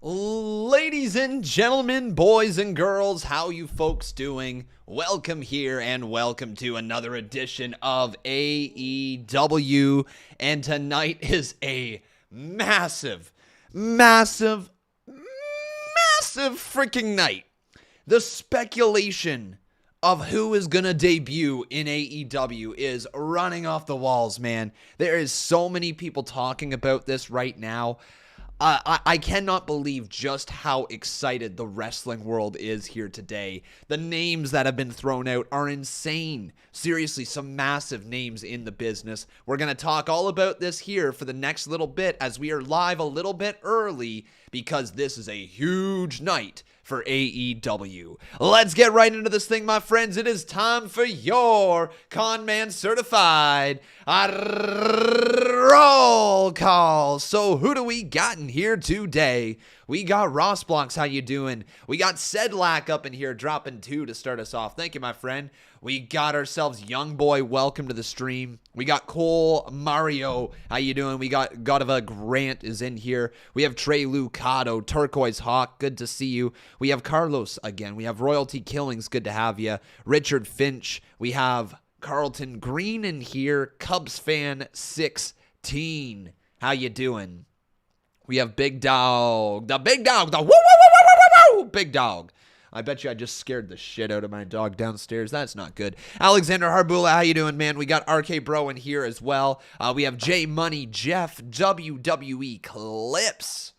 Ladies and gentlemen, boys and girls, how you folks doing? Welcome here and welcome to another edition of AEW. And tonight is a massive freaking night. The speculation of who is going to debut in AEW is running off the walls, man. There is so many people talking about this right now. I cannot believe just how excited the wrestling world is here today. The names that have been thrown out are insane. Seriously, some massive names in the business. We're going to talk all about this here for the next little bit as we are live a little bit early because this is a huge night for AEW. Let's get right into this thing, my friends. It is time for your Con Man Certified roll call. So who do we got in here today? We got Ross Blocks, how you doing? We got Sedlak up in here dropping 2 to start us off. Thank you, my friend. We got ourselves Young Boy, welcome to the stream. We got Cole Mario, how you doing? We got Godova Grant is in here. We have Trey Lucado, Turquoise Hawk, good to see you. We have Carlos again. We have Royalty Killings, good to have you. Richard Finch. We have Carlton Green in here. Cubs fan 16. How you doing? We have Big Dog. The Big Dog. The woo woo woo woo woo woo. Big Dog. I bet you I just scared the shit out of my dog downstairs. That's not good. Alexander Harbula, how you doing, man? We got RK Bro in here as well. We have J Money, Jeff, WWE Clips,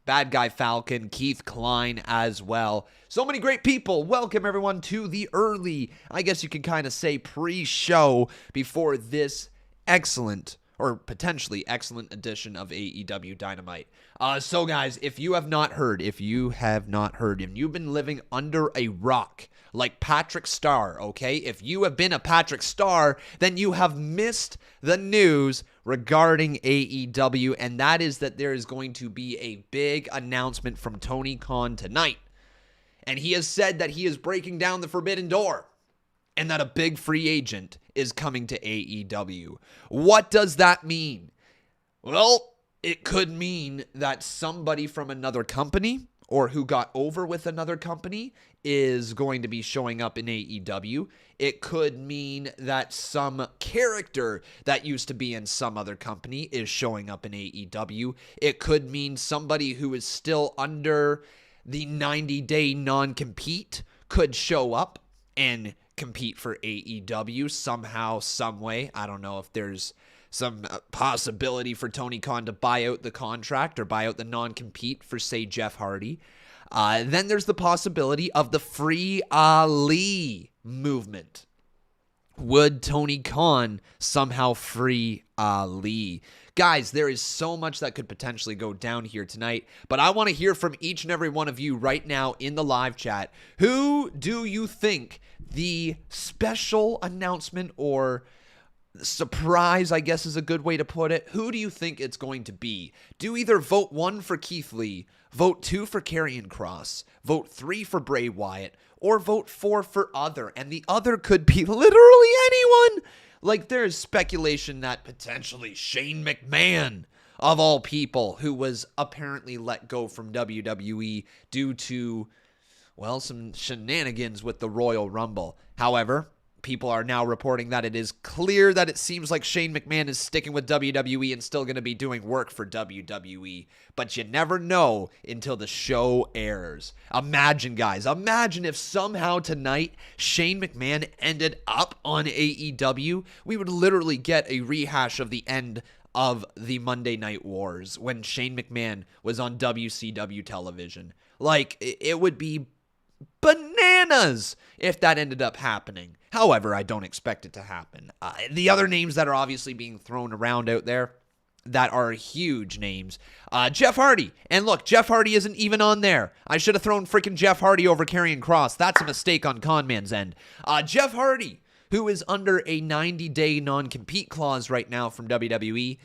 Bad Guy Falcon, Keith Klein as well. So many great people. Welcome, everyone, to the early, I guess you can kind of say, pre-show before this excellent or potentially excellent edition of AEW Dynamite. So guys, if you have not heard, and you've been living under a rock like Patrick Starr, okay? If you have been a Patrick Starr, then you have missed the news regarding AEW, and that is that there is going to be a big announcement from Tony Khan tonight. And he has said that he is breaking down the forbidden door and that a big free agent is coming to AEW. What does that mean? Well, it could mean that somebody from another company or who got over with another company is going to be showing up in AEW. It could mean that some character that used to be in some other company is showing up in AEW. It could mean somebody who is still under the 90-day non-compete could show up and compete for AEW somehow, some way. I don't know if there's some possibility for Tony Khan to buy out the contract or buy out the non-compete for, say, Jeff Hardy. Then there's the possibility of the Free Ali movement. Would Tony Khan somehow free Ali? Guys, there is so much that could potentially go down here tonight, but I want to hear from each and every one of you right now in the live chat. Who do you think the special announcement or surprise, I guess is a good way to put it, who do you think it's going to be? Do either vote 1 for Keith Lee, vote 2 for Karrion Kross, vote 3 for Bray Wyatt, or vote 4 for other, and the other could be literally anyone. Like, there's speculation that potentially Shane McMahon, of all people, who was apparently let go from WWE due to, well, some shenanigans with the Royal Rumble. However, people are now reporting that it is clear that it seems like Shane McMahon is sticking with WWE and still going to be doing work for WWE. But you never know until the show airs. Imagine, guys, if somehow tonight Shane McMahon ended up on AEW. We would literally get a rehash of the end of the Monday Night Wars when Shane McMahon was on WCW television. Like, it would be bananas if that ended up happening. However, I don't expect it to happen. The other names that are obviously being thrown around out there that are huge names, Jeff Hardy. And look, Jeff Hardy isn't even on there. I should have thrown freaking Jeff Hardy over Karrion Kross. That's a mistake on Conman's end. Jeff Hardy, who is under a 90-day non-compete clause right now from WWE.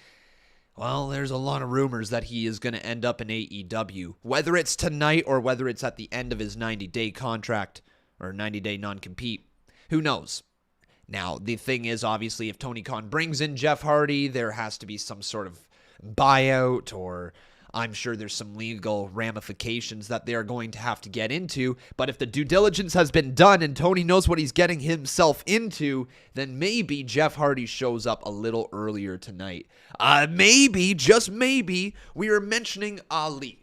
Well, there's a lot of rumors that he is going to end up in AEW. Whether it's tonight or whether it's at the end of his 90-day contract or 90-day non-compete, who knows? Now, the thing is, obviously, if Tony Khan brings in Jeff Hardy, there has to be some sort of buyout or I'm sure there's some legal ramifications that they're going to have to get into. But if the due diligence has been done and Tony knows what he's getting himself into, then maybe Jeff Hardy shows up a little earlier tonight. Maybe, just maybe, we are mentioning Ali.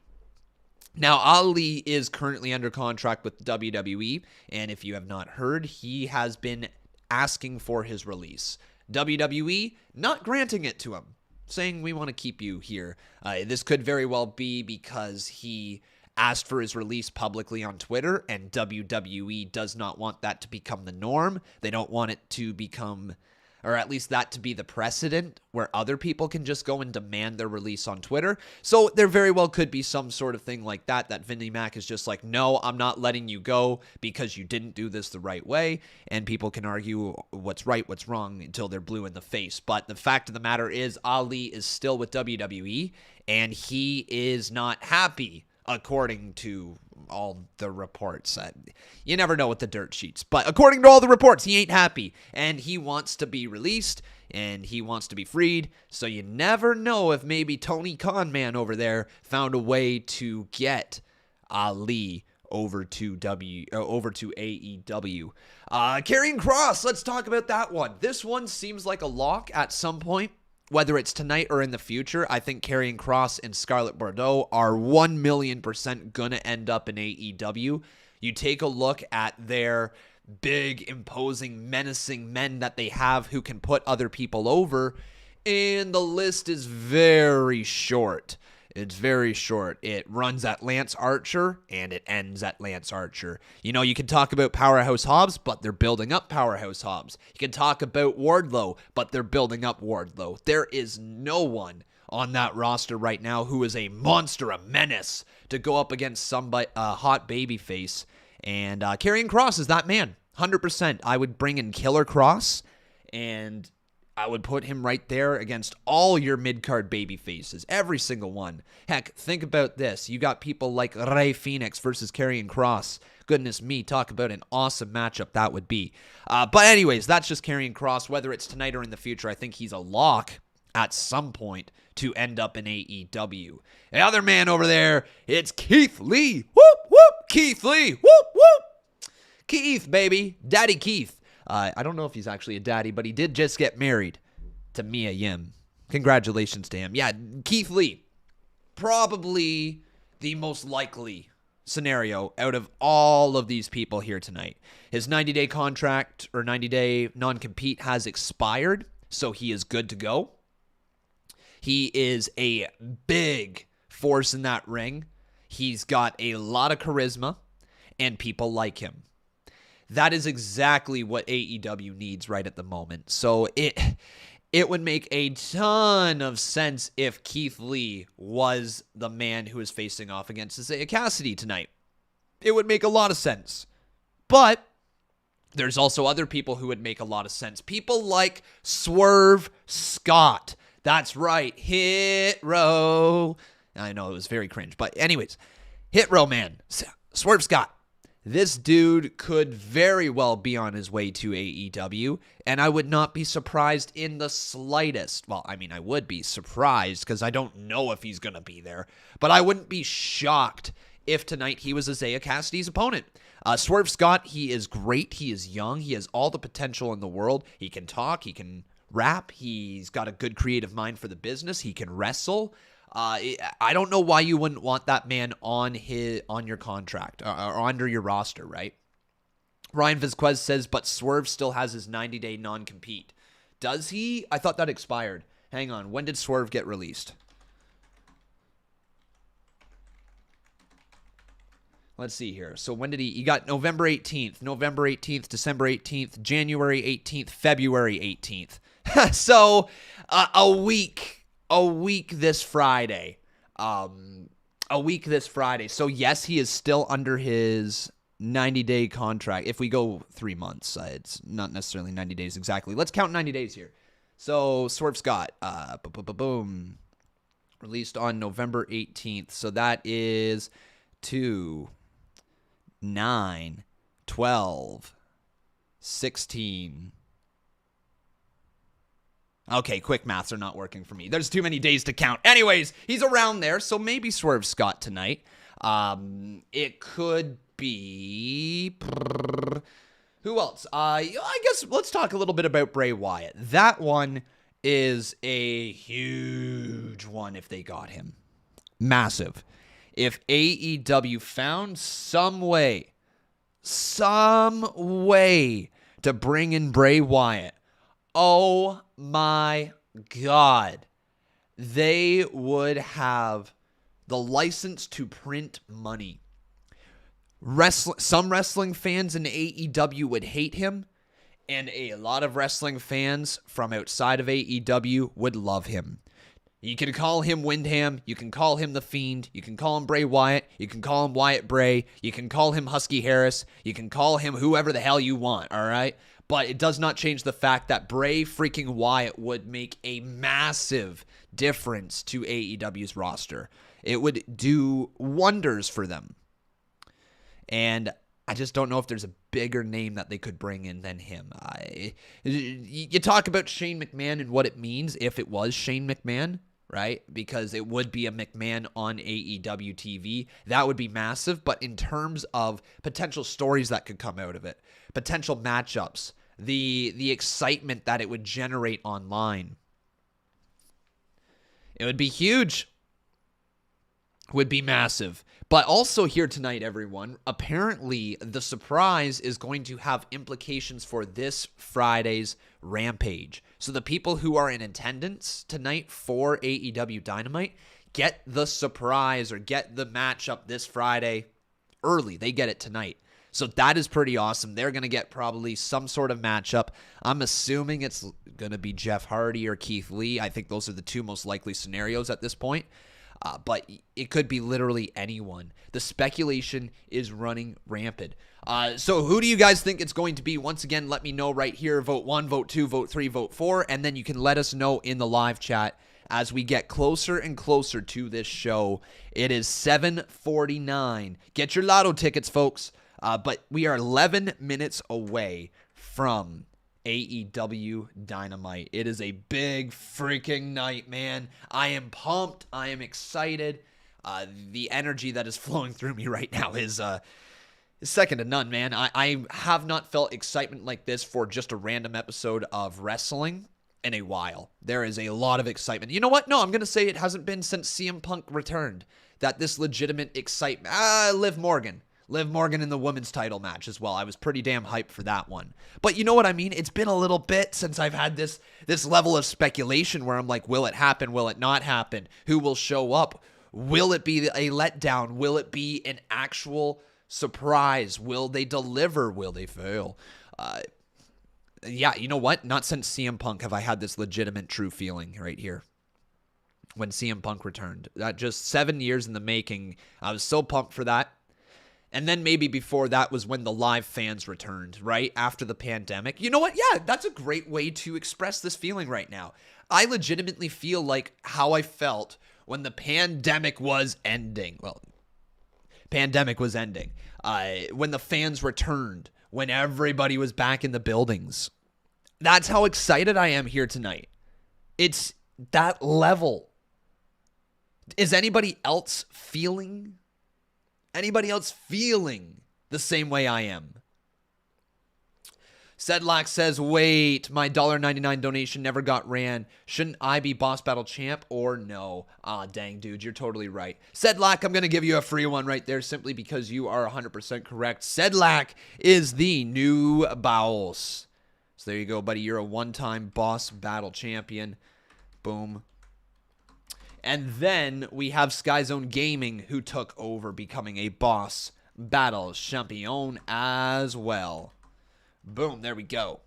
Now, Ali is currently under contract with WWE, and if you have not heard, he has been asking for his release. WWE not granting it to him, saying we want to keep you here. This could very well be because he asked for his release publicly on Twitter, and WWE does not want that to become the norm. They don't want it to become, or at least that to be the precedent where other people can just go and demand their release on Twitter. So there very well could be some sort of thing like that Vinnie Mac is just like, no, I'm not letting you go because you didn't do this the right way. And people can argue what's right, what's wrong until they're blue in the face. But the fact of the matter is Ali is still with WWE and he is not happy according to all the reports. You never know with the dirt sheets, but according to all the reports, he ain't happy and he wants to be released and he wants to be freed. So you never know if maybe Tony Khan over there found a way to get Ali over to AEW. Karrion Kross, let's talk about that one. This one seems like a lock at some point. Whether it's tonight or in the future, I think Karrion Kross and Scarlett Bordeaux are 1,000,000% going to end up in AEW. You take a look at their big, imposing, menacing men that they have who can put other people over, and the list is very short. It's very short. It runs at Lance Archer, and it ends at Lance Archer. You know, you can talk about Powerhouse Hobbs, but they're building up Powerhouse Hobbs. You can talk about Wardlow, but they're building up Wardlow. There is no one on that roster right now who is a monster, a menace, to go up against somebody, a hot babyface. And Karrion Kross is that man, 100%. I would bring in Killer Kross, and I would put him right there against all your mid-card baby faces, every single one. Heck, think about this. You got people like Rey Fenix versus Karrion Kross. Goodness me, talk about an awesome matchup that would be. But anyways, that's just Karrion Kross. Whether it's tonight or in the future, I think he's a lock at some point to end up in AEW. The other man over there, it's Keith Lee. Whoop, whoop, Keith Lee. Whoop, whoop. Keith, baby. Daddy Keith. I don't know if he's actually a daddy, but he did just get married to Mia Yim. Congratulations to him. Yeah, Keith Lee, probably the most likely scenario out of all of these people here tonight. His 90-day contract or 90-day non-compete has expired, so he is good to go. He is a big force in that ring. He's got a lot of charisma, and people like him. That is exactly what AEW needs right at the moment. So it would make a ton of sense if Keith Lee was the man who is facing off against Isiah Cassidy tonight. It would make a lot of sense. But there's also other people who would make a lot of sense. People like Swerve Scott. That's right, Hit Row. I know it was very cringe, but anyways, Hit Row man, Swerve Scott. This dude could very well be on his way to AEW, and I would not be surprised in the slightest. Well, I mean, I would be surprised because I don't know if he's going to be there, but I wouldn't be shocked if tonight he was Isiah Cassidy's opponent. Swerve Scott, he is great. He is young. He has all the potential in the world. He can talk. He can rap. He's got a good creative mind for the business. He can wrestle. I don't know why you wouldn't want that man on your contract or under your roster, right? Ryan Vizquez says, but Swerve still has his 90-day non-compete. Does he? I thought that expired. Hang on. When did Swerve get released? Let's see here. So when did he got November 18th, December 18th, January 18th, February 18th. So a week this Friday. So yes, he is still under his 90-day contract. If we go 3 months, it's not necessarily 90 days exactly. Let's count 90 days here. So Swerve Scott, boom, released on November 18th. So that is 2, 9, 12, 16, Okay, quick maths are not working for me. There's too many days to count. Anyways, he's around there, so maybe Swerve Scott tonight. It could be... Who else? I guess let's talk a little bit about Bray Wyatt. That one is a huge one if they got him. Massive. If AEW found some way to bring in Bray Wyatt, oh my God, they would have the license to print money. Some wrestling fans in AEW would hate him, and a lot of wrestling fans from outside of AEW would love him. You can call him Windham, you can call him The Fiend, you can call him Bray Wyatt, you can call him Wyatt Bray, you can call him Husky Harris, you can call him whoever the hell you want, all right? But it does not change the fact that Bray freaking Wyatt would make a massive difference to AEW's roster. It would do wonders for them. And I just don't know if there's a bigger name that they could bring in than him. You talk about Shane McMahon and what it means if it was Shane McMahon, right? Because it would be a McMahon on AEW TV. That would be massive. But in terms of potential stories that could come out of it, potential matchups, the excitement that it would generate online, it would be huge. Would be massive. But also here tonight, everyone, apparently the surprise is going to have implications for this Friday's Rampage. So the people who are in attendance tonight for AEW Dynamite get the surprise or get the matchup this Friday early. They get it tonight. So that is pretty awesome. They're going to get probably some sort of matchup. I'm assuming it's going to be Jeff Hardy or Keith Lee. I think those are the two most likely scenarios at this point. But it could be literally anyone. The speculation is running rampant. So who do you guys think it's going to be? Once again, let me know right here. Vote 1, vote 2, vote 3, vote 4. And then you can let us know in the live chat as we get closer and closer to this show. It is 7:49. Get your lotto tickets, folks. But we are 11 minutes away from AEW Dynamite. It is a big freaking night, man. I am pumped. I am excited. The energy that is flowing through me right now is second to none, man. I have not felt excitement like this for just a random episode of wrestling in a while. There is a lot of excitement. You know what? No, I'm going to say it hasn't been since CM Punk returned that this legitimate excitement. Liv Morgan in the women's title match as well. I was pretty damn hyped for that one. But you know what I mean? It's been a little bit since I've had this level of speculation where I'm like, will it happen? Will it not happen? Who will show up? Will it be a letdown? Will it be an actual surprise? Will they deliver? Will they fail? Yeah, you know what? Not since CM Punk have I had this legitimate true feeling right here. When CM Punk returned. Just 7 years in the making. I was so pumped for that. And then maybe before that was when the live fans returned, right? After the pandemic. You know what? Yeah, that's a great way to express this feeling right now. I legitimately feel like how I felt when the pandemic was ending. Well, pandemic was ending. When the fans returned. When everybody was back in the buildings. That's how excited I am here tonight. It's that level. Is anybody else feeling the same way I am? Sedlak says, wait, my $1.99 donation never got ran. Shouldn't I be Boss Battle Champ or no? Dang, dude, you're totally right. Sedlak, I'm going to give you a free one right there simply because you are 100% correct. Sedlak is the new boss. So there you go, buddy. You're a one-time Boss Battle Champion. Boom. And then we have Sky Zone Gaming, who took over, becoming a Boss Battle Champion as well. Boom, there we go.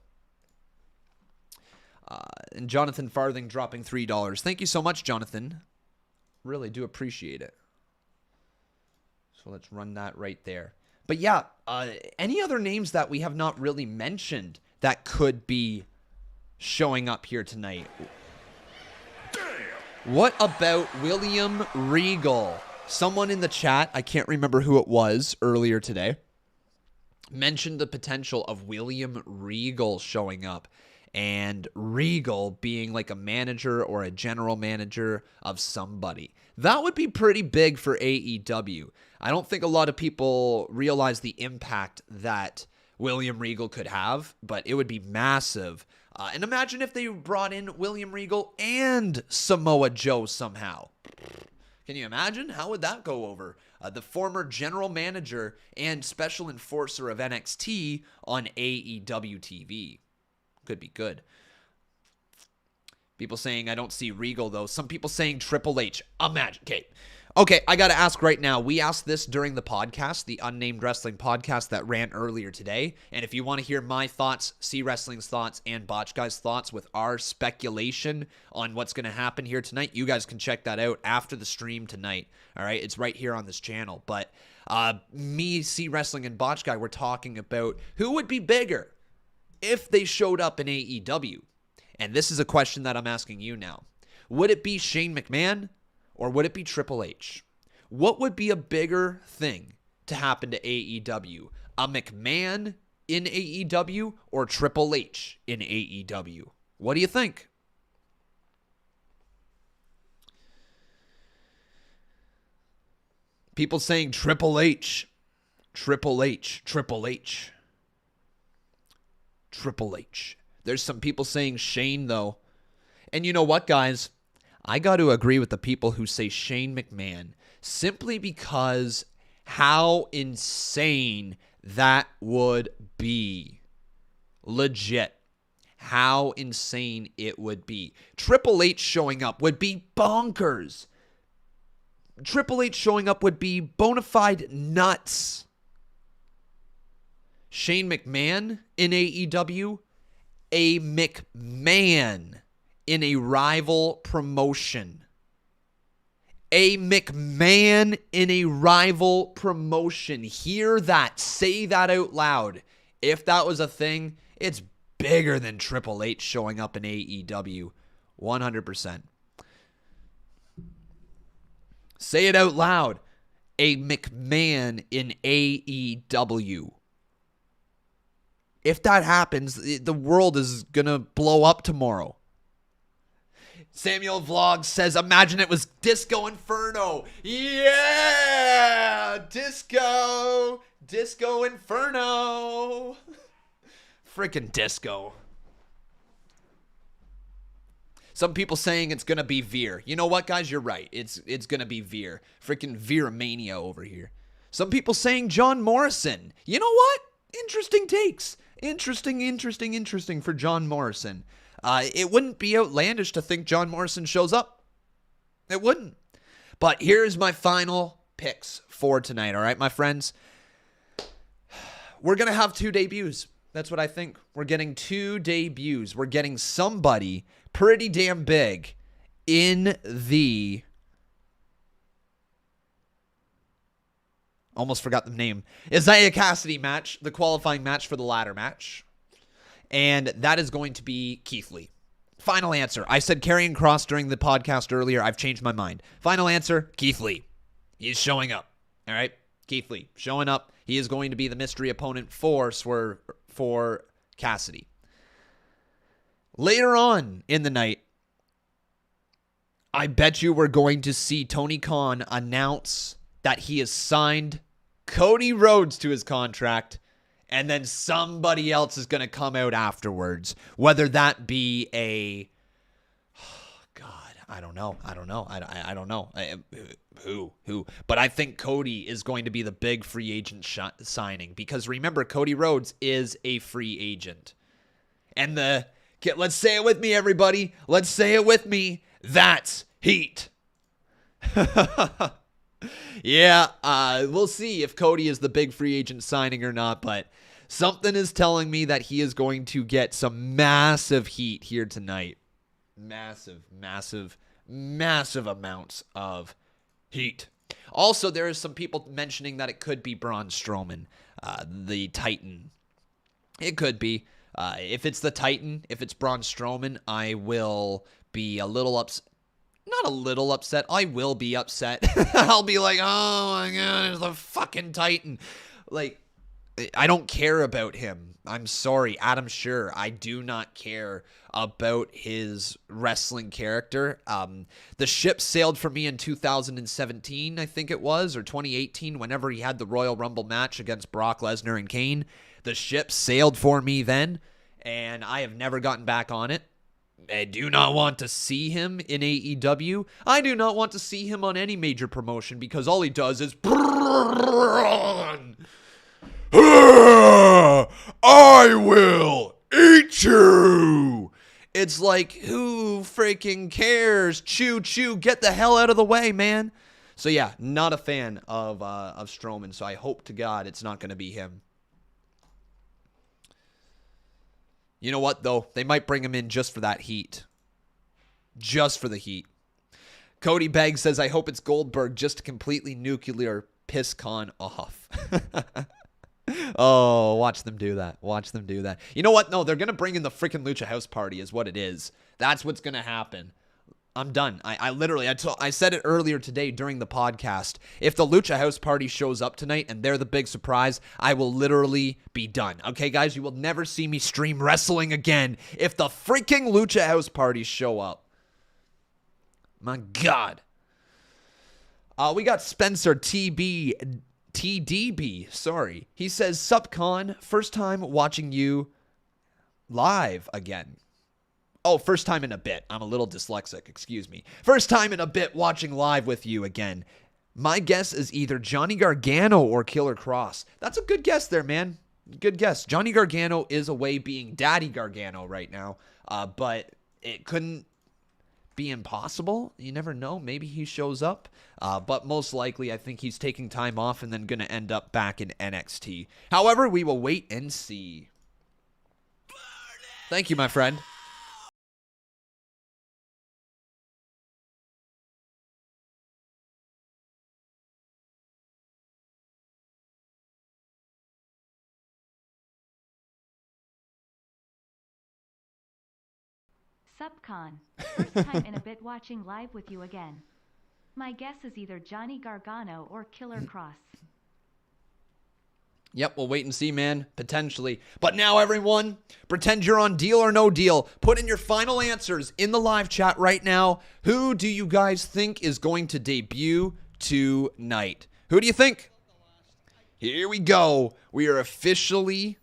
And Jonathan Farthing dropping $3. Thank you so much, Jonathan. Really do appreciate it. So let's run that right there. But yeah, any other names that we have not really mentioned that could be showing up here tonight? What about William Regal? Someone in the chat, I can't remember who it was earlier today, mentioned the potential of William Regal showing up. and Regal being like a manager or a general manager of somebody. That would be pretty big for AEW. I don't think a lot of people realize the impact that William Regal could have, but it would be massive. And imagine if they brought in William Regal and Samoa Joe somehow. Can you imagine? How would that go over? The former general manager and special enforcer of NXT on AEW TV. Could be good. People saying I don't see Regal, though. Some people saying Triple H. Imagine. Okay, I got to ask right now. We asked this during the podcast, the Unnamed Wrestling podcast that ran earlier today. And if you want to hear my thoughts, See Wrestling's thoughts, and Botch Guy's thoughts with our speculation on what's going to happen here tonight, you guys can check that out after the stream tonight. All right, it's right here on this channel. But me, See Wrestling, and Botch Guy were talking about who would be bigger if they showed up in AEW. And this is a question that I'm asking you now. Would it be Shane McMahon? Or would it be Triple H? What would be a bigger thing to happen to AEW? A McMahon in AEW or Triple H in AEW? What do you think? People saying Triple H. Triple H. Triple H. Triple H. There's some people saying Shane, though. And you know what, guys? I got to agree with the people who say Shane McMahon simply because how insane that would be. Legit. How insane it would be. Triple H showing up would be bonkers. Triple H showing up would be bona fide nuts. Shane McMahon in AEW, a McMahon in a rival promotion. A McMahon in a rival promotion. Hear that. Say that out loud. If that was a thing, it's bigger than Triple H showing up in AEW. 100%. Say it out loud. A McMahon in AEW. If that happens, the world is going to blow up tomorrow. Samuel Vlog says, imagine it was Disco Inferno. Yeah! Disco! Disco Inferno! Freaking Disco. Some people saying it's going to be Veer. You know what, guys? You're right. It's going to be Veer. Freaking Veer-mania over here. Some people saying John Morrison. You know what? Interesting takes. Interesting for John Morrison. It wouldn't be outlandish to think John Morrison shows up. It wouldn't. But here's my final picks for tonight, all right, my friends? We're going to have 2 debuts. That's what I think. We're getting 2 debuts. We're getting somebody pretty damn big in the... Almost forgot the name. Isiah Cassidy match, the qualifying match for the ladder match. And that is going to be Keith Lee. Final answer. I said Karrion Kross during the podcast earlier. I've changed my mind. Final answer, Keith Lee. He's showing up. All right? Keith Lee showing up. He is going to be the mystery opponent for Swerve, for Cassidy. Later on in the night, I bet you we're going to see Tony Khan announce that he has signed Cody Rhodes to his contract, and then somebody else is going to come out afterwards. Whether that be a... Oh, God, I don't know. I don't know. Who? But I think Cody is going to be the big free agent signing. Because remember, Cody Rhodes is a free agent. And let's say it with me, everybody. Let's say it with me. That's heat. Yeah, we'll see if Cody is the big free agent signing or not, but something is telling me that he is going to get some massive heat here tonight. Massive amounts of heat. Also, there is some people mentioning that it could be Braun Strowman, the Titan. It could be. If it's the Titan, if it's Braun Strowman, I will be a little upset. Not a little upset. I will be upset. I'll be like, oh my God, it's the fucking Titan. Like, I don't care about him. I'm sorry, Adam Scherr. I do not care about his wrestling character. The ship sailed for me in 2017, I think it was, or 2018, whenever he had the Royal Rumble match against Brock Lesnar and Kane. The ship sailed for me then, and I have never gotten back on it. I do not want to see him in AEW. I do not want to see him on any major promotion because all he does is I will eat you. It's like, who freaking cares? Choo choo, get the hell out of the way, man. So yeah, not a fan of Strowman. So I hope to God it's not going to be him. You know what, though? They might bring him in just for that heat. Just for the heat. Cody Begg says, I hope it's Goldberg just to completely nuclear piss Khan off. Oh, watch them do that. Watch them do that. You know what? No, they're going to bring in the freaking Lucha House Party is what it is. That's what's going to happen. I'm done. I said it earlier today during the podcast. If the Lucha House Party shows up tonight and they're the big surprise, I will literally be done. Okay, guys? You will never see me stream wrestling again if the freaking Lucha House Parties show up. My God. We got Spencer TDB, sorry. He says, Sup Con, first time watching you live again. Oh, first time in a bit. I'm a little dyslexic, excuse me. First time in a bit watching live with you again. My guess is either Johnny Gargano or Killer Cross. That's a good guess there, man. Good guess. Johnny Gargano is away being Daddy Gargano right now, but it couldn't be impossible. You never know. Maybe he shows up. But most likely, I think he's taking time off and then going to end up back in NXT. However, we will wait and see. Thank you, my friend. Supcon, first time in a bit watching live with you again. My guess is either Johnny Gargano or Killer Cross. Yep, we'll wait and see, man. Potentially. But now, everyone, pretend you're on Deal or No Deal. Put in your final answers in the live chat right now. Who do you guys think is going to debut tonight? Who do you think? Here we go. We are officially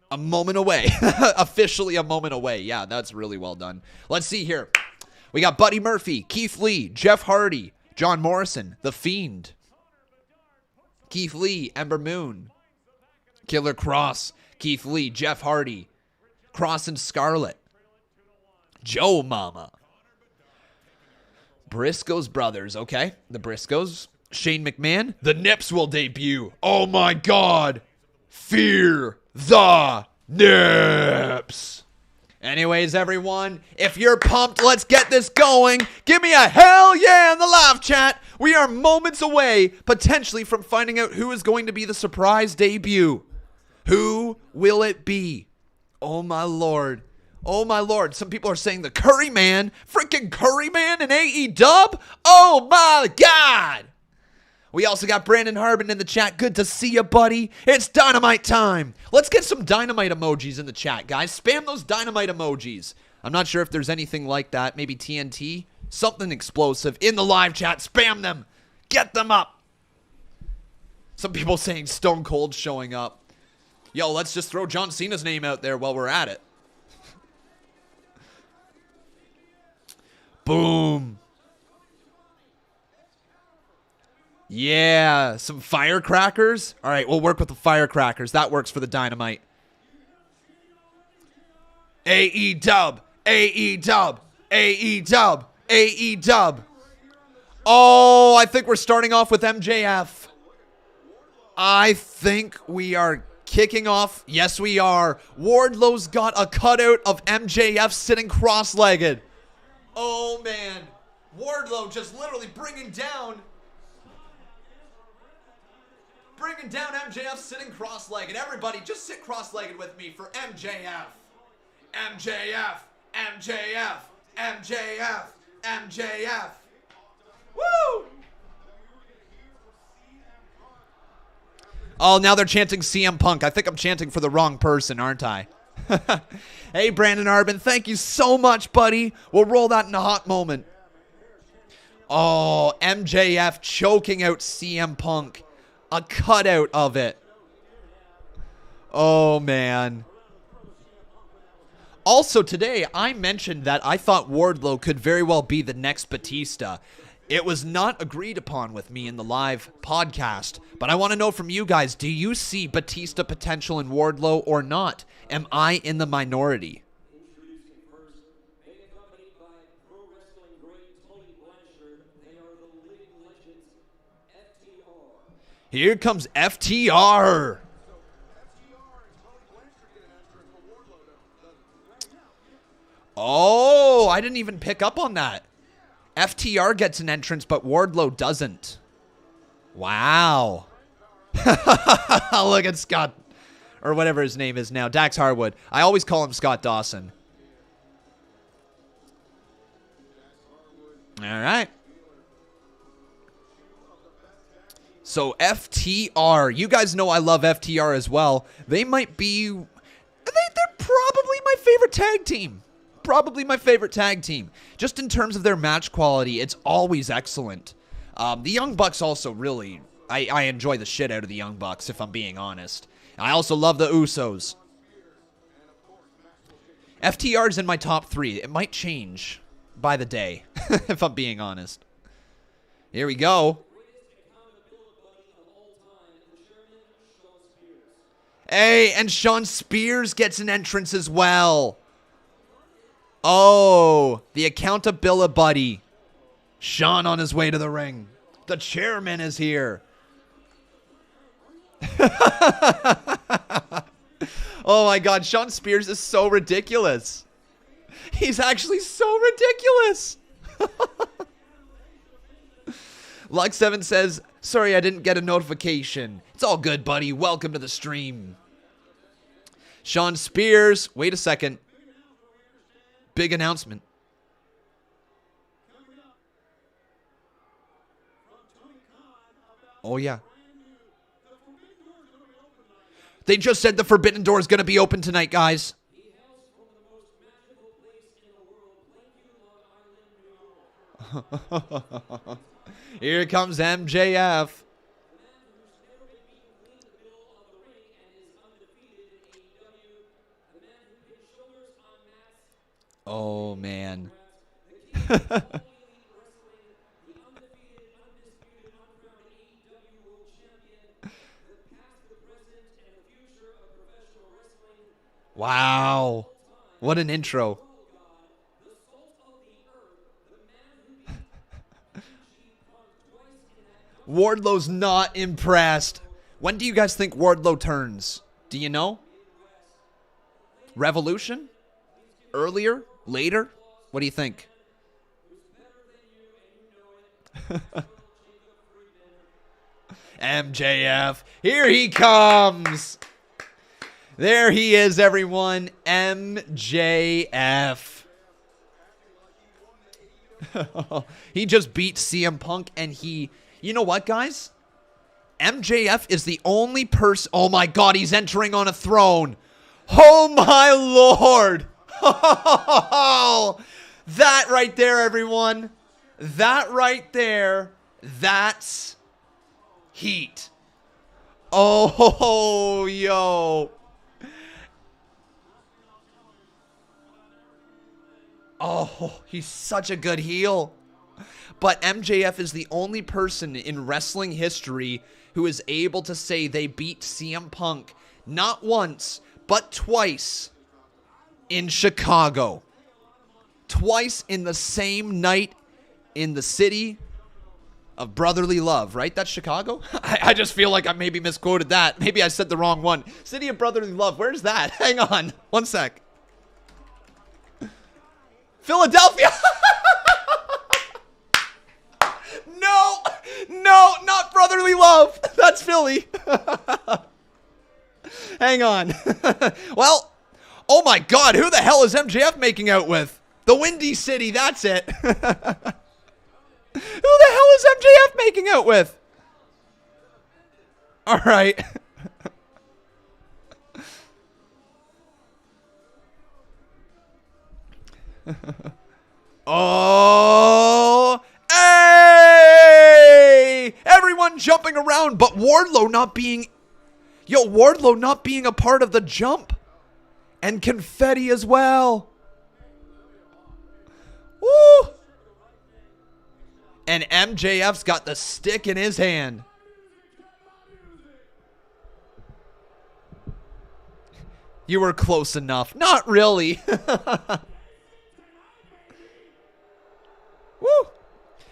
a moment away. Officially a moment away. Yeah, that's really well done. Let's see here. We got Buddy Murphy, Keith Lee, Jeff Hardy, John Morrison, The Fiend, Keith Lee, Ember Moon, Killer Cross, Keith Lee, Jeff Hardy, Cross and Scarlett, Joe Mama, Briscoe's brothers, okay, the Briscoes, Shane McMahon, the Nips will debut. Oh my God, Fear the Nips. Anyways, everyone, if you're pumped, let's get this going. Give me a hell yeah in the live chat. We are moments away, potentially, from finding out who is going to be the surprise debut. Who will it be? Oh, my Lord. Oh, my Lord. Some people are saying the Curry Man. Freaking Curry Man in AEW? Oh, my God. We also got Brandon Harbin in the chat. Good to see you, buddy. It's Dynamite time. Let's get some Dynamite emojis in the chat, guys. Spam those Dynamite emojis. I'm not sure if there's anything like that. Maybe TNT? Something explosive in the live chat. Spam them. Get them up. Some people saying Stone Cold showing up. Yo, let's just throw John Cena's name out there while we're at it. Boom. Yeah, some firecrackers. All right, we'll work with the firecrackers. That works for the Dynamite. AEW, AEW, AEW, AEW. Oh, I think we're starting off with MJF. I think we are kicking off. Yes, we are. Wardlow's got a cutout of MJF sitting cross-legged. Oh, man. Wardlow just literally bringing down MJF sitting cross-legged. Everybody, just sit cross-legged with me for MJF. MJF, MJF, MJF, MJF. Woo! Oh, now they're chanting CM Punk. I think I'm chanting for the wrong person, aren't I? Hey, Brandon Arbin, thank you so much, buddy. We'll roll that in a hot moment. Oh, MJF choking out CM Punk. A cutout of it. Oh, man. Also, today, I mentioned that I thought Wardlow could very well be the next Batista. It was not agreed upon with me in the live podcast, but I want to know from you guys, do you see Batista potential in Wardlow or not? Am I in the minority? Here comes FTR. Oh, I didn't even pick up on that. FTR gets an entrance, but Wardlow doesn't. Wow. Look at Scott, or whatever his name is now, Dax Harwood. I always call him Scott Dawson. All right. So FTR, you guys know I love FTR as well. They might be, they're probably my favorite tag team. Probably my favorite tag team. Just in terms of their match quality, it's always excellent. The Young Bucks also really, I enjoy the shit out of the Young Bucks, if I'm being honest. I also love the Usos. FTR's in my top 3. It might change by the day, if I'm being honest. Here we go. Hey, and Sean Spears gets an entrance as well. Oh, the accountability. Sean on his way to the ring. The chairman is here. Oh my God, Sean Spears is so ridiculous. He's actually so ridiculous. Lux7 says, sorry I didn't get a notification. It's all good, buddy. Welcome to the stream. Sean Spears. Wait a second. Big announcement. Oh, yeah. They just said the Forbidden Door is going to be open tonight, guys. Here comes MJF. Oh, man. Wow. What an intro. Wardlow's not impressed. When do you guys think Wardlow turns? Do you know? Revolution? Earlier? Later? What do you think? MJF. Here he comes. There he is, everyone. MJF. He just beat CM Punk, and he... You know what, guys? MJF is the only person... Oh, my God, he's entering on a throne. Oh, my Lord. That right there, everyone. That right there. That's heat. Oh, yo. Oh, he's such a good heel. But MJF is the only person in wrestling history who is able to say they beat CM Punk not once, but twice in Chicago. Twice in the same night in the city of brotherly love, right? That's Chicago? I just feel like I maybe misquoted that. Maybe I said the wrong one. City of brotherly love. Where's that? Hang on. One sec. Philadelphia. No, not brotherly love. That's Philly. Hang on. Well, oh my God, who the hell is MJF making out with? The Windy City, that's it. Who the hell is MJF making out with? All right. Oh, hey! Everyone jumping around, but Wardlow not being a part of the jump. And confetti as well. Woo! And MJF's got the stick in his hand. You were close enough. Not really. Woo!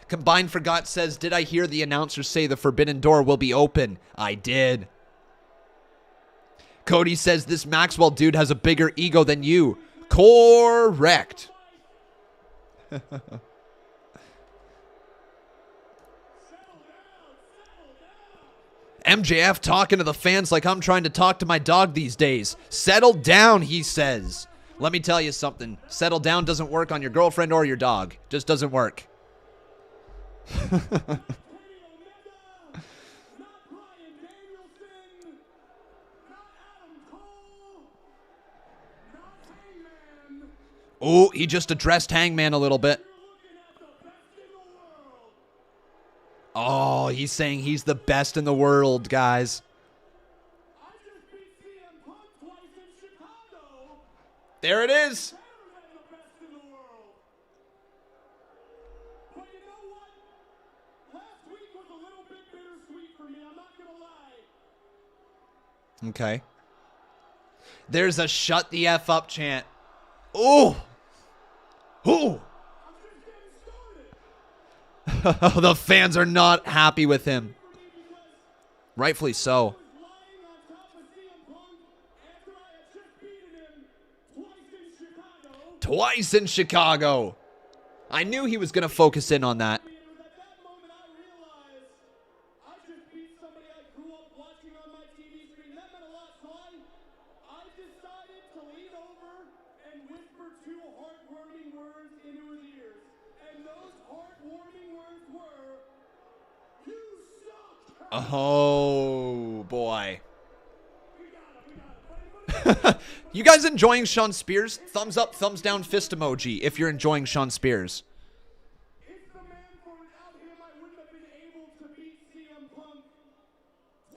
Combined Forgot says, did I hear the announcer say the Forbidden Door will be open? I did. Cody says, this Maxwell dude has a bigger ego than you. Correct. MJF talking to the fans like I'm trying to talk to my dog these days. Settle down, he says. Let me tell you something. Settle down doesn't work on your girlfriend or your dog. Just doesn't work. Oh, he just addressed Hangman a little bit. Oh, he's saying he's the best in the world, guys. There it is. Okay. There's a shut the F up chant. Oh. Oh. The fans are not happy with him. Rightfully so. Twice in Chicago. I knew he was going to focus in on that. Oh, boy. You guys enjoying Sean Spears? Thumbs up, thumbs down, fist emoji if you're enjoying Sean Spears.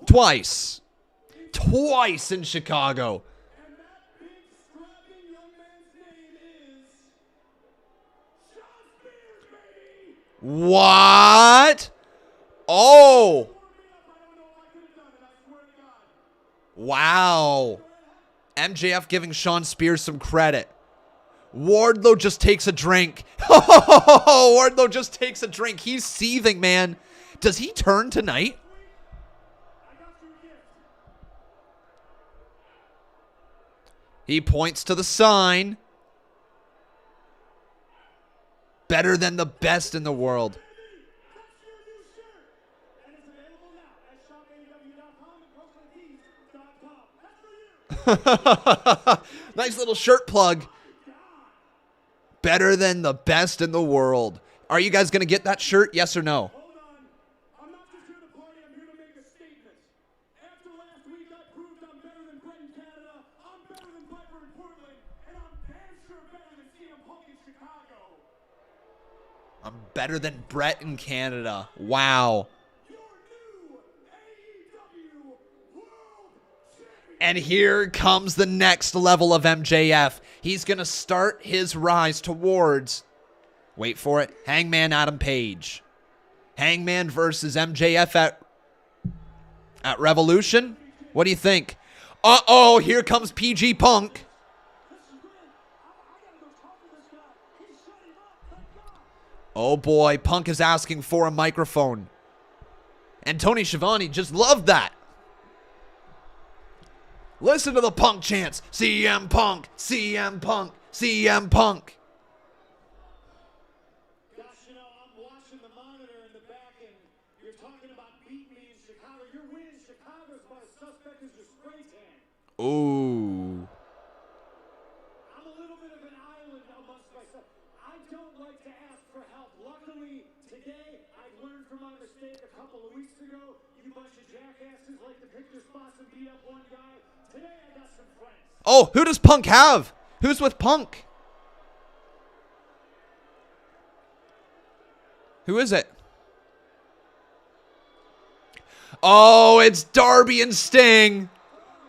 Twice. Twice in Chicago. What? Oh. Wow. MJF giving Sean Spears some credit. Wardlow just takes a drink. Wardlow just takes a drink. He's seething, man. Does he turn tonight? He points to the sign. Better than the best in the world. Nice little shirt plug. Better than the best in the world. Are you guys going to get that shirt? Yes or no? I'm not just here to party. I'm here to make a statement. After last week, I proved I'm better than Brett in Canada. I'm better than Piper in Portland. And I'm damn sure better than CM Punk in Chicago. I'm better than Brett in Canada. Wow. And here comes the next level of MJF. He's going to start his rise towards, wait for it, Hangman Adam Page. Hangman versus MJF at Revolution. What do you think? Uh-oh, here comes PG Punk. Oh boy, Punk is asking for a microphone. And Tony Schiavone just loved that. Listen to the Punk chants. CM Punk, CM Punk, CM Punk. Gosh, you know, I'm watching the monitor in the back and you're talking about beat me in Chicago. Your win in Chicago is by a suspect who's your spray tan. Ooh. I'm a little bit of an island amongst myself. I don't like to ask for help. Luckily, today, I learned from my mistake a couple of weeks ago. You bunch of jackasses like to pick your spots and beat up one guy. Today I got some friends. Oh, who does Punk have? Who's with Punk? Who is it? Oh, it's Darby and Sting.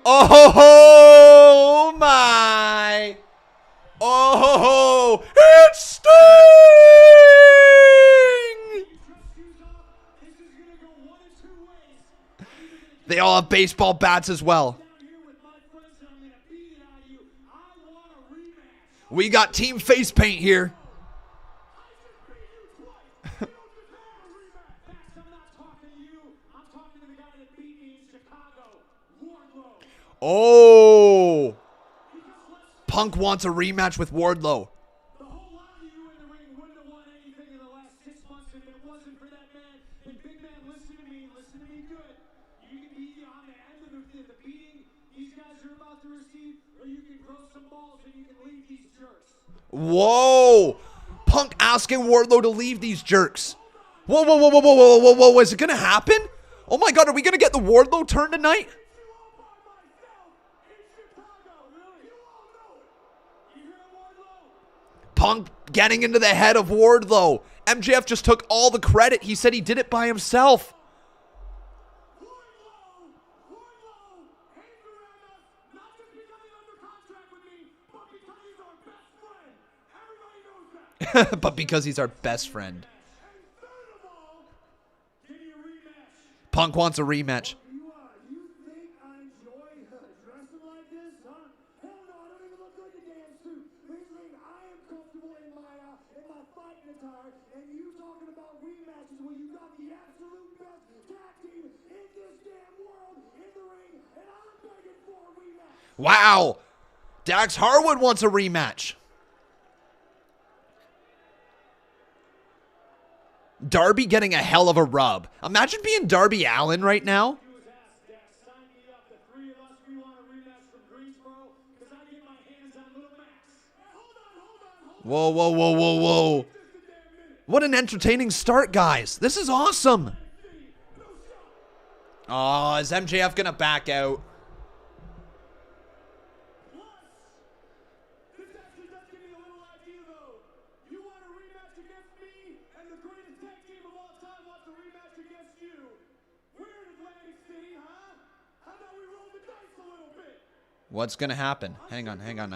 Oh my. Oh, it's Sting. They all have baseball bats as well. We got team face paint here. Oh. Punk wants a rematch with Wardlow. The whole lot of you in the ring wouldn't have won anything in the last 6 months if it wasn't for that man. And big man, listen to me good. You can be on the end of the beating these guys are about to receive, or you can grow some balls and you can leave these jerks. Whoa. Punk asking Wardlow to leave these jerks. Whoa, whoa, whoa, whoa, whoa, whoa, whoa, whoa. Is it going to happen? Oh my God, are we going to get the Wardlow turn tonight? Punk getting into the head of Wardlow. MJF just took all the credit. He said he did it by himself. But because he's our best friend. Punk wants a rematch. Wow. Dax Harwood wants a rematch. Darby getting a hell of a rub. Imagine being Darby Allin right now. Whoa, whoa, whoa, whoa, whoa. What an entertaining start, guys. This is awesome. Oh, is MJF going to back out? What's going to happen? Hang on. Hey, Punker,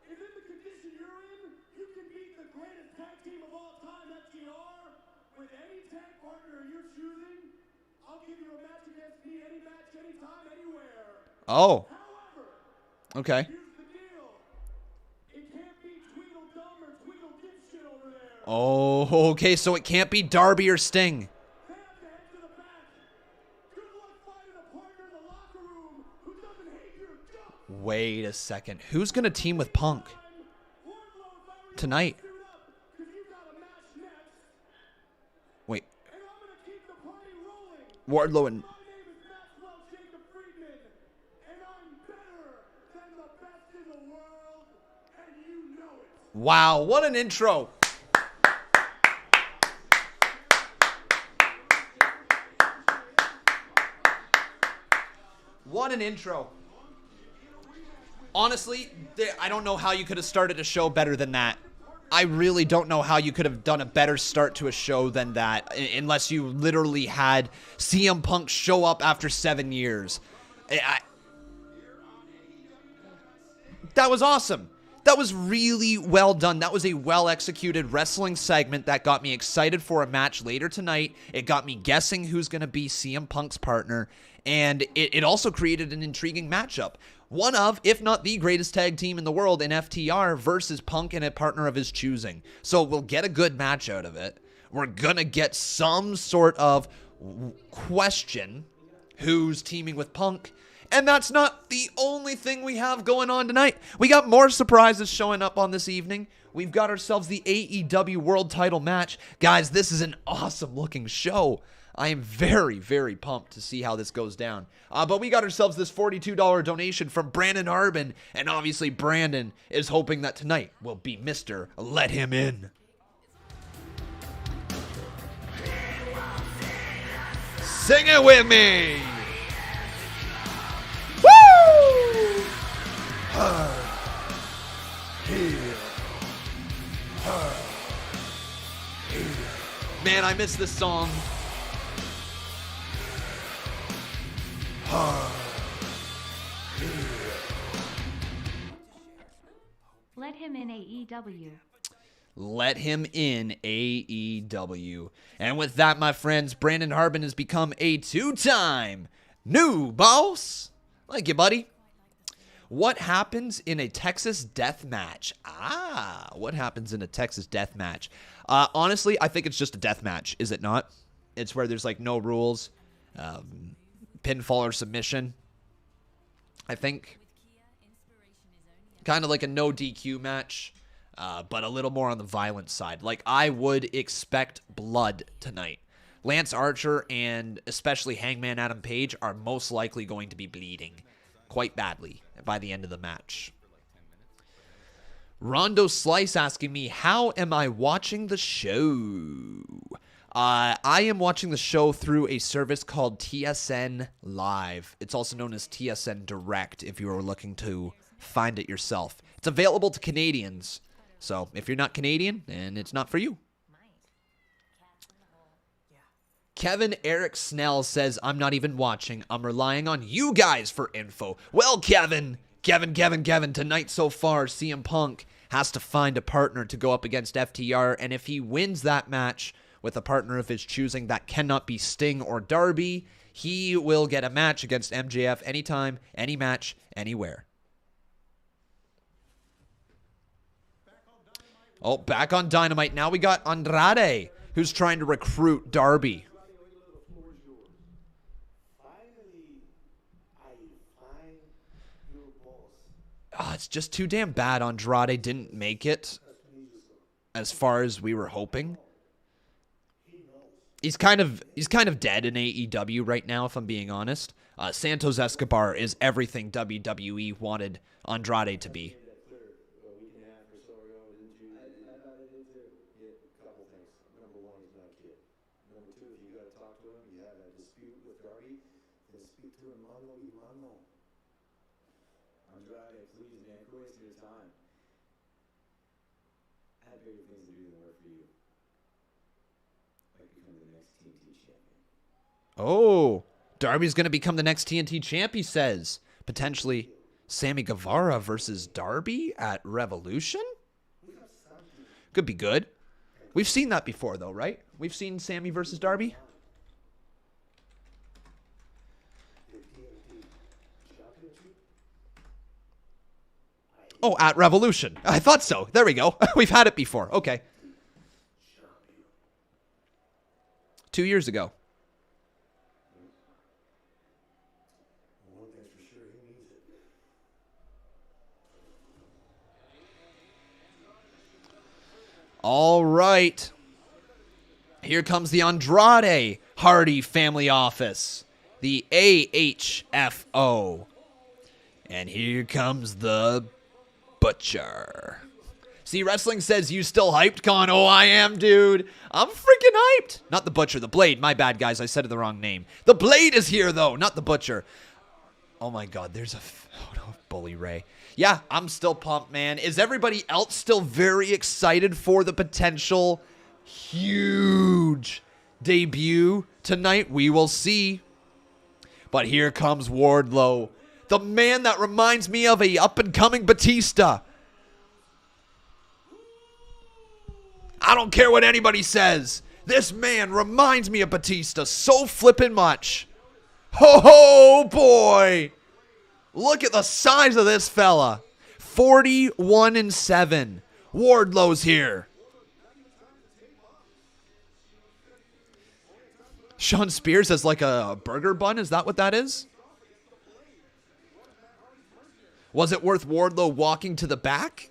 if in the condition you're in, you can beat the greatest tag team of all time, FTR, with any tag partner you're choosing. I'll give you a match against me, any match, anytime, anywhere. Oh. However, okay. here's the deal. It can't be Tweedledum or Tweedledipshit over there. Oh, okay, so it can't be Darby or Sting. Wait a second. Who's going to team with Punk tonight? Wait. Wardlow and... Wow, what an intro. What an intro. Honestly, I don't know how you could have started a show better than that. I really don't know how you could have done a better start to a show than that, unless you literally had CM Punk show up after 7 years. That was awesome. That was really well done. That was a well-executed wrestling segment that got me excited for a match later tonight. It got me guessing who's going to be CM Punk's partner, and it also created an intriguing matchup. One of, if not the greatest tag team in the world in FTR versus Punk and a partner of his choosing. So we'll get a good match out of it. We're going to get some sort of question who's teaming with Punk. And that's not the only thing we have going on tonight. We got more surprises showing up on this evening. We've got ourselves the AEW World Title match. Guys, this is an awesome looking show. I am very, very pumped to see how this goes down. But we got ourselves this $42 donation from Brandon Arbin. And obviously Brandon is hoping that tonight will be Mr. Let Him In. Sing it with me! Woo! Her, heel, her, Man, I miss this song. Let him in AEW. Let him in AEW. And with that, my friends, Brandon Harbin has become a 2-time new boss. Thank you, buddy. What happens in a Texas death match? What happens in a Texas death match? Honestly, I think it's just a death match, is it not? It's where there's like no rules, pinfall or submission. I think kind of like a no DQ match, but a little more on the violent side. Like, I would expect blood tonight. Lance Archer and especially Hangman Adam Page are most likely going to be bleeding quite badly by the end of the match. Rondo Slice asking me, how am I watching the show? I am watching the show through a service called TSN Live. It's also known as TSN Direct if you are looking to find it yourself. It's available to Canadians. So if you're not Canadian, then it's not for you. Kevin Eric Snell says, I'm not even watching. I'm relying on you guys for info. Well, Kevin, tonight so far, CM Punk has to find a partner to go up against FTR. And if he wins that match with a partner of his choosing that cannot be Sting or Darby, he will get a match against MJF anytime, any match, anywhere. Oh, back on Dynamite. Now we got Andrade, who's trying to recruit Darby. It's just too damn bad Andrade didn't make it as far as we were hoping. He's kind of dead in AEW right now, if I'm being honest. Santos Escobar is everything WWE wanted Andrade to be. Oh, Darby's going to become the next TNT champ, he says. Potentially Sammy Guevara versus Darby at Revolution? Could be good. We've seen that before, though, right? We've seen Sammy versus Darby. Oh, at Revolution. I thought so. There we go. We've had it before. Okay. 2 years ago. All right. Here comes the Andrade Hardy family office. The AHFO. And here comes the Butcher. See, Wrestling says, you still hyped, Con? Oh, I am, dude. I'm freaking hyped. Not the Butcher, the Blade. My bad, guys. I said the wrong name. The Blade is here, though, not the Butcher. Oh, my God. There's a... Oh, no. Bully Ray. Yeah, I'm still pumped, man. Is everybody else still very excited for the potential huge debut tonight? We will see. But here comes Wardlow. The man that reminds me of a up-and-coming Batista. I don't care what anybody says. This man reminds me of Batista so flippin' much. Ho, boy. Look at the size of this fella. 41-7. Wardlow's here. Sean Spears has like a burger bun. Is that what that is? Was it worth Wardlow walking to the back?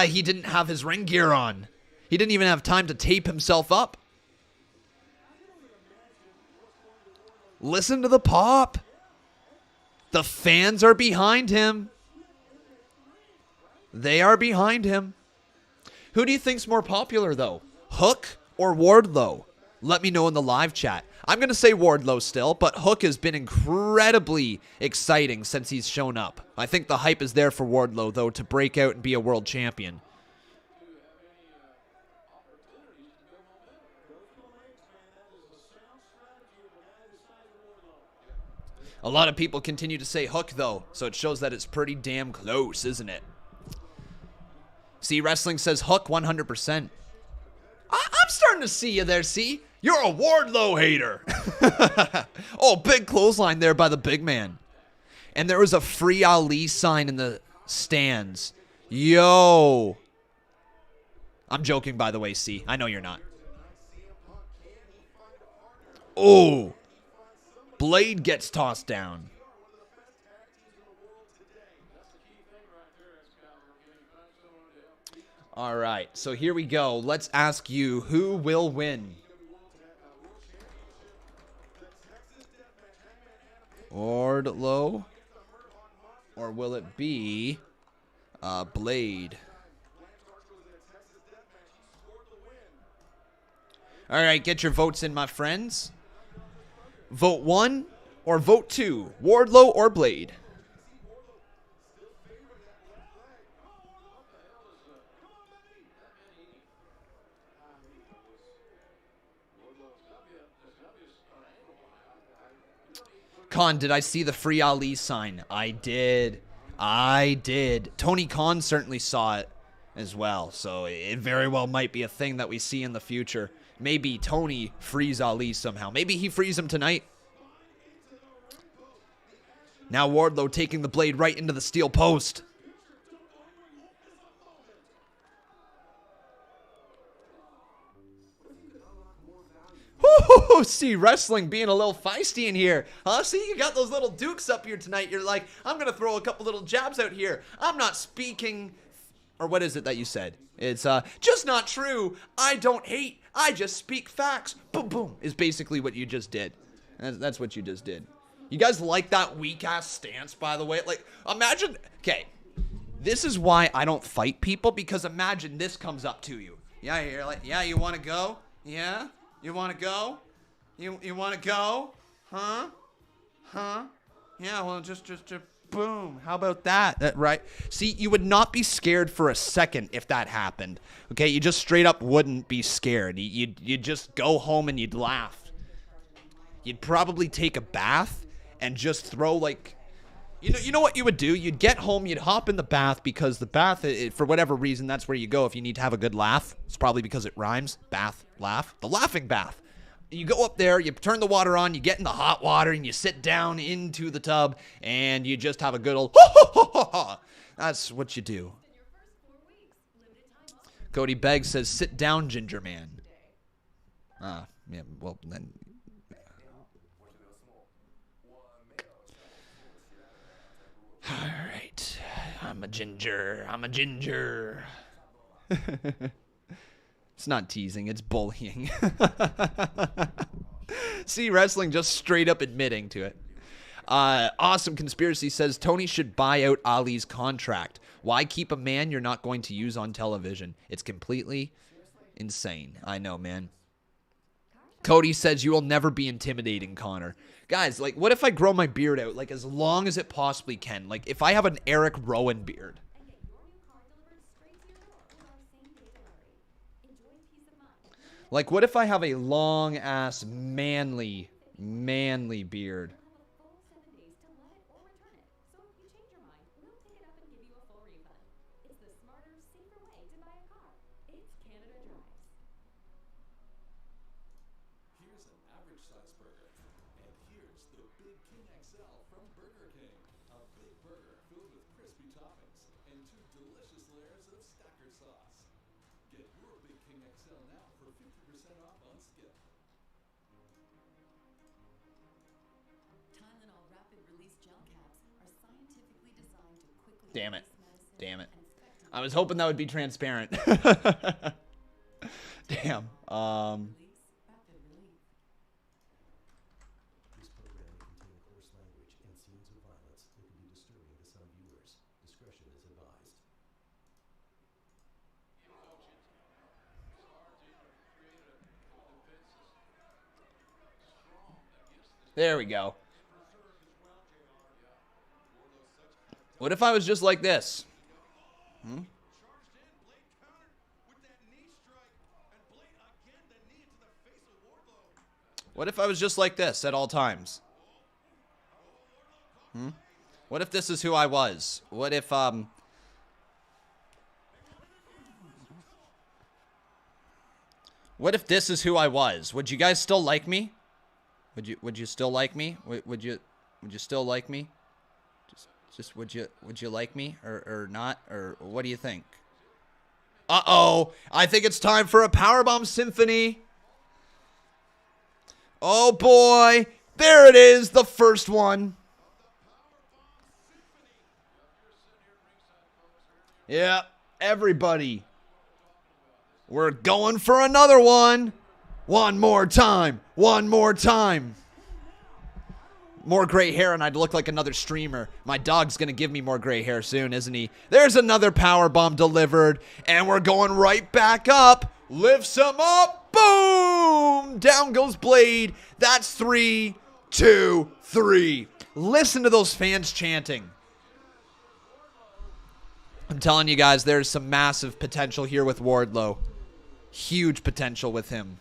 He didn't have his ring gear on. He didn't even have time to tape himself up. Listen to the pop. The fans are behind him. They are behind him. Who do you think's more popular, though? Hook or Wardlow? Let me know in the live chat. I'm going to say Wardlow still, but Hook has been incredibly exciting since he's shown up. I think the hype is there for Wardlow, though, to break out and be a world champion. A lot of people continue to say Hook, though, so it shows that it's pretty damn close, isn't it? See, Wrestling says Hook 100%. I'm starting to see you there, see? You're a Wardlow hater. Oh, big clothesline there by the big man. And there was a Free Ali sign in the stands. Yo. I'm joking, by the way, C. I know you're not. Oh. Blade gets tossed down. All right, so here we go. Let's ask you, who will win? Wardlow? Or will it be Blade? All right, get your votes in, my friends. Vote 1 or vote 2, Wardlow or Blade? Khan, did I see the Free Ali sign? I did. Tony Khan certainly saw it as well, so it very well might be a thing that we see in the future. Maybe Tony frees Ali somehow. Maybe he frees him tonight. Now Wardlow taking the blade right into the steel post. Woo-hoo-hoo, see, Wrestling being a little feisty in here. Huh? See, you got those little dukes up here tonight. You're like, I'm going to throw a couple little jabs out here. I'm not speaking, or what is it that you said? It's just not true. I don't hate. I just speak facts. Boom, boom, is basically what you just did. That's what you just did. You guys like that weak-ass stance, by the way? Like, imagine, okay, this is why I don't fight people, because imagine this comes up to you. Yeah, you're like, yeah, you want to go? Yeah? You want to go? You want to go? Huh? Yeah, well, just boom. How about that? Right? See, you would not be scared for a second if that happened. Okay? You just straight up wouldn't be scared. You'd just go home and you'd laugh. You'd probably take a bath and just throw, like, you know what you would do? You'd get home, you'd hop in the bath, because the bath, for whatever reason, that's where you go if you need to have a good laugh. It's probably because it rhymes. Bath, laugh. The laughing bath. You go up there, you turn the water on, you get in the hot water, and you sit down into the tub, and you just have a good old ha-ha-ha-ha. That's what you do. Cody Begg says, sit down, Ginger Man. Yeah, well, then... All right. I'm a ginger. It's not teasing. It's bullying. See, Wrestling just straight up admitting to it. Awesome Conspiracy says, Tony should buy out Ali's contract. Why keep a man you're not going to use on television? It's completely insane. I know, man. Cody says, you will never be intimidating, Connor. Guys, like, what if I grow my beard out, like, as long as it possibly can? Like, if I have an Eric Rowan beard. Like, what if I have a long-ass, manly beard? Damn it. I was hoping that would be transparent. Damn. There we go. What if I was just like this? What if I was just like this at all times? What if this is who I was? What if, What if this is who I was? Would you guys still like me? Would you still like me? Would you still like me? Just would you like me or not? Or what do you think? Uh-oh. I think it's time for a Powerbomb Symphony. Oh boy. There it is, the first one. Yeah, everybody. We're going for another one. One more time. One more time. More gray hair and I'd look like another streamer. My dog's going to give me more gray hair soon, isn't he? There's another powerbomb delivered. And we're going right back up. Lifts him up. Boom! Down goes Blade. That's 3, 2, 3. Listen to those fans chanting. I'm telling you guys, there's some massive potential here with Wardlow. Huge potential with him.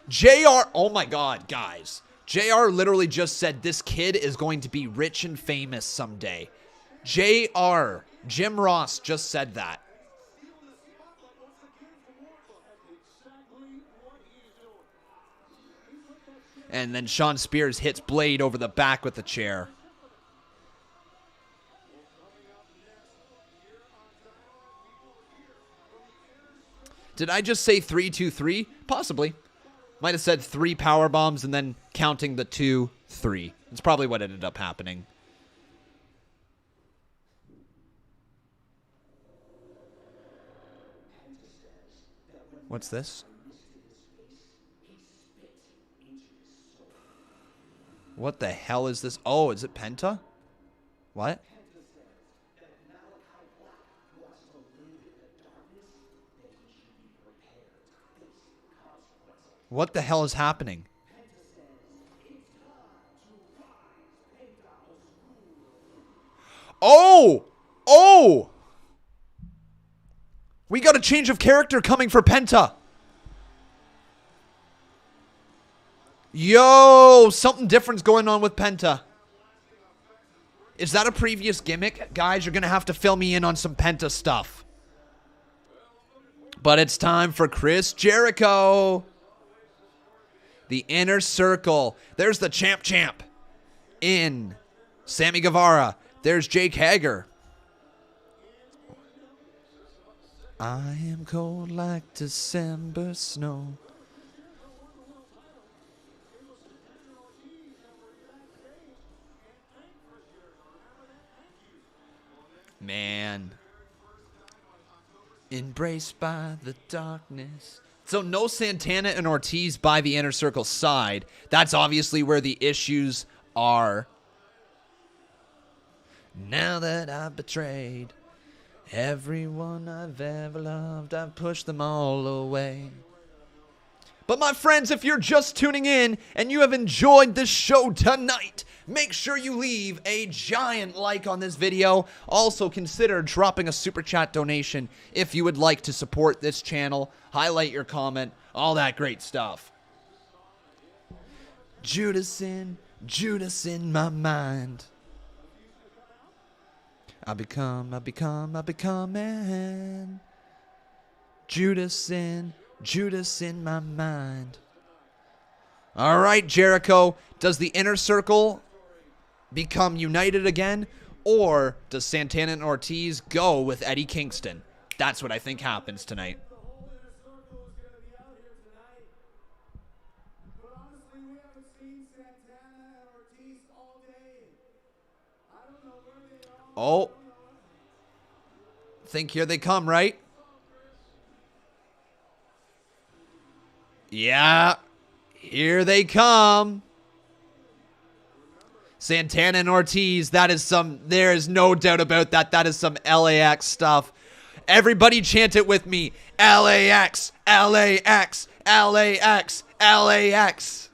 JR, oh my God, guys. JR literally just said this kid is going to be rich and famous someday. JR, Jim Ross just said that. And then Shawn Spears hits Blade over the back with the chair. Did I just say 3, 2, 3? Possibly. Might have said 3 power bombs and then counting the 2, 3. That's probably what ended up happening. What's this? What the hell is this? Oh, is it Penta? What? What the hell is happening? Oh! Oh! We got a change of character coming for Penta. Yo! Something different's going on with Penta. Is that a previous gimmick? Guys, you're going to have to fill me in on some Penta stuff. But it's time for Chris Jericho. The Inner Circle. There's the champ in Sammy Guevara. There's Jake Hager. I am cold like December snow. Man. Embraced by the darkness. So no Santana and Ortiz by the Inner Circle side. That's obviously where the issues are. Now that I've betrayed everyone I've ever loved, I've pushed them all away. But my friends, if you're just tuning in and you have enjoyed this show tonight, make sure you leave a giant like on this video. Also consider dropping a super chat donation if you would like to support this channel. Highlight your comment, all that great stuff. Judas in my mind. I become man. Judas in my mind. All right, Jericho, does the Inner Circle become united again, or does Santana and Ortiz go with Eddie Kingston? That's what I think happens tonight. Oh. Think here they come, right? Yeah. Here they come. Santana and Ortiz, there is no doubt about that. That is some LAX stuff. Everybody chant it with me. LAX, LAX, LAX, LAX.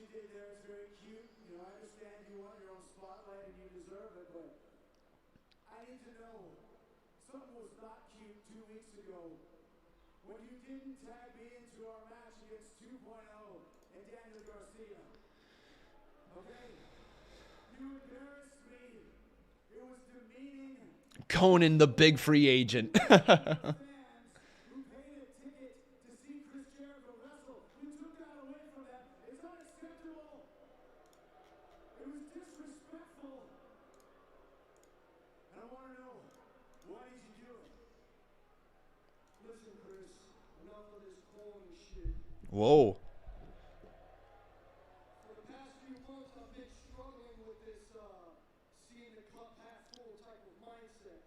did there is very cute. You know, I understand you want your own spotlight and you deserve it, but I need to know something was not cute 2 weeks ago when you didn't tag me into our match against 2.0 and Daniel Garcia. Okay? You embarrassed me. It was demeaning. Conan, the big free agent. Fans who paid a ticket to see Chris Jericho wrestle. You took that away from them. It's unacceptable. It was disrespectful. And I want to know, why did you do it? Listen, Chris, enough of this calling shit. Whoa. For the past few months, I've been struggling with this seeing the cup half full type of mindset.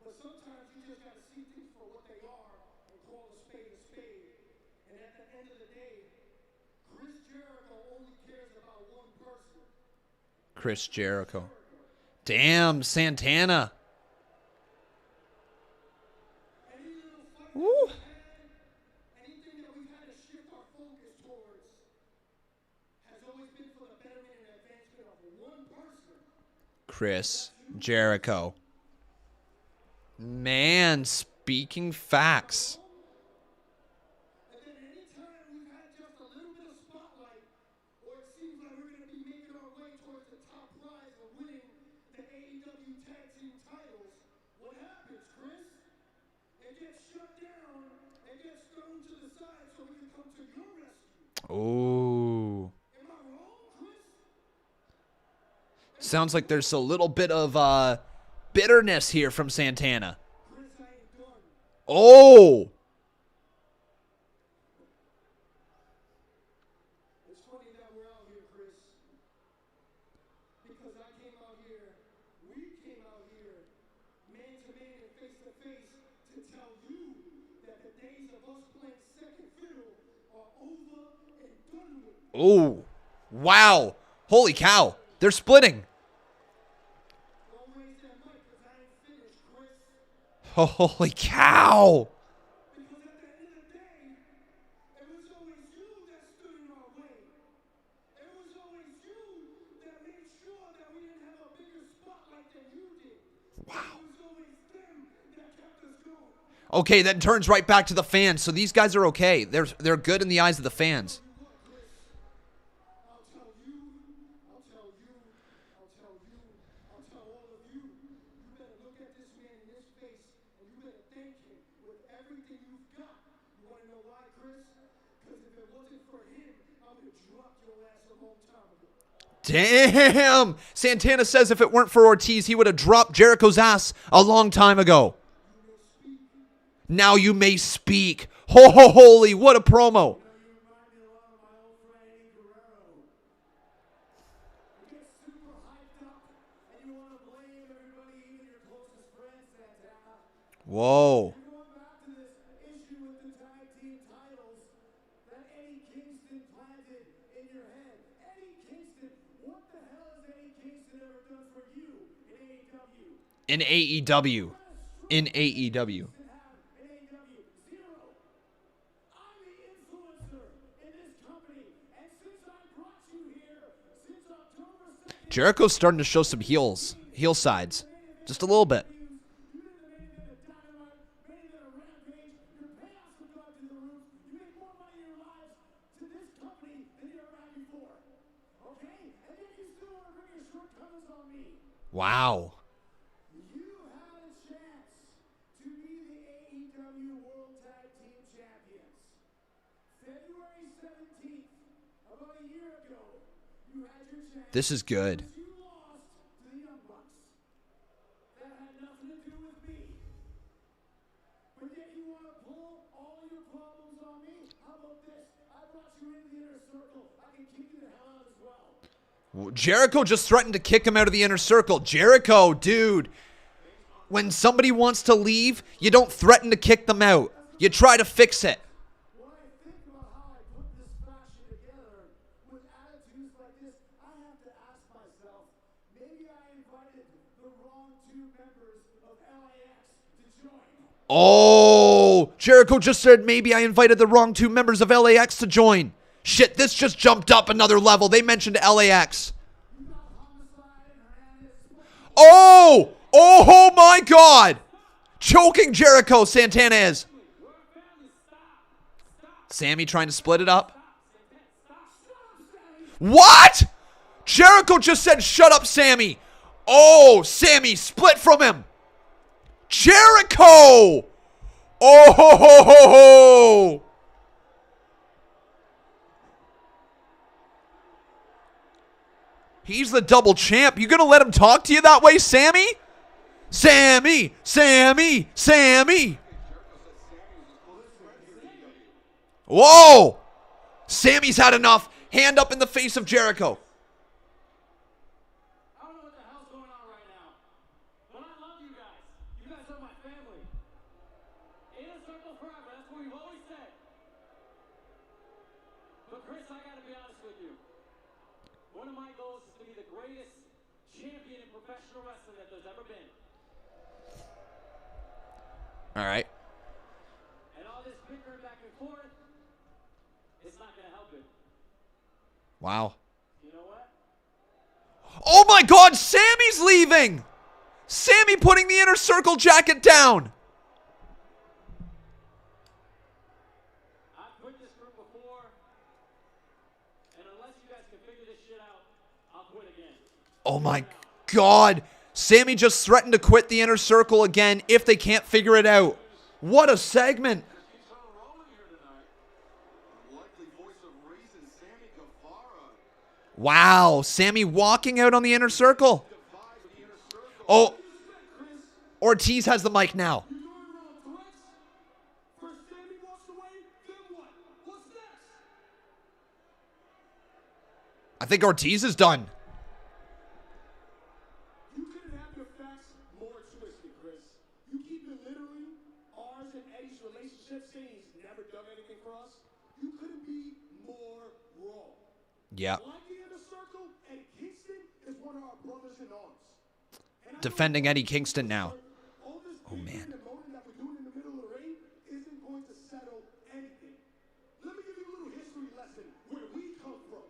But sometimes you just got to see things for what they are and call a spade a spade. And at the end of the day, Chris Jericho only cares about one person. Chris Jericho. Damn, Santana. Any little fight Woo. that we've had, anything that we've had to shift our focus towards, has always been for the betterment and advancement of one person. Chris Jericho. Man, speaking facts. And then anytime we've had just a little bit of spotlight, or it seems like we're going to be making our way towards the top prize of winning the AEW Tag Team titles, what happens, Chris? It gets shut down, it gets thrown to the side so we can come to your rescue. Ooh. Am I wrong, Chris? Sounds like there's a little bit of bitterness here from Santana. Chris, I ain't done. Oh. It's funny that we're out here, Chris. Because I came out here, we came out here, man to man and face to face, to tell you that the days of us playing second fiddle are over and done with. Oh. Wow. Holy cow. They're splitting. Don't raise that mic because I ain't finished, Chris. Holy cow. Because at the end of the day, it was always you that stood in our way. It was always you that made sure that we didn't have a bigger spotlight than you did. Wow. It was always them that kept us going. Okay, that turns right back to the fans. So these guys are okay. They're good in the eyes of the fans. You what, Chris? I'll tell you, I'll tell you, I'll tell you, I'll tell all of you. You better look at this man in his face and you better thank him with everything you've got. You want to know why, Chris? Because if it wasn't for him, I would have dropped your ass a long time ago. Damn. Santana says if it weren't for Ortiz, he would have dropped Jericho's ass a long time ago. Now you may speak. Holy, what a promo. You remind me a lot of my old friend Eddie Guerrero. You get super hyped up and you want to blame everybody, even your closest friends, Santana. Whoa. You're going back to this issue with the tag team titles that Eddie Kingston planted in your head. Eddie Kingston, what the hell has Eddie Kingston ever done for you in AEW? In AEW. In AEW. In AEW, zero. I'm the influencer in this company, and since I brought you here, since October 2nd, Jericho's starting to show some heel sides. Just a little bit. you did the main event of Dynamite, main event of Rampage, your payouts have gone through the roof, you make more money in your lives to this company than you ever had before. Okay? And yet you still want to bring your shortcomings on me. Wow. You had a chance to be the AEW World Tag Team Champions. February 17th, about a year ago, you had your chance. This is good. You lost to the Young Bucks. That had nothing to do with me. But yet you want to pull all your problems on me? How about this? I brought you into the inner circle. I can kick you the hell out as well. Jericho just threatened to kick him out of the inner circle. Jericho, dude. When somebody wants to leave, you don't threaten to kick them out. You try to fix it. When I think about how I put this fashion together with attitudes like this, I have to ask myself, maybe I invited the wrong two members of LAX to join. Oh, Jericho just said maybe I invited the wrong two members of LAX to join. Shit, this just jumped up another level. They mentioned LAX. Oh! Oh my God! Choking Jericho, Santana is. Sammy trying to split it up. What? Jericho just said, shut up, Sammy. Oh, Sammy split from him. Jericho! Oh ho ho ho ho! He's the double champ. You gonna let him talk to you that way, Sammy? Sammy! Sammy! Sammy! Whoa! Sammy's had enough. Hand up in the face of Jericho. I don't know what the hell's going on right now, but I love you guys. You guys are my family. In a circle forever, that's what we've always said. But Chris, I gotta be honest with you. One of my goals is to be the greatest champion in professional wrestling that there's ever been. All right. And all this bickering back and forth, it's not gonna help it. Wow. You know what? Oh my God, Sammy's leaving. Sammy putting the Inner Circle jacket down. I've quit this group before, and unless you guys can figure this shit out, I'll quit again. Oh my God. Sammy just threatened to quit the Inner Circle again if they can't figure it out. What a segment. Wow, Sammy walking out on the Inner Circle. Oh, Ortiz has the mic now. I think Ortiz is done. You couldn't have your facts more twisted, Chris. You keep it literally ours and Eddie's relationship saying he's never done anything for us. You couldn't be more wrong. Yeah. Like the Inner Circle, Eddie Kingston is one of our brothers in arms. And Defending Eddie Kingston now. all this Oh, man. and moaning that we're doing in the middle of the ring isn't going to settle anything. Let me give you a little history lesson where we come from.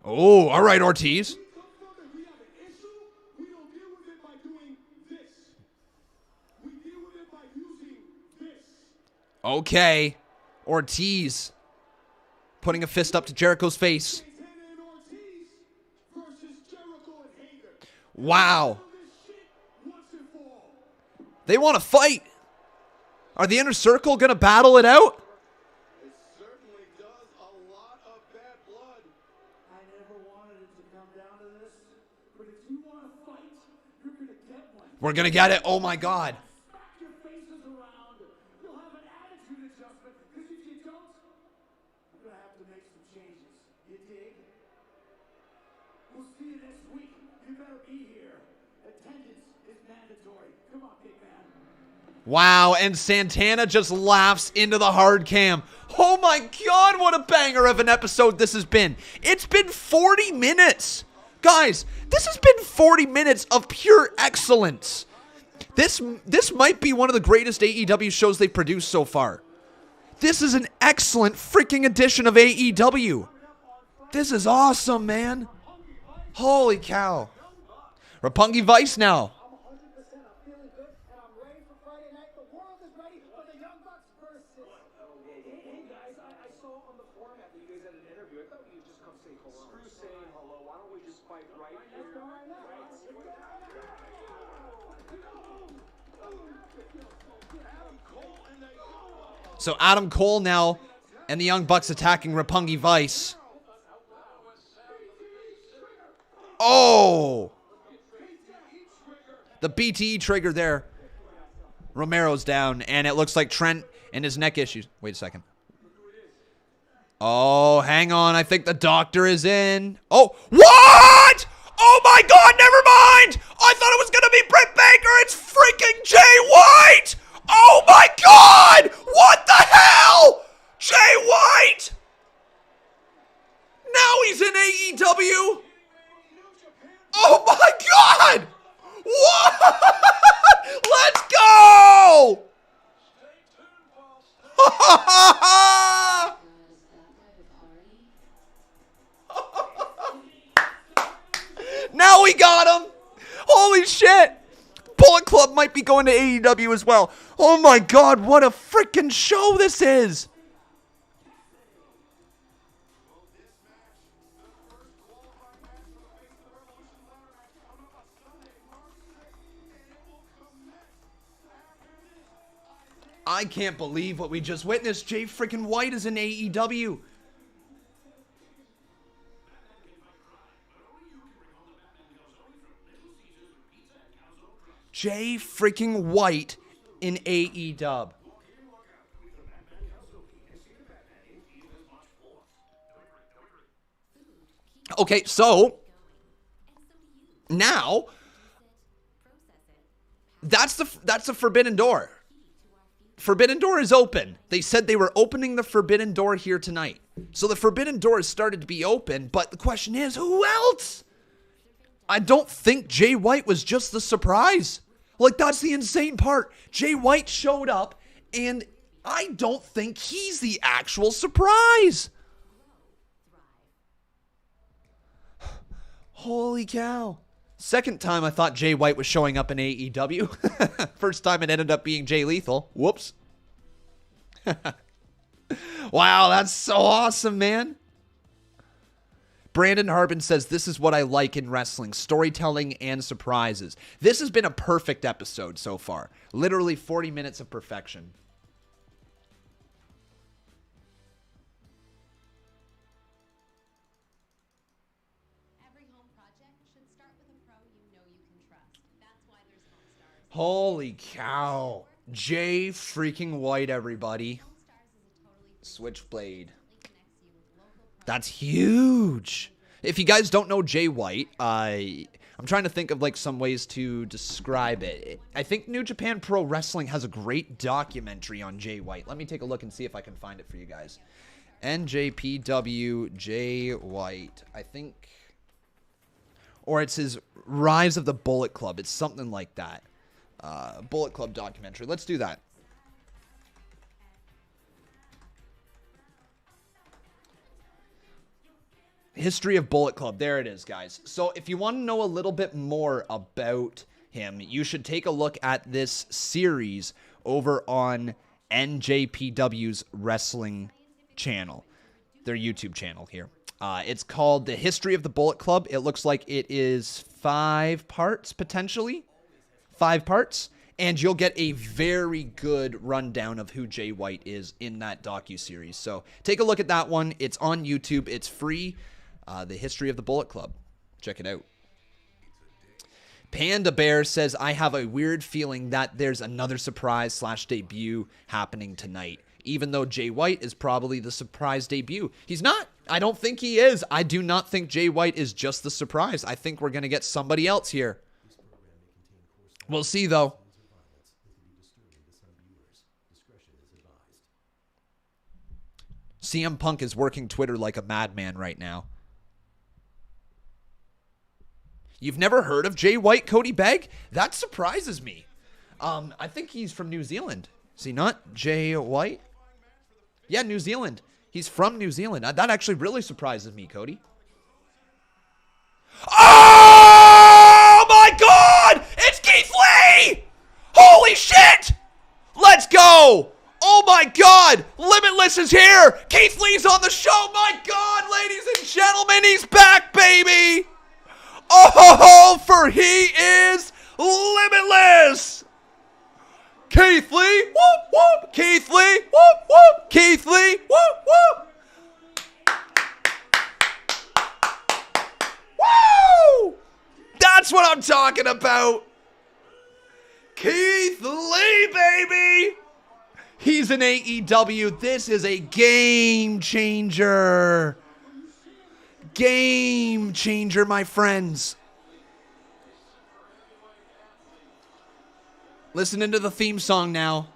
Oh, all right, Ortiz. We come from and we have an issue, we don't deal with it by doing this. We deal with it by using this. Okay. Ortiz putting a fist up to Jericho's face. Santana and Ortiz versus Jericho and Hager. Wow. This shit once and for all. They want to fight. Are the Inner Circle going to battle it out? It certainly does a lot of bad blood. I never wanted it to come down to this, but if you want to fight, you're going to get one. We're going to get it. Oh, my God. Smack your faces around. You'll have an attitude adjustment, because if you don't, I'm going to have to make some changes. You dig? We'll see you next week. You better be here. Attendance is mandatory. Come on, big man. Wow, and Santana just laughs into the hard cam. Oh my God, what a banger of an episode this has been. It's been 40 minutes. Guys, this has been 40 minutes of pure excellence. This might be one of the greatest AEW shows they've produced so far. This is an excellent freaking edition of AEW. This is awesome, man. Holy cow. Roppongi Vice now. I'm 100%. I'm feeling good, and I'm ready for Friday night. The world is ready for the Young Bucks versus. Hey guys, I saw on the format that you guys had an interview. I thought you'd just come say hello. Screw saying hello. Why don't we just fight right here? Let's go right now. So Adam Cole now and the Young Bucks attacking Roppongi Vice. Oh! The BTE trigger there. Romero's down, and it looks like Trent and his neck issues. Wait a second. Oh, hang on. I think the doctor is in. Oh, what? Oh my God, never mind. I thought it was going to be Britt Baker. It's freaking Jay White. Oh my God. What the hell? Jay White. Now he's in AEW. Oh my God. What? Let's go. Bullet Club might be going to AEW as well. Oh my God, what a freaking show this is. I can't believe what we just witnessed. Jay freaking White is in AEW. Jay freaking White in AEW. Okay, so now that's the Forbidden Door. Forbidden Door is open. They said they were opening the Forbidden Door here tonight. So the Forbidden Door has started to be open, but the question is, who else? I don't think Jay White was just the surprise. Like, that's the insane part. Jay White showed up, and I don't think he's the actual surprise. Holy cow. Second time I thought Jay White was showing up in AEW. First time it ended up being Jay Lethal. Whoops. Wow, that's so awesome, man. Brandon Harbin says, this is what I like in wrestling, storytelling and surprises. This has been a perfect episode so far. Literally 40 minutes of perfection. Holy cow. Jay freaking White, everybody. Switchblade. That's huge. If you guys don't know Jay White, I'm trying to think of like some ways to describe it. I think New Japan Pro Wrestling has a great documentary on Jay White. Let me take a look and see if I can find it for you guys. NJPW Jay White. I think. Or it's his Rise of the Bullet Club. It's something like that. Bullet Club documentary. Let's do that. History of Bullet Club. There it is, guys. So if you want to know a little bit more about him, you should take a look at this series over on NJPW's wrestling channel, their YouTube channel here. It's called The History of the Bullet Club. It looks like it is 5 parts, potentially. 5 parts, and you'll get a very good rundown of who Jay White is in that docuseries. So take a look at that one. It's on YouTube. It's free. The History of the Bullet Club. Check it out. Panda Bear says, I have a weird feeling that there's another surprise / debut happening tonight. Even though Jay White is probably the surprise debut. He's not. I don't think he is. I do not think Jay White is just the surprise. I think we're going to get somebody else here. We'll see, though. CM Punk is working Twitter like a madman right now. You've never heard of Jay White, Cody Begg? That surprises me. I think he's from New Zealand. Is he not? Jay White? Yeah, New Zealand. He's from New Zealand. That actually really surprises me, Cody. Oh my God! It's Keith Lee! Holy shit! Let's go! Oh my God! Limitless is here! Keith Lee's on the show! My God, ladies and gentlemen, he's back, baby! Oh, for he is limitless! Keith Lee, whoop, whoop! Keith Lee, whoop, whoop! Keith Lee, whoop, whoop! Woo! That's what I'm talking about! Keith Lee, baby! He's in AEW. This is a game changer. Game changer, my friends. Listening to the theme song now.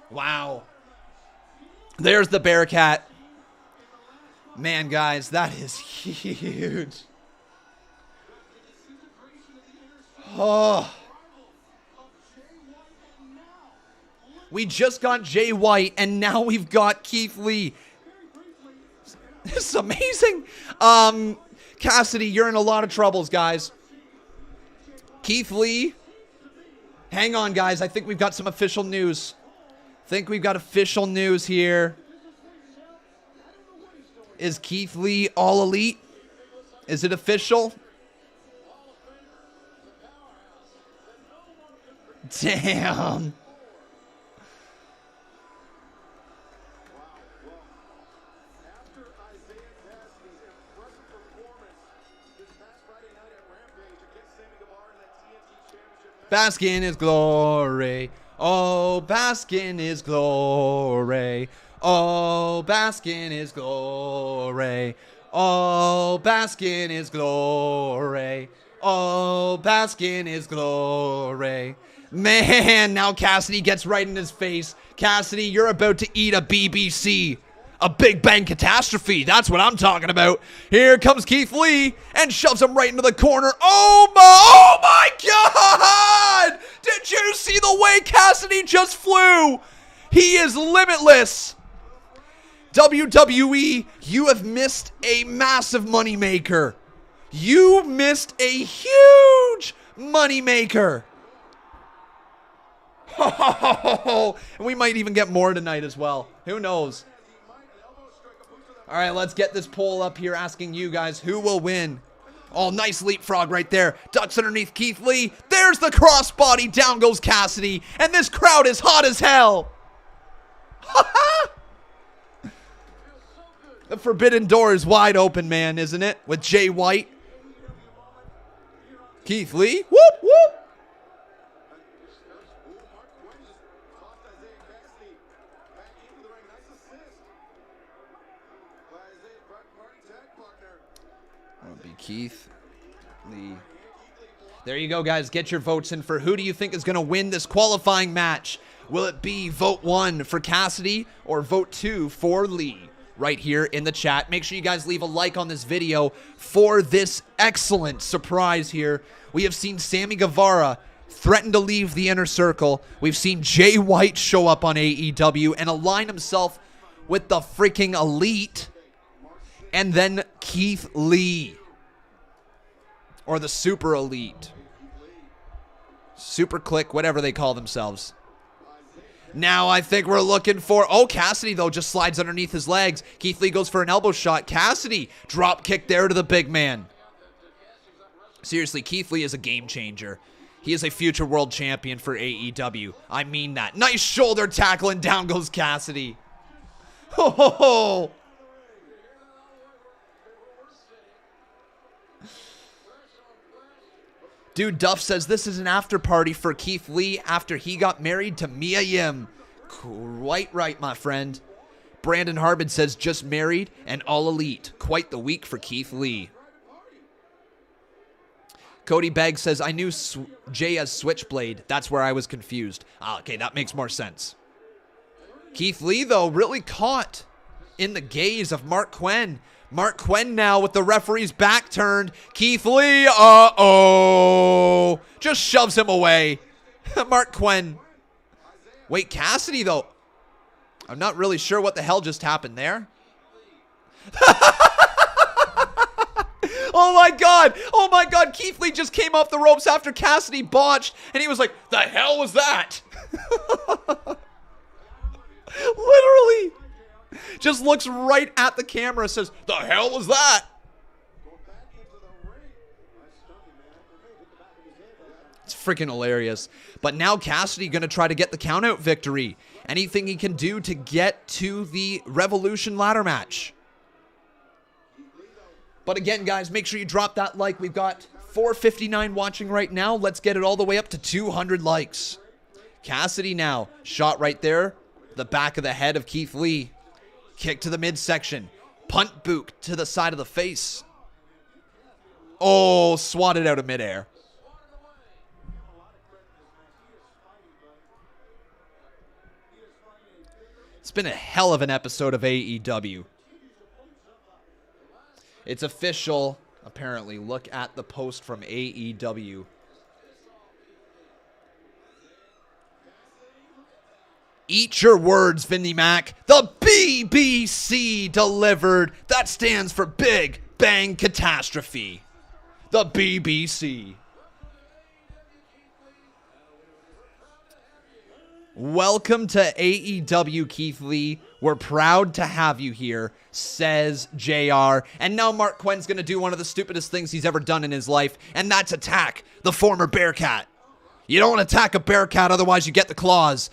Wow. There's the Bearcat. Man, guys, that is huge. Oh. We just got Jay White, and now we've got Keith Lee. This is amazing. Cassidy, you're in a lot of troubles, guys. Keith Lee. Hang on, guys. I think we've got some official news. Here. Is Keith Lee all elite? Is it official? Damn. Bask in his glory. Oh, bask in his glory. Oh, bask in his glory. Oh, bask in his glory. Oh, bask in his glory. Man, now Cassidy gets right in his face. Cassidy, you're about to eat a BBC. A Big Bang catastrophe. That's what I'm talking about. Here comes Keith Lee and shoves him right into the corner. Oh my God! Did you see the way Cassidy just flew? He is limitless. WWE, you have missed a massive moneymaker. You missed a huge moneymaker. And we might even get more tonight as well. Who knows? All right, let's get this poll up here asking you guys who will win. Oh, nice leapfrog right there. Ducks underneath Keith Lee. There's the crossbody. Down goes Cassidy. And this crowd is hot as hell. The forbidden door is wide open, man, isn't it? With Jay White. Keith Lee. Whoop, whoop. That'll be Keith Lee. There you go, guys. Get your votes in for who do you think is going to win this qualifying match. Will it be vote 1 for Cassidy or vote 2 for Lee? Right here in the chat. Make sure you guys leave a like on this video for this excellent surprise here. We have seen Sammy Guevara threaten to leave the Inner Circle. We've seen Jay White show up on AEW and align himself with the freaking Elite. And then Keith Lee. Or the Super Elite. Super Click, whatever they call themselves. Now I think we're looking for... Oh, Cassidy, though, just slides underneath his legs. Keith Lee goes for an elbow shot. Cassidy, drop kick there to the big man. Seriously, Keith Lee is a game changer. He is a future world champion for AEW. I mean that. Nice shoulder tackle, and down goes Cassidy. Ho, ho, ho. Dude, Duff says this is an after party for Keith Lee after he got married to Mia Yim. Quite right, my friend. Brandon Harbin says just married and all elite. Quite the week for Keith Lee. Cody Begg says, I knew Jay as Switchblade. That's where I was confused. Okay, that makes more sense. Keith Lee, though, really caught in the gaze of Mark Quinn. Mark Quinn now with the referee's back turned. Keith Lee, uh-oh. Just shoves him away. Mark Quinn. Wait, Cassidy, though. I'm not really sure what the hell just happened there. Oh, my God. Oh, my God. Keith Lee just came off the ropes after Cassidy botched, and he was like, the hell was that? Literally. Just looks right at the camera, says, the hell was that? It's freaking hilarious. But now Cassidy going to try to get the countout victory. Anything he can do to get to the Revolution ladder match. But again, guys, make sure you drop that like. We've got 459 watching right now. Let's get it all the way up to 200 likes. Cassidy now, shot right there. The back of the head of Keith Lee. Kick to the midsection. Punt boot to the side of the face. Oh, swatted out of midair. It's been a hell of an episode of AEW. It's official, apparently. Look at the post from AEW. Eat your words, Vinnie Mac. The BBC delivered. That stands for Big Bang Catastrophe. The BBC. Welcome to AEW, Keith Lee. We're proud to have you here, says JR. And now Mark Quenn's going to do one of the stupidest things he's ever done in his life, and that's attack the former Bearcat. You don't attack a Bearcat, otherwise you get the claws.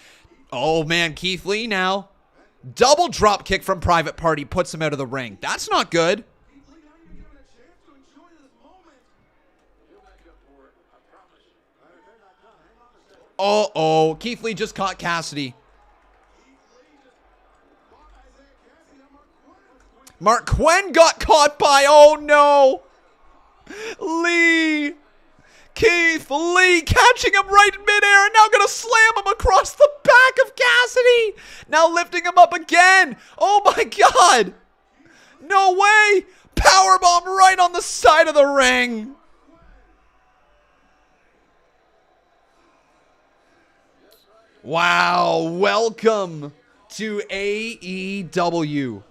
Oh, man, Keith Lee now. Double drop kick from Private Party puts him out of the ring. That's not good. Uh-oh, Keith Lee just caught Cassidy. Mark Quinn got caught by, oh no. Lee. Keith Lee catching him right in midair and now going to slam him across the back of Cassidy. Now lifting him up again. Oh my God. No way. Powerbomb right on the side of the ring. Wow, welcome to AEW.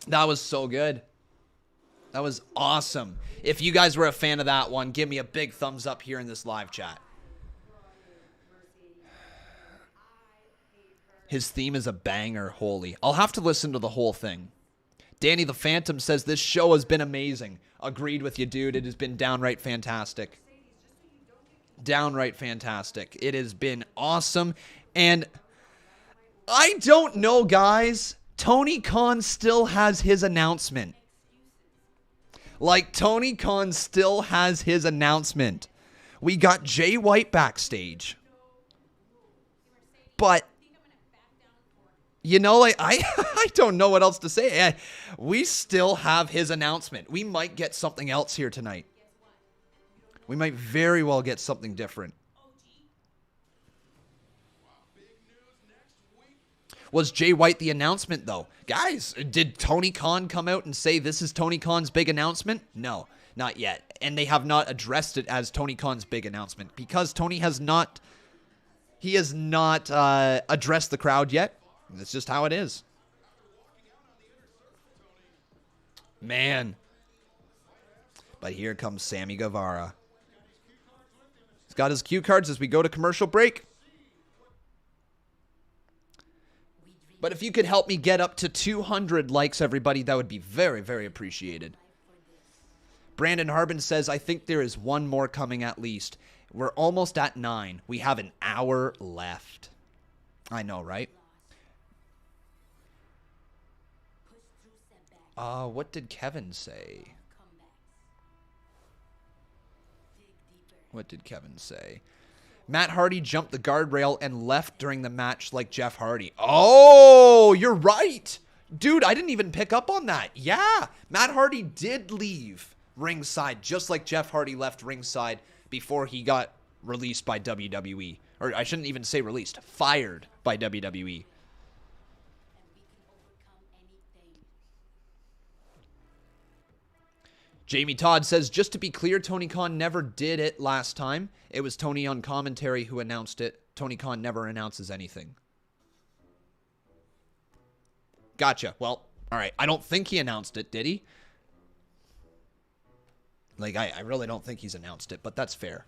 That was so good. That was awesome. If you guys were a fan of that one, give me a big thumbs up here in this live chat. His theme is a banger, holy. I'll have to listen to the whole thing. Danny the Phantom says this show has been amazing. Agreed with you, dude. It has been downright fantastic. Downright fantastic. It has been awesome. And I don't know, guys. Tony Khan still has his announcement. Like, Tony Khan still has his announcement. We got Jay White backstage. But you know, like, I don't know what else to say. We still have his announcement. We might get something else here tonight. We might very well get something different. Was Jay White the announcement, though? Guys, did Tony Khan come out and say this is Tony Khan's big announcement? No, not yet. And they have not addressed it as Tony Khan's big announcement because Tony has not, addressed the crowd yet. That's just how it is. Man. But here comes Sammy Guevara. He's got his cue cards as we go to commercial break. But if you could help me get up to 200 likes, everybody, that would be very, very appreciated. Brandon Harbin says, I think there is one more coming at least. We're almost at 9. We have an hour left. I know, right? What did Kevin say? What did Kevin say? Matt Hardy jumped the guardrail and left during the match like Jeff Hardy. Oh, you're right. Dude, I didn't even pick up on that. Yeah, Matt Hardy did leave ringside just like Jeff Hardy left ringside before he got released by WWE. Or I shouldn't even say released, fired by WWE. Jamie Todd says, just to be clear, Tony Khan never did it last time. It was Tony on commentary who announced it. Tony Khan never announces anything. Gotcha. Well, all right. I don't think he announced it, did he? Like, I really don't think he's announced it, but that's fair.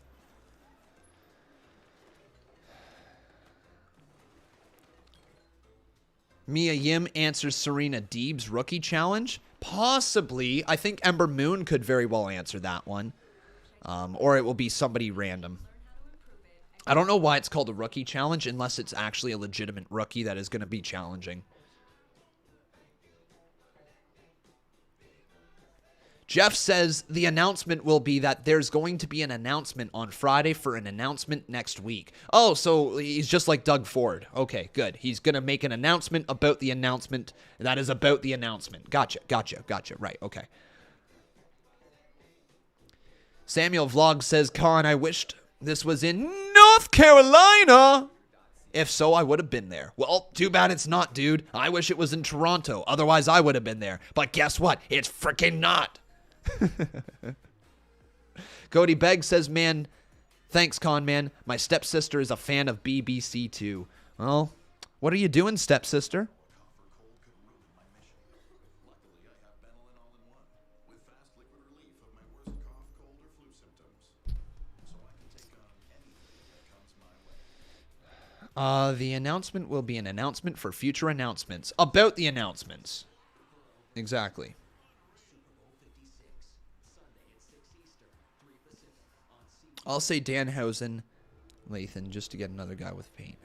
Mia Yim answers Serena Deeb's rookie challenge. Possibly. I think Ember Moon could very well answer that one. Or it will be somebody random. I don't know why it's called a rookie challenge unless it's actually a legitimate rookie that is going to be challenging. Jeff says the announcement will be that there's going to be an announcement on Friday for an announcement next week. Oh, so he's just like Doug Ford. Okay, good. He's going to make an announcement about the announcement that is about the announcement. Gotcha. Right, okay. Samuel Vlog says, Khan, I wished this was in North Carolina. If so, I would have been there. Well, too bad it's not, dude. I wish it was in Toronto. Otherwise, I would have been there. But guess what? It's freaking not. Cody Begg says, man, thanks, Con Man. My stepsister is a fan of BBC too. Well, what are you doing, stepsister? The announcement will be an announcement for future announcements. About the announcements. Exactly. I'll say Danhausen, Lathan, just to get another guy with pain.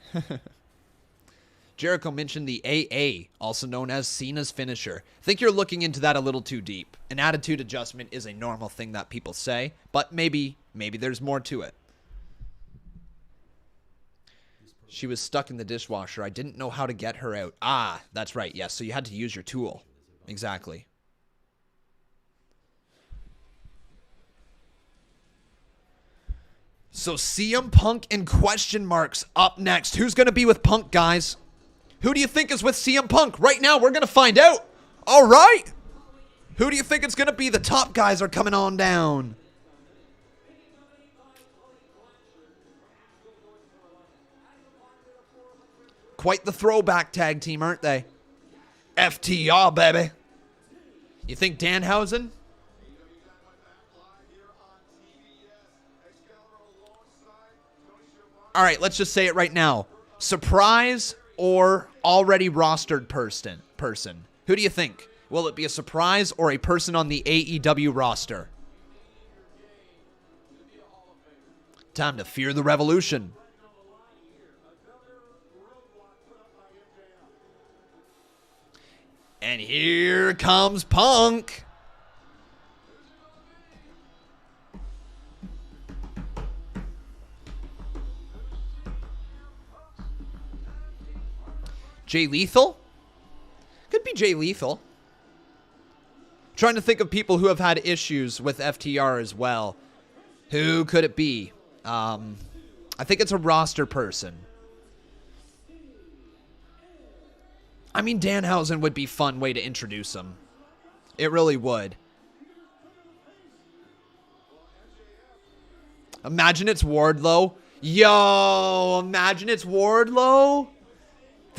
Jericho mentioned the AA, also known as Cena's finisher. Think you're looking into that a little too deep. An attitude adjustment is a normal thing that people say, but maybe there's more to it. She was stuck in the dishwasher. I didn't know how to get her out. Ah, that's right. Yes, so you had to use your tool. Exactly. So CM Punk and question marks up next. Who's going to be with Punk, guys? Who do you think is with CM Punk? Right now, we're going to find out. All right. Who do you think it's going to be? The top guys are coming on down. Quite the throwback tag team, aren't they? FTR, baby. You think Danhausen? All right, let's just say it right now. Surprise or already rostered person? Who do you think? Will it be a surprise or a person on the AEW roster? Time to fear the revolution. And here comes Punk. Jay Lethal? Could be Jay Lethal. Trying to think of people who have had issues with FTR as well. Who could it be? I think it's a roster person. I mean, Danhausen would be a fun way to introduce him. It really would. Imagine it's Wardlow. Yo, imagine it's Wardlow.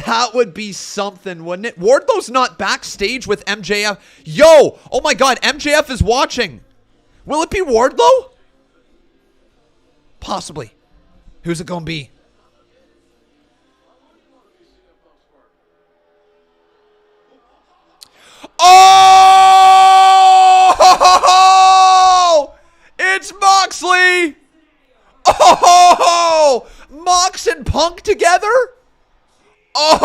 That would be something, wouldn't it? Wardlow's not backstage with MJF. Yo, oh my God, MJF is watching. Will it be Wardlow? Possibly. Who's it gonna be? Oh! It's Moxley! Oh! Mox and Punk together? Oh!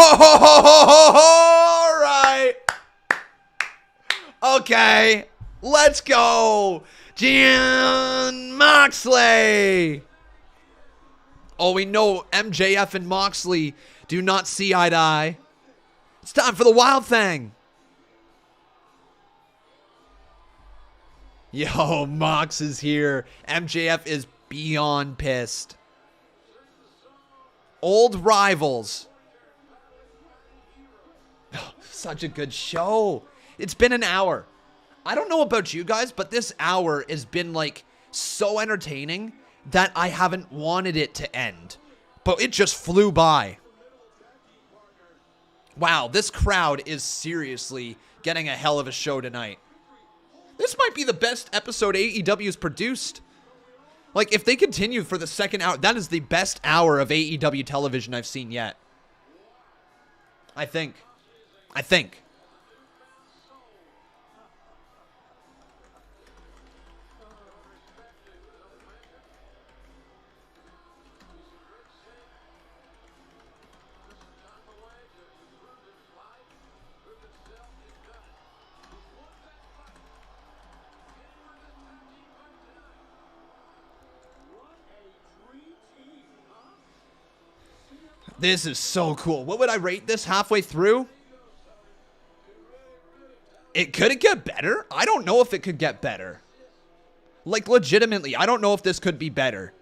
All right. Okay. Let's go. Jon Moxley. Oh, we know MJF and Moxley do not see eye to eye. It's time for the Wild Thing. Yo, Mox is here. MJF is beyond pissed. Old rivals. Oh, such a good show. It's been an hour. I don't know about you guys, but this hour has been like so entertaining that I haven't wanted it to end. But it just flew by. Wow, this crowd is seriously getting a hell of a show tonight. This might be the best episode AEW has produced. Like, if they continue for the second hour, that is the best hour of AEW television I've seen yet. I think. This is so cool. What would I rate this halfway through? Could it get better? I don't know if it could get better. Like, legitimately, I don't know if this could be better.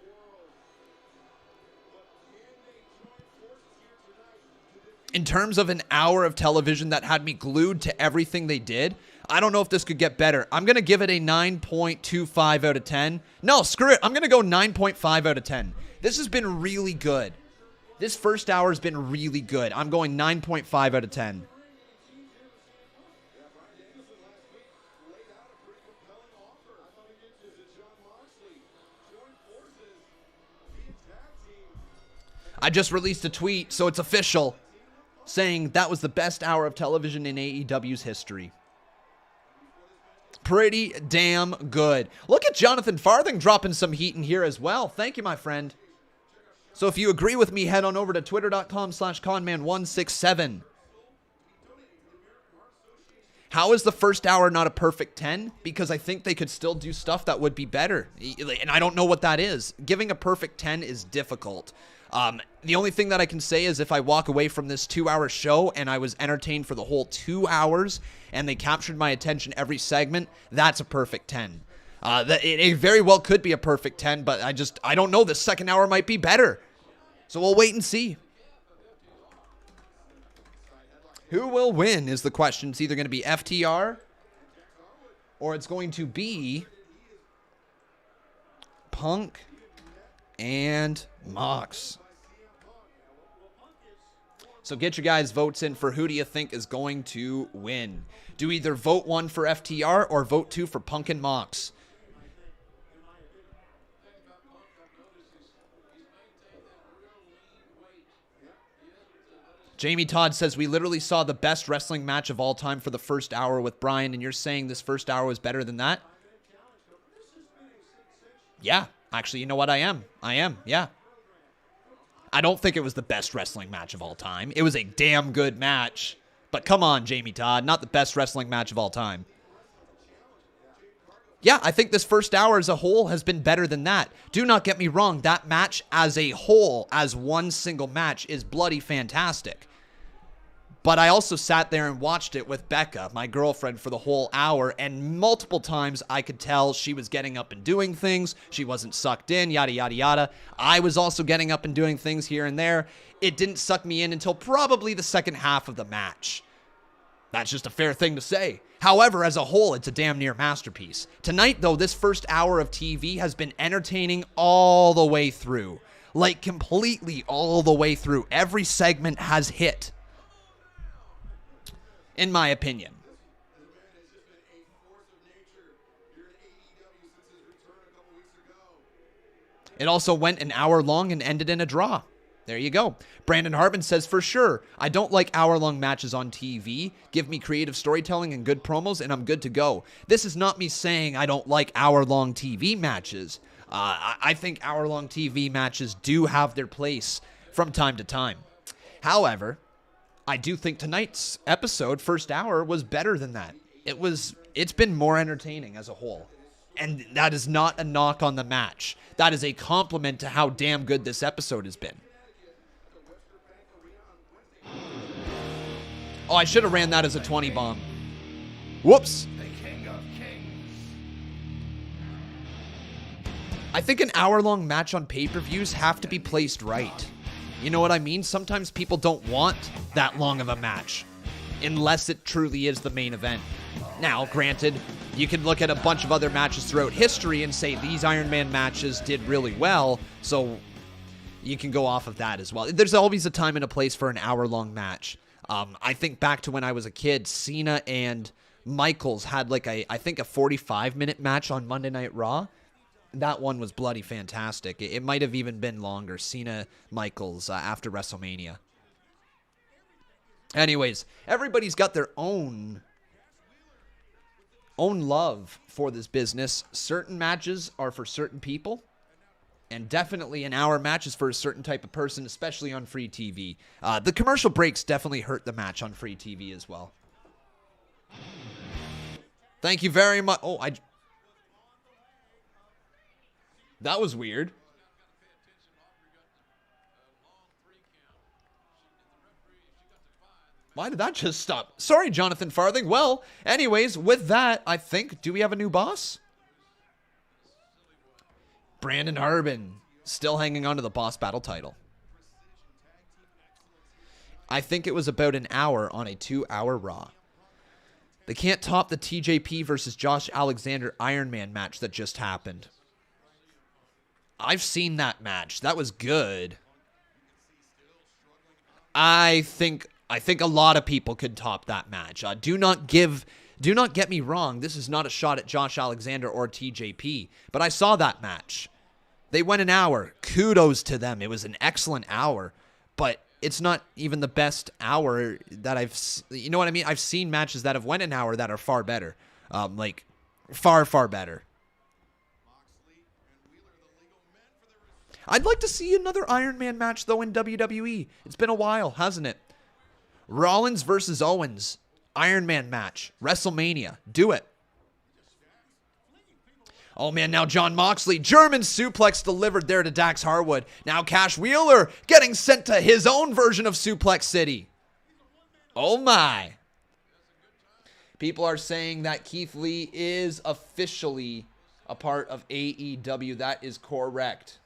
In terms of an hour of television that had me glued to everything they did, I don't know if this could get better. I'm going to give it a 9.25 out of 10. No, screw it. I'm going to go 9.5 out of 10. This has been really good. This first hour has been really good. I'm going 9.5 out of 10. I just released a tweet, so it's official, saying that was the best hour of television in AEW's history. Pretty damn good. Look at Jonathan Farthing dropping some heat in here as well. Thank you, my friend. So if you agree with me, head on over to twitter.com/conman167. How is the first hour not a perfect 10? Because I think they could still do stuff that would be better. And I don't know what that is. Giving a perfect 10 is difficult. The only thing that I can say is if I walk away from this 2-hour show and I was entertained for the whole 2 hours and they captured my attention every segment, that's a perfect 10. It very well could be a perfect 10, but I don't know. The second hour might be better. So we'll wait and see. Who will win is the question. It's either going to be FTR or it's going to be Punk and Mox. So get your guys' votes in for who do you think is going to win. Do either vote 1 for FTR or vote 2 for Punk and Mox. Jamie Todd says, we literally saw the best wrestling match of all time for the first hour with Bryan, and you're saying this first hour was better than that? Yeah, actually, you know what? I am, yeah. I don't think it was the best wrestling match of all time. It was a damn good match. But come on, Jamie Todd, not the best wrestling match of all time. Yeah, I think this first hour as a whole has been better than that. Do not get me wrong, that match as a whole, as one single match, is bloody fantastic. But I also sat there and watched it with Becca, my girlfriend, for the whole hour, and multiple times I could tell she was getting up and doing things. She wasn't sucked in, yada, yada, yada. I was also getting up and doing things here and there. It didn't suck me in until probably the second half of the match. That's just a fair thing to say. However, as a whole, it's a damn near masterpiece. Tonight, though, this first hour of TV has been entertaining all the way through. Like, completely all the way through. Every segment has hit. In my opinion. It also went an hour long and ended in a draw. There you go. Brandon Harbin says, for sure, I don't like hour-long matches on TV. Give me creative storytelling and good promos, and I'm good to go. This is not me saying I don't like hour-long TV matches. I think hour-long TV matches do have their place from time to time. However, I do think tonight's episode, first hour, was better than that. It's been more entertaining as a whole. And that is not a knock on the match. That is a compliment to how damn good this episode has been. Oh, I should have ran that as a 20 bomb. Whoops. I think an hour-long match on pay-per-views have to be placed right. You know what I mean? Sometimes people don't want that long of a match unless it truly is the main event. Now, granted, you can look at a bunch of other matches throughout history and say these Iron Man matches did really well, so you can go off of that as well. There's always a time and a place for an hour-long match. I think back to when I was a kid, Cena and Michaels had I think a 45-minute match on Monday Night Raw. That one was bloody fantastic. It might have even been longer, Cena Michaels after WrestleMania. Anyways, everybody's got their own love for this business. Certain matches are for certain people. And definitely an hour match is for a certain type of person, especially on free TV. The commercial breaks definitely hurt the match on free TV as well. Thank you very much. Oh, that was weird. Why did that just stop? Sorry, Jonathan Farthing. Well, anyways, with that, I think, do we have a new boss? Brandon Harbin, still hanging on to the boss battle title. I think it was about an hour on a 2-hour Raw. They can't top the TJP versus Josh Alexander Iron Man match that just happened. I've seen that match. That was good. I think a lot of people could top that match. Do not get me wrong. This is not a shot at Josh Alexander or TJP, but I saw that match. They went an hour. Kudos to them. It was an excellent hour, but it's not even the best hour that you know what I mean? I've seen matches that have went an hour that are far better. Far, far better. I'd like to see another Iron Man match, though, in WWE. It's been a while, hasn't it? Rollins versus Owens. Iron Man match. WrestleMania. Do it. Oh, man, now Jon Moxley. German suplex delivered there to Dax Harwood. Now Cash Wheeler getting sent to his own version of Suplex City. Oh, my. People are saying that Keith Lee is officially a part of AEW. That is correct.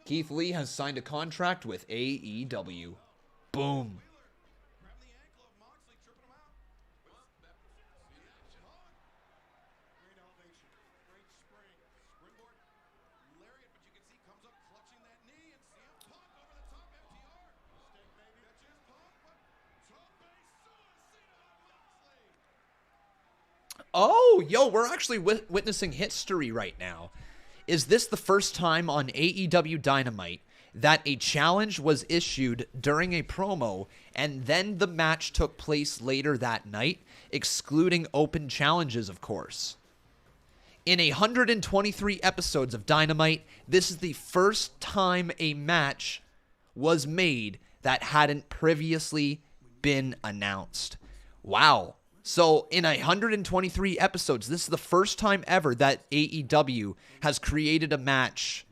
Keith Lee has signed a contract with AEW. Boom. Oh, yo, we're actually witnessing history right now. Is this the first time on AEW Dynamite that a challenge was issued during a promo and then the match took place later that night, excluding open challenges, of course? In 123 episodes of Dynamite, this is the first time a match was made that hadn't previously been announced. Wow. So in 123 episodes, this is the first time ever that AEW has created a match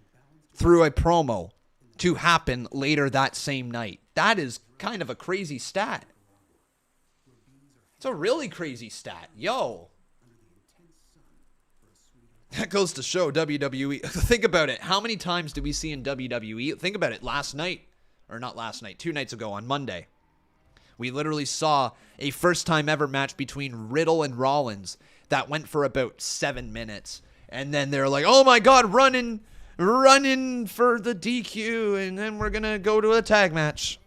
through a promo to happen later that same night. That is kind of a crazy stat. It's a really crazy stat. Yo. That goes to show WWE. Think about it. How many times did we see in WWE? Think about it. Last night. Or not last night. 2 nights ago on Monday. We literally saw a first-time ever match between Riddle and Rollins that went for about 7 minutes. And then they're like, oh my God, running for the DQ, and then we're going to go to a tag match.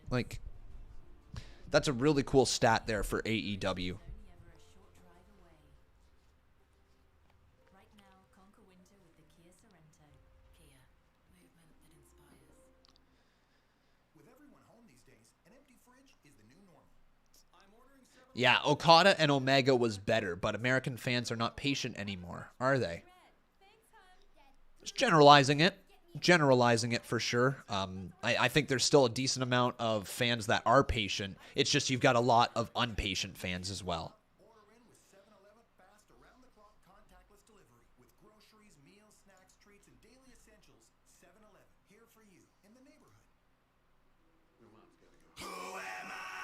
Like, that's a really cool stat there for AEW. Yeah, Okada and Omega was better, but American fans are not patient anymore, are they? Just generalizing it for sure. I think there's still a decent amount of fans that are patient. It's just you've got a lot of impatient fans as well. Order in with 7-Eleven fast around-the-clock contactless delivery with groceries, meals, snacks, treats, and daily essentials. 7-Eleven, here for you in the neighborhood. Who am I?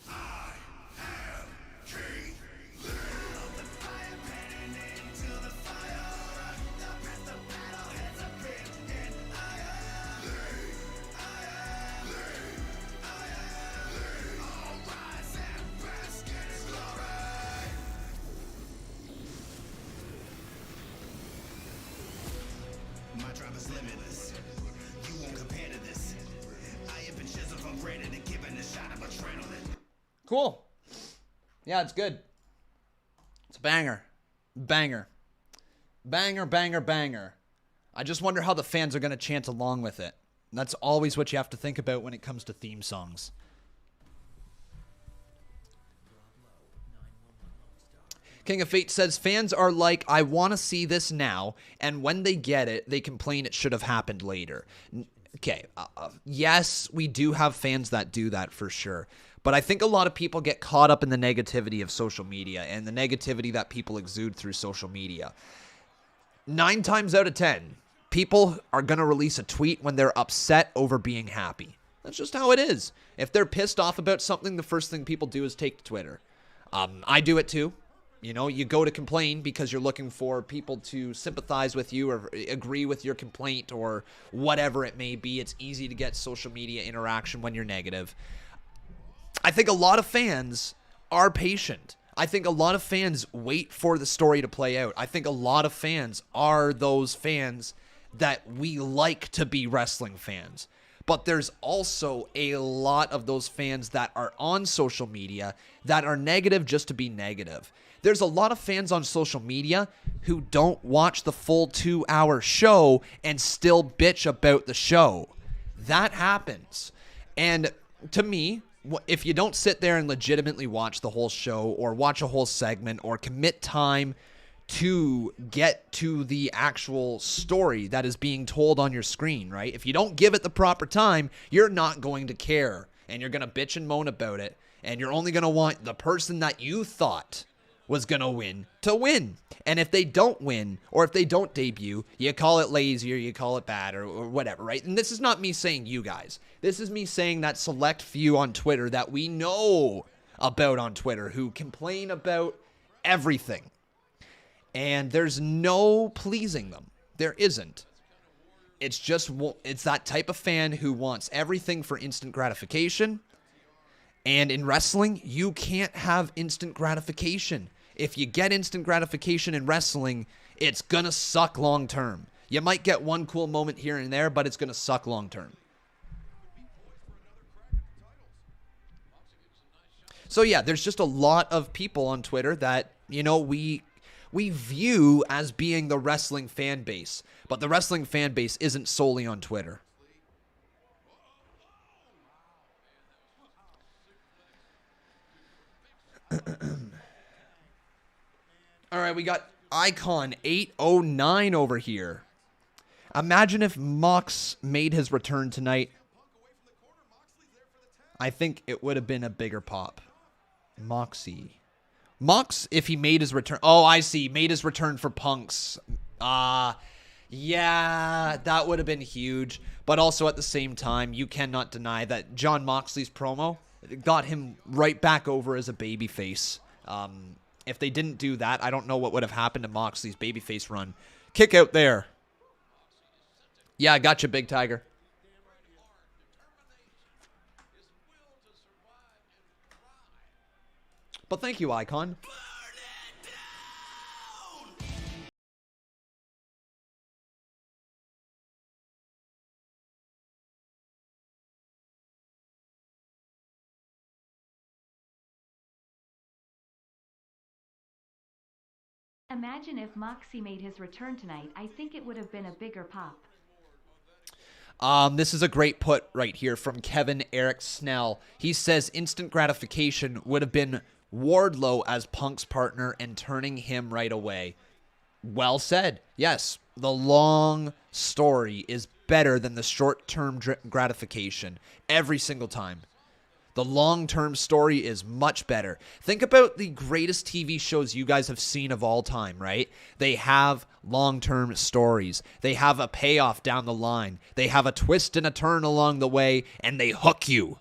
I am Jade. Love the fire, burning into the fire. The breath of battle has a bit in all rise and bask in his glory. My drive is limitless. You won't compare to this. I have been chiseled from granite and given a shot of adrenaline. Cool. Yeah, it's good. It's a banger. Banger. Banger, banger, banger. I just wonder how the fans are going to chant along with it. That's always what you have to think about when it comes to theme songs. King of Fate says, fans are like, I want to see this now, and when they get it, they complain it should have happened later. Okay, yes, we do have fans that do that for sure. But I think a lot of people get caught up in the negativity of social media and the negativity that people exude through social media. 9 times out of 10, people are going to release a tweet when they're upset over being happy. That's just how it is. If they're pissed off about something, the first thing people do is take to Twitter. I do it too. You know, you go to complain because you're looking for people to sympathize with you or agree with your complaint or whatever it may be. It's easy to get social media interaction when you're negative. I think a lot of fans are patient. I think a lot of fans wait for the story to play out. I think a lot of fans are those fans that we like to be wrestling fans. But there's also a lot of those fans that are on social media that are negative just to be negative. There's a lot of fans on social media who don't watch the full 2-hour show and still bitch about the show. That happens. And to me, if you don't sit there and legitimately watch the whole show or watch a whole segment or commit time to get to the actual story that is being told on your screen, right? If you don't give it the proper time, you're not going to care and you're going to bitch and moan about it. And you're only going to want the person that you thought was going to win. And if they don't win or if they don't debut, you call it lazy or you call it bad or whatever, right? And this is not me saying you guys. This is me saying that select few on Twitter that we know about on Twitter who complain about everything. And there's no pleasing them. There isn't. It's that type of fan who wants everything for instant gratification. And in wrestling, you can't have instant gratification. If you get instant gratification in wrestling, it's going to suck long term. You might get one cool moment here and there, but it's going to suck long term. So yeah, there's just a lot of people on Twitter that, you know, we view as being the wrestling fan base. But the wrestling fan base isn't solely on Twitter. All right, we got Icon 809 over here. Imagine if Mox made his return tonight. I think it would have been a bigger pop. Moxie. Mox, if he made his return. Oh, I see. Made his return for Punks. Yeah, that would have been huge. But also at the same time, you cannot deny that Jon Moxley's promo got him right back over as a babyface. If they didn't do that, I don't know what would have happened to Moxley's babyface run. Kick out there. Yeah, I got you, Big Tiger. But thank you, Icon. Imagine if Moxie made his return tonight. I think it would have been a bigger pop. This is a great put right here from Kevin Eric Snell. He says instant gratification would have been Wardlow as Punk's partner and turning him right away. Well said. Yes, the long story is better than the short-term gratification every single time. The long-term story is much better. Think about the greatest TV shows you guys have seen of all time, right? They have long-term stories. They have a payoff down the line. They have a twist and a turn along the way, and they hook you.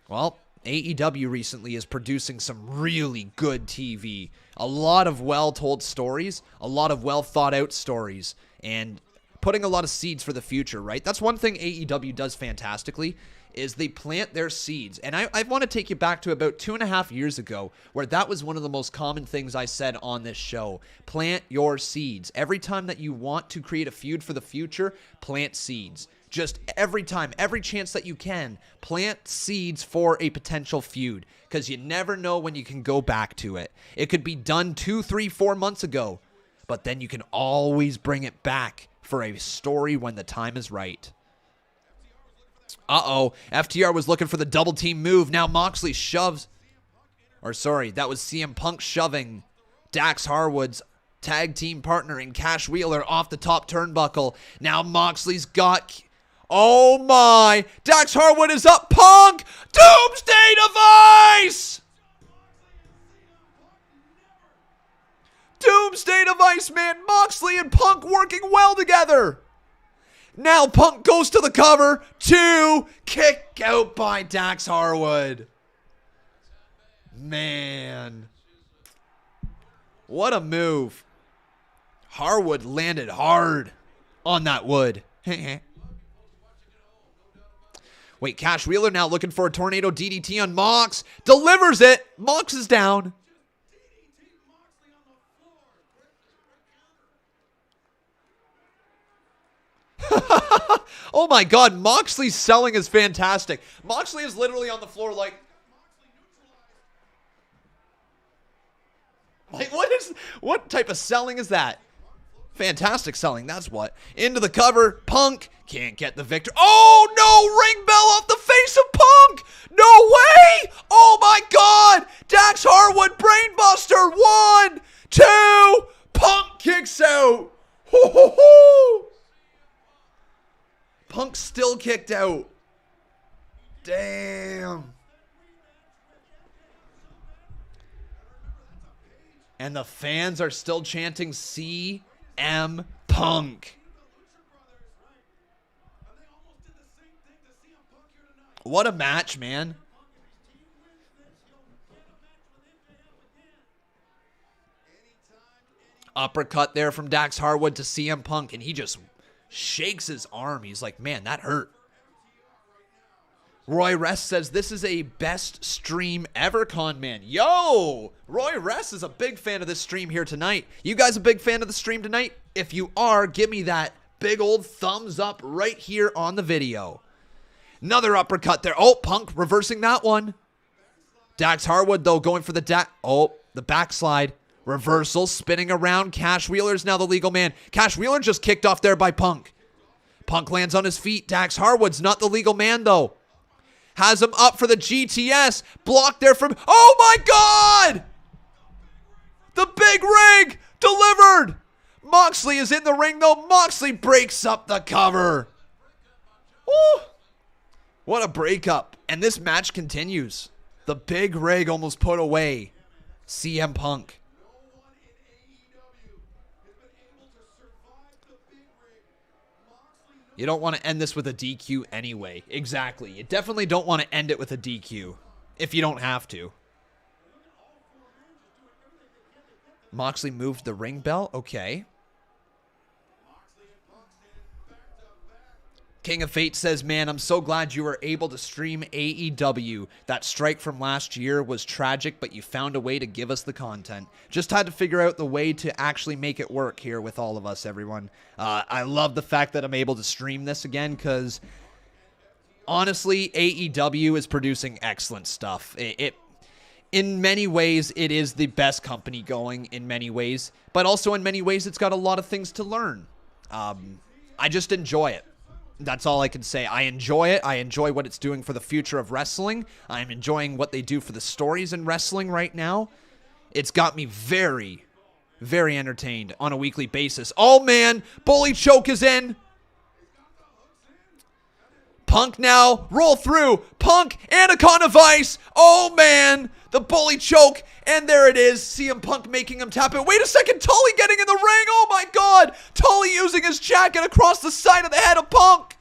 Well, AEW recently is producing some really good TV. A lot of well-told stories, a lot of well-thought-out stories, and putting a lot of seeds for the future, right? That's one thing AEW does fantastically, is they plant their seeds. And I want to take you back to about 2.5 years ago, where that was one of the most common things I said on this show. Plant your seeds. Every time that you want to create a feud for the future, plant seeds. Just every time, every chance that you can, plant seeds for a potential feud, because you never know when you can go back to it. It could be done 2, 3, 4 months ago, but then you can always bring it back for a story when the time is right. Uh-oh, FTR was looking for the double team move. Now Moxley shoves, or sorry, that was CM Punk shoving Dax Harwood's tag team partner in Cash Wheeler off the top turnbuckle. Now Moxley's got, oh my, Dax Harwood is up, Punk, Doomsday Device! Doomsday Device, man, Moxley and Punk working well together. Now Punk goes to the cover. 2, kick out by Dax Harwood. Man. What a move. Harwood landed hard on that wood. Wait, Cash Wheeler now looking for a tornado DDT on Mox. Delivers it. Mox is down. Oh my God, Moxley's selling is fantastic. Moxley is literally on the floor like what type of selling is that? Fantastic selling, that's what. Into the cover, Punk can't get the victory. Oh no, ring bell off the face of Punk. No way. Oh my God, Dax Harwood brainbuster. 1, 2, Punk kicks out. Ho ho ho. Punk still kicked out. Damn. And the fans are still chanting CM Punk. What a match, man. Uppercut there from Dax Harwood to CM Punk, and he just shakes his arm. He's like, man, that hurt. Roy Rest says, this is a best stream ever, Con Man. Yo! Roy Rest is a big fan of this stream here tonight. You guys a big fan of the stream tonight? If you are, give me that big old thumbs up right here on the video. Another uppercut there. Oh, Punk reversing that one. Dax Harwood, though, going for the the backslide. Reversal, spinning around. Cash Wheeler's now the legal man. Cash Wheeler just kicked off there by Punk. Punk lands on his feet. Dax Harwood's not the legal man, though. Has him up for the GTS. Blocked there from... Oh, my God! The big rig delivered. Moxley is in the ring, though. Moxley breaks up the cover. Woo! What a breakup. And this match continues. The big rig almost put away CM Punk. You don't want to end this with a DQ anyway. Exactly. You definitely don't want to end it with a DQ if you don't have to. Moxley moved the ring bell. Okay. King of Fate says, man, I'm so glad you were able to stream AEW. That strike from last year was tragic, but you found a way to give us the content. Just had to figure out the way to actually make it work here with all of us, everyone. I love the fact that I'm able to stream this again because, honestly, AEW is producing excellent stuff. In many ways, it is the best company going in many ways, but also in many ways, it's got a lot of things to learn. I just enjoy it. That's all I can say. I enjoy it. I enjoy what it's doing for the future of wrestling. I'm enjoying what they do for the stories in wrestling right now. It's got me very, very entertained on a weekly basis. Oh, man. Bully choke is in. Punk now. Roll through. Punk. Anaconda Vice. Oh, man. The bully choke. And there it is. CM Punk making him tap it. Wait a second. Tully getting in the ring. Oh, my God. Tully using his jacket across the side of the head of Punk.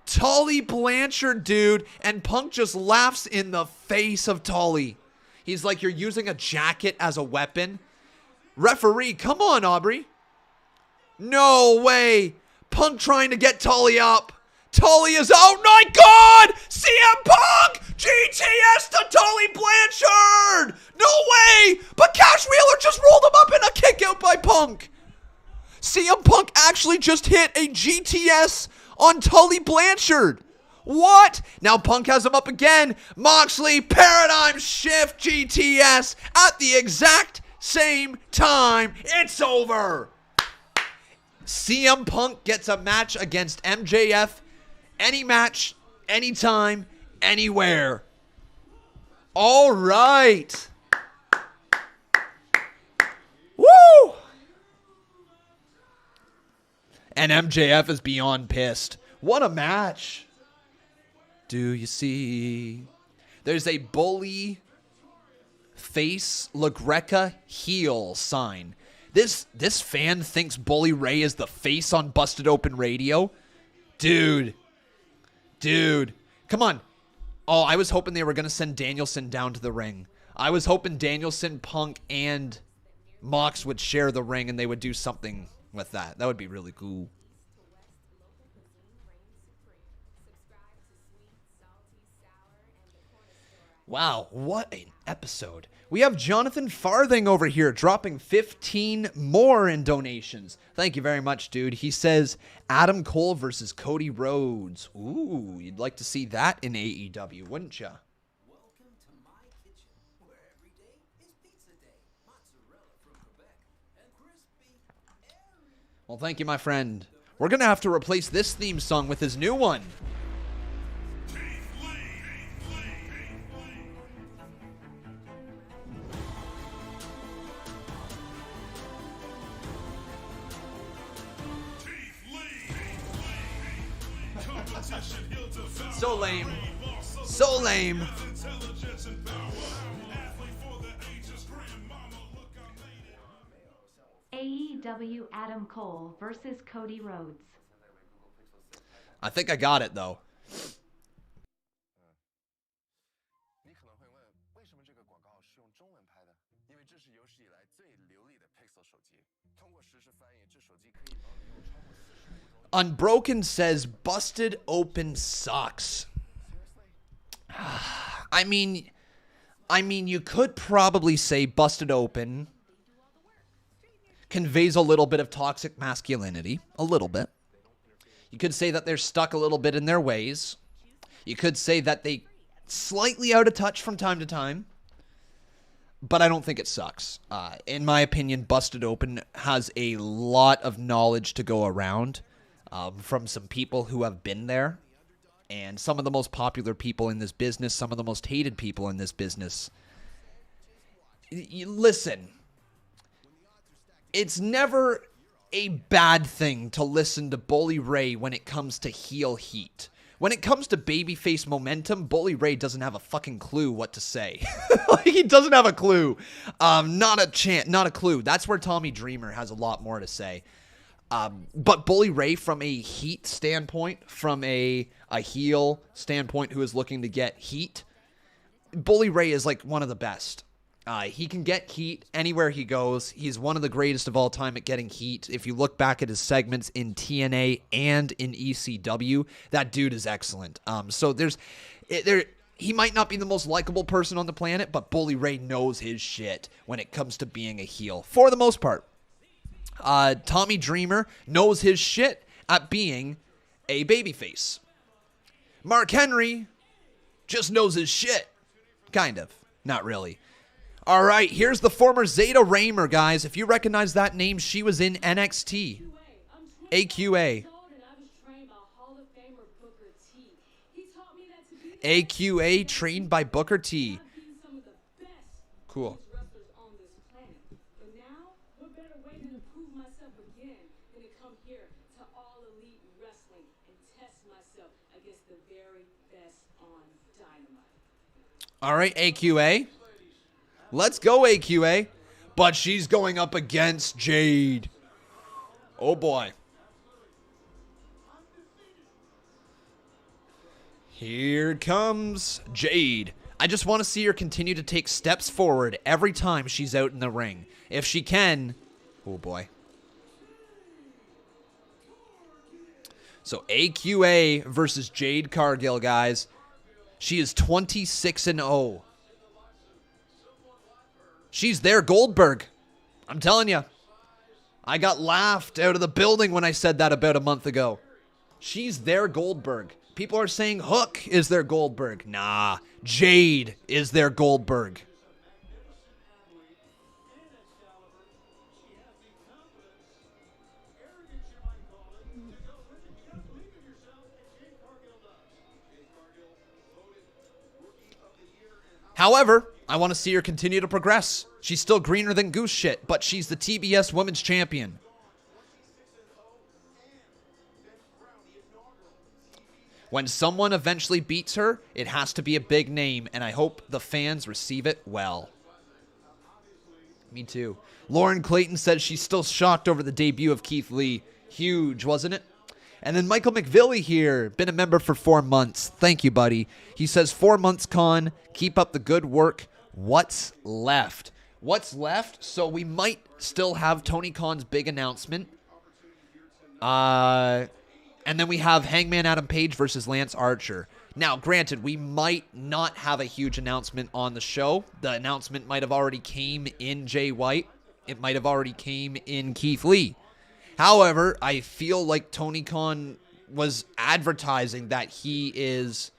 Tully Blanchard, dude. And Punk just laughs in the face of Tully. He's like, you're using a jacket as a weapon? Referee, come on, Aubrey. No way. Punk trying to get Tully up. Tully is, oh my God! CM Punk! GTS to Tully Blanchard! No way! But Cash Wheeler just rolled him up in a kick out by Punk. CM Punk actually just hit a GTS on Tully Blanchard. What? Now Punk has him up again. Moxley, paradigm shift GTS at the exact same time. It's over. CM Punk gets a match against MJF. Any match, anytime, anywhere. All right. Woo! And MJF is beyond pissed. What a match. Do you see? There's a bully face LaGreca heel sign. This fan thinks Bully Ray is the face on Busted Open Radio. Dude, come on. Oh, I was hoping they were going to send Danielson down to the ring. I was hoping Danielson, Punk, and Mox would share the ring and they would do something with that. That would be really cool. Wow, what an episode. We have Jonathan Farthing over here dropping 15 more in donations. Thank you very much, dude. He says Adam Cole versus Cody Rhodes. Ooh, you'd like to see that in AEW, wouldn't ya? Welcome to my kitchen, where every day is pizza day. Mozzarella from Quebec and crispy airy. Well, thank you, my friend. We're going to have to replace this theme song with his new one. So lame. So lame. AEW Adam Cole versus Cody Rhodes. I think I got it, though. 你可能会问，为什么这个广告是用中文拍的？因为这是有史以来最流利的 Pixel 手机。通过实时翻译，这手机可以保留超过45周。 Unbroken says busted open sucks. I mean, you could probably say busted open conveys a little bit of toxic masculinity, a little bit. You could say that they're stuck a little bit in their ways. You could say that they slightly out of touch from time to time. But I don't think it sucks. In my opinion, Busted Open has a lot of knowledge to go around from some people who have been there. And some of the most popular people in this business, some of the most hated people in this business. Listen, it's never a bad thing to listen to Bully Ray when it comes to heel heat. When it comes to babyface momentum, Bully Ray doesn't have a fucking clue what to say. Like, he doesn't have a clue. Not a clue. That's where Tommy Dreamer has a lot more to say. But Bully Ray, from a heat standpoint, from a heel standpoint who is looking to get heat, Bully Ray is like one of the best. He can get heat anywhere he goes. He's one of the greatest of all time at getting heat. If you look back at his segments in TNA and in ECW, that dude is excellent. So he might not be the most likable person on the planet, but Bully Ray knows his shit when it comes to being a heel, for the most part. Tommy Dreamer knows his shit at being a babyface. Mark Henry just knows his shit. Kind of. Not really. All right, here's the former Zeta Raymer, guys. If you recognize that name, she was in NXT. AQA. AQA, trained by Booker T. Cool. All right, AQA. Let's go, AQA. But she's going up against Jade. Oh, boy. Here comes Jade. I just want to see her continue to take steps forward every time she's out in the ring. If she can... Oh, boy. So, AQA versus Jade Cargill, guys. She is 26-0. She's their Goldberg. I'm telling you. I got laughed out of the building when I said that about a month ago. She's their Goldberg. People are saying Hook is their Goldberg. Nah, Jade is their Goldberg. However, I want to see her continue to progress. She's still greener than goose shit, but she's the TBS Women's Champion. When someone eventually beats her, it has to be a big name, and I hope the fans receive it well. Me too. Lauren Clayton says she's still shocked over the debut of Keith Lee. Huge, wasn't it? And then Michael McVilly here, been a member for 4 months. Thank you, buddy. He says, 4 months, Con. Keep up the good work. What's left? What's left? So we might still have Tony Khan's big announcement. And then we have Hangman Adam Page versus Lance Archer. Now, granted, we might not have a huge announcement on the show. The announcement might have already came in Jay White. It might have already came in Keith Lee. However, I feel like Tony Khan was advertising that he is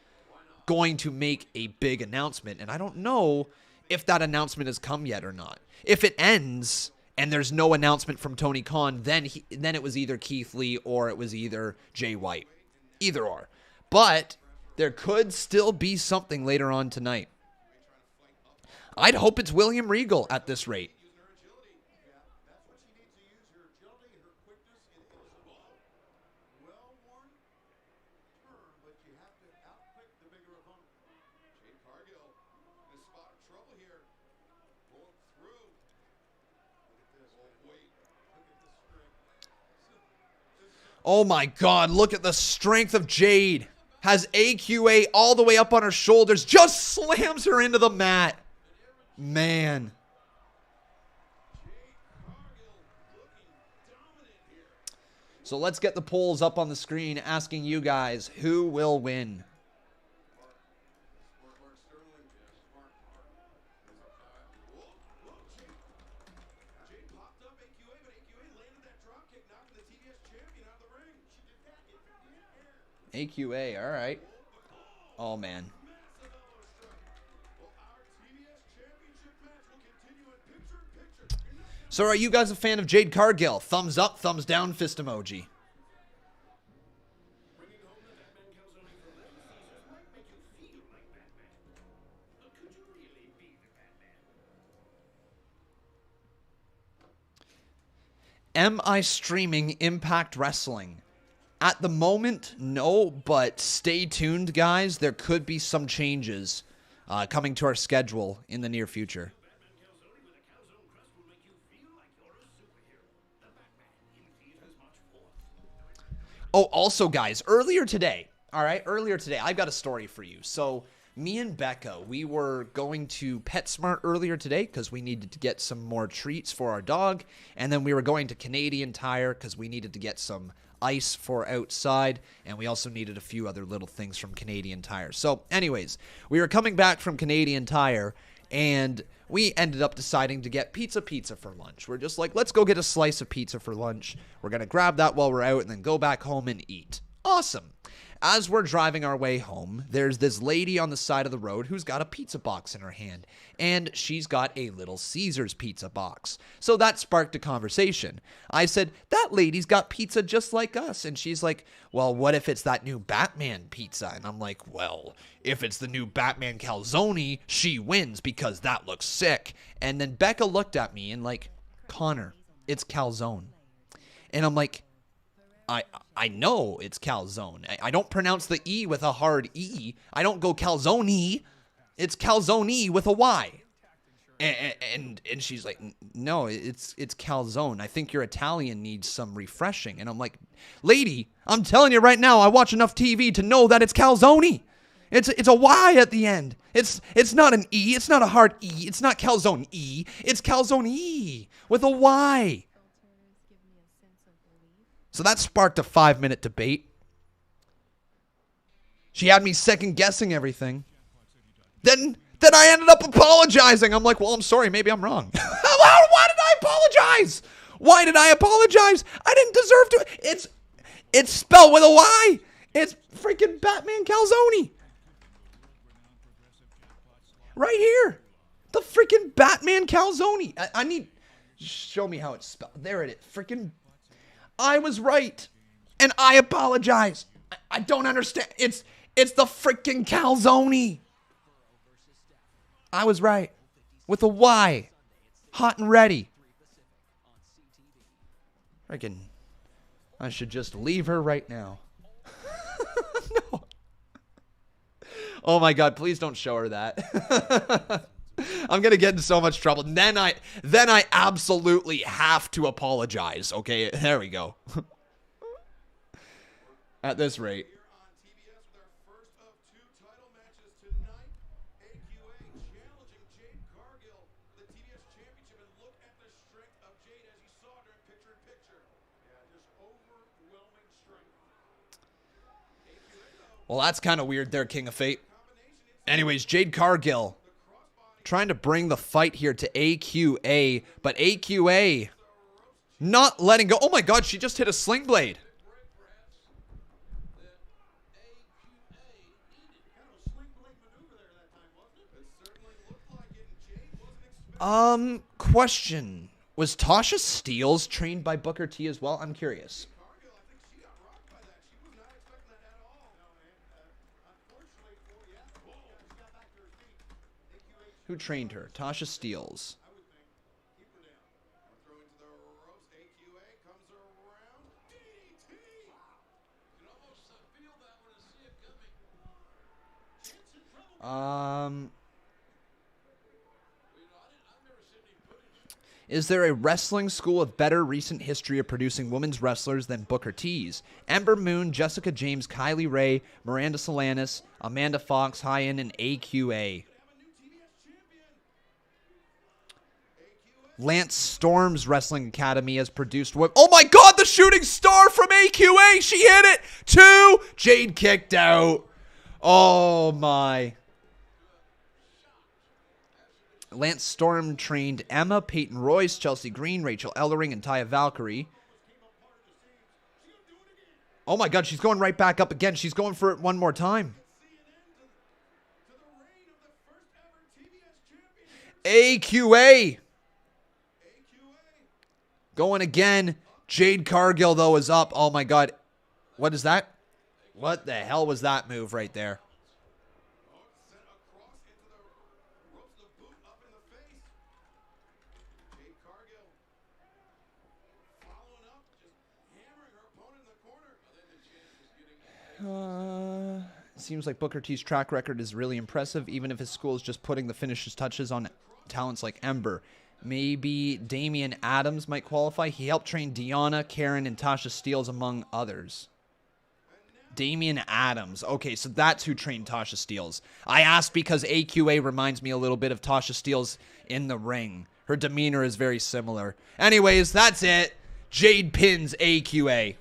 going to make a big announcement. And I don't know if that announcement has come yet or not. If it ends and there's no announcement from Tony Khan, then it was either Keith Lee or it was either Jay White. Either or. But there could still be something later on tonight. I'd hope it's William Regal at this rate. Cargill in a spot of trouble here. Going through. Look at this. Oh, wait. Look at this strength. Oh my God, look at the strength of Jade. Has AQA all the way up on her shoulders. Just slams her into the mat. Man. So let's get the polls up on the screen asking you guys who will win. AQA, all right. Oh, man. So are you guys a fan of Jade Cargill? Thumbs up, thumbs down, fist emoji. Am I streaming Impact Wrestling? At the moment, no, but stay tuned, guys. There could be some changes coming to our schedule in the near future. Oh, also, guys, earlier today, I've got a story for you. So me and Becca, we were going to PetSmart earlier today because we needed to get some more treats for our dog. And then we were going to Canadian Tire because we needed to get some ice for outside, and we also needed a few other little things from Canadian Tire. So anyways, we were coming back from Canadian Tire, and we ended up deciding to get pizza for lunch. We're just like, let's go get a slice of pizza for lunch. We're going to grab that while we're out and then go back home and eat. Awesome. As we're driving our way home, there's this lady on the side of the road who's got a pizza box in her hand, and she's got a Little Caesars pizza box. So that sparked a conversation. I said, that lady's got pizza just like us. And she's like, well, what if it's that new Batman pizza? And I'm like, well, if it's the new Batman calzone, she wins because that looks sick. And then Becca looked at me and like, Connor, it's calzone. And I'm like, I know it's calzone. I don't pronounce the E with a hard E. I don't go calzone. It's calzone with a Y. And she's like, no, it's calzone. I think your Italian needs some refreshing. And I'm like, lady, I'm telling you right now, I watch enough TV to know that it's calzone. It's a Y at the end. It's not an E. It's not a hard E. It's not calzone E. It's calzone with a Y. So that sparked a 5-minute debate. She had me second guessing everything. Then I ended up apologizing. I'm like, well, I'm sorry. Maybe I'm wrong. Why did I apologize? Why did I apologize? I didn't deserve to. It's spelled with a Y. It's freaking Batman calzone. Right here. The freaking Batman calzone. I need... Show me how it's spelled. There it is. Freaking... I was right, and I apologize. I don't understand. It's the freaking calzone. I was right. With a Y. Hot and ready. Freaking, I should just leave her right now. No. Oh my God, please don't show her that. I'm going to get in so much trouble. Then I absolutely have to apologize. Okay, there we go. At this rate. TBS with our first of 2 title matches tonight. AQA challenging Jade Well, that's kind of weird there, King of Fate. Anyways, Jade Cargill trying to bring the fight here to AQA, but AQA not letting go. Oh my God, she just hit a sling blade. Question. Was Tasha Steelz trained by Booker T as well? I'm curious. Who trained her? Tasha Steelz. Is there a wrestling school with better recent history of producing women's wrestlers than Booker T's? Ember Moon, Jessica James, Kylie Ray, Miranda Solanas, Amanda Fox, Hyen, and AQA. Lance Storm's Wrestling Academy has produced... Oh my God, the shooting star from AQA! She hit it! 2! Jade kicked out. Oh my... Lance Storm trained Emma, Peyton Royce, Chelsea Green, Rachel Ellering, and Taya Valkyrie. Oh my God, she's going right back up again. She's going for it one more time. AQA. Going again. Jade Cargill, though, is up. Oh my God. What is that? What the hell was that move right there? Seems like Booker T's track record is really impressive, even if his school is just putting the finishes touches on talents like Ember. Maybe Damian Adams might qualify. He helped train Deanna, Karen, and Tasha Steelz, among others. Damian Adams. Okay, so that's who trained Tasha Steelz. I asked because AQA reminds me a little bit of Tasha Steelz in the ring. Her demeanor is very similar. Anyways, that's it. Jade pins AQA.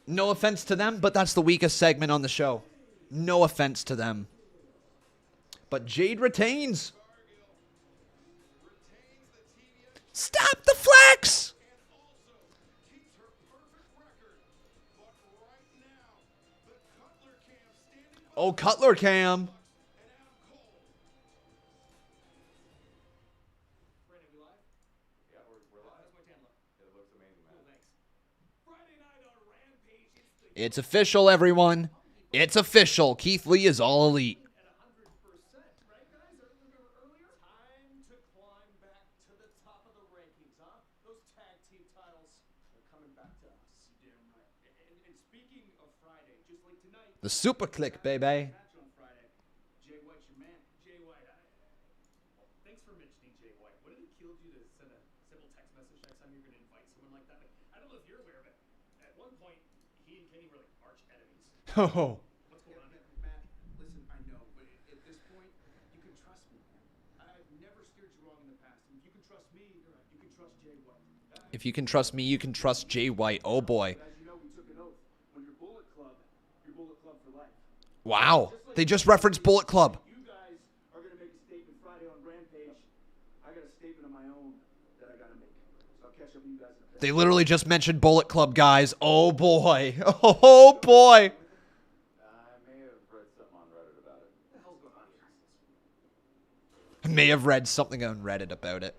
No offense to them, but that's the weakest segment on the show. No offense to them. But Jade retains. Stop the flex! Oh, Cutler Cam. It's official, everyone. It's official. Keith Lee is all elite. The Super Click, baby. Oh. What's going on? Matt, listen, I know, but at this point, you can trust me, man. I've never steered you wrong in the past. And if you can trust me, you can trust Jay White. If you can trust me, you can trust Jay White. Oh, boy. As you know, we took an oath. When you're Bullet Club, you're Bullet Club for life. Wow. They just referenced Bullet Club. You guys are going to make a statement Friday on Rampage. I got a statement of my own that I got to make. So I'll catch up with you guys in a bit. They literally just mentioned Bullet Club, guys. Oh, boy. Oh, boy. May have read something on Reddit about it.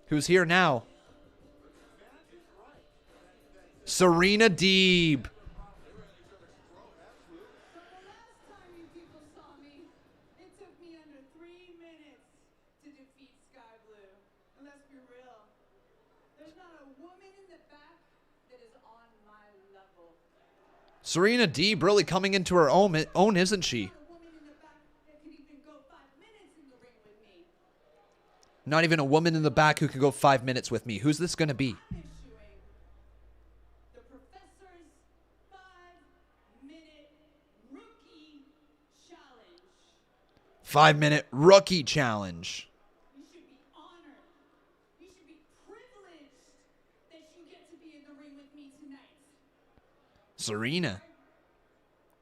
Who's here now? Serena Deeb. Serena Deeb really coming into her own, isn't she? Not even a woman in the back who can go 5 minutes with me. Who's this going to be? The Professor's 5-minute rookie challenge. 5-minute rookie challenge. You should be honored. You should be privileged you get to be in the ring with me tonight. Serena.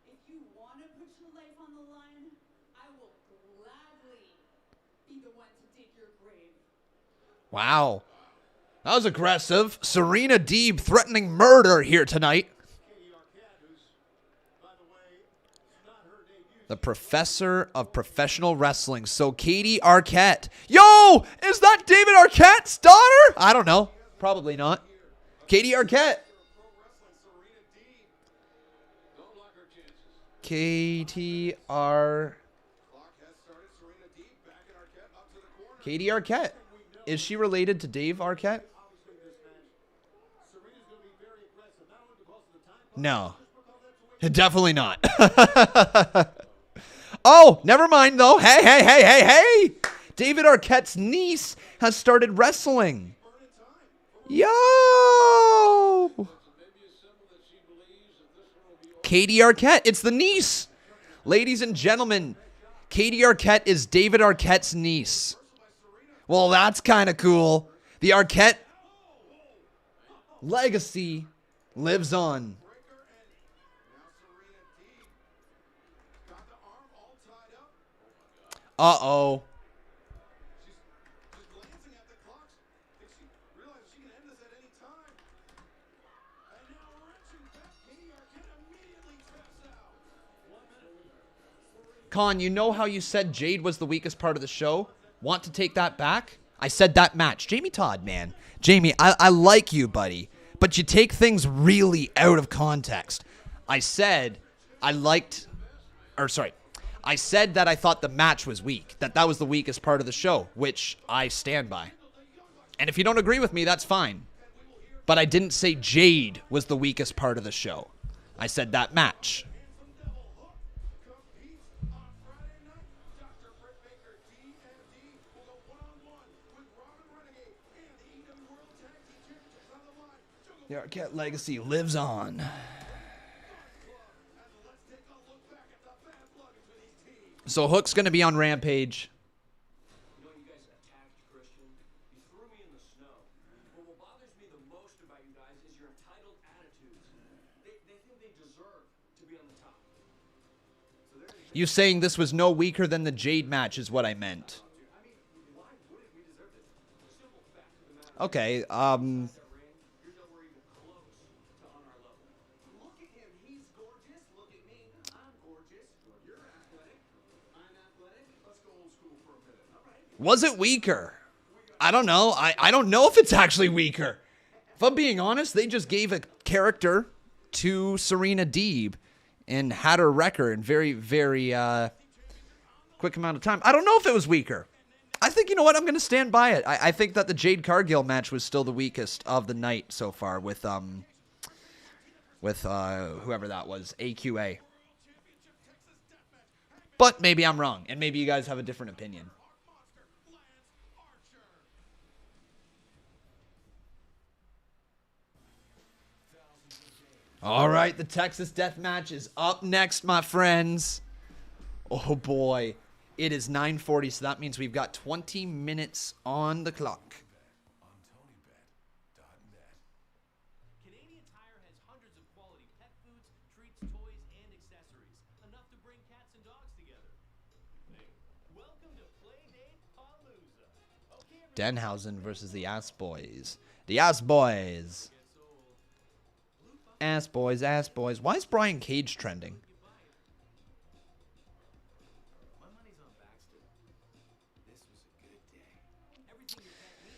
If you want to put your life on the line, I will gladly be the one to dig your grave. Wow. That was aggressive. Serena Deeb threatening murder here tonight. The professor of professional wrestling. So Katie Arquette. Yo, is that David Arquette's daughter? I don't know. Probably not. Katie Arquette. Katie Arquette. Is she related to Dave Arquette? No. Definitely not. Oh, never mind though. Hey. David Arquette's niece has started wrestling. Yo! Katie Arquette. It's the niece. Ladies and gentlemen, Katie Arquette is David Arquette's niece. Well, that's kind of cool. The Arquette legacy lives on. Uh-oh. Con, you know how you said Jade was the weakest part of the show? Want to take that back? I said that match. Jamie Todd, man. Jamie, I like you, buddy. But you take things really out of context. I said I said that I thought the match was weak. That was the weakest part of the show, which I stand by. And if you don't agree with me, that's fine. But I didn't say Jade was the weakest part of the show. I said that match. The Arquette legacy lives on. So Hook's going to be on Rampage. You know, you guys attacked Christian. You threw me in the snow. But what bothers me the most about you guys is your entitled attitudes. They think they deserve to be on the top. So You saying this was no weaker than the Jade match is what I meant. I mean, why wouldn't we deserve this? Simple fact of the matter. Okay, You're nowhere even close to on our level. Look at him. He's gorgeous. Look at me. I'm gorgeous. You're athletic. I'm athletic. Let's go old school for a minute. All right. was it weaker? I don't know. I don't know if it's actually weaker. If I'm being honest, they just gave a character to Serena Deeb and had her wreck her in very, very quick amount of time. I don't know if it was weaker. I think, you know what, I'm going to stand by it. I think that the Jade Cargill match was still the weakest of the night so far with whoever that was, AQA. But maybe I'm wrong, and maybe you guys have a different opinion. All right, the Texas Death Match is up next, my friends. Oh boy, it is 9:40, so that means we've got 20 minutes on the clock. Canadian Tire has hundreds of quality pet foods, treats, toys, and accessories. Enough to bring cats and dogs together. Welcome to Playdate Palooza. Okay, Denhausen versus the Ass Boys. The Ass Boys. Ass Boys, Ass Boys. Why is Brian Cage trending? my money's on Baxter. This was a good day. Everything your pet needs.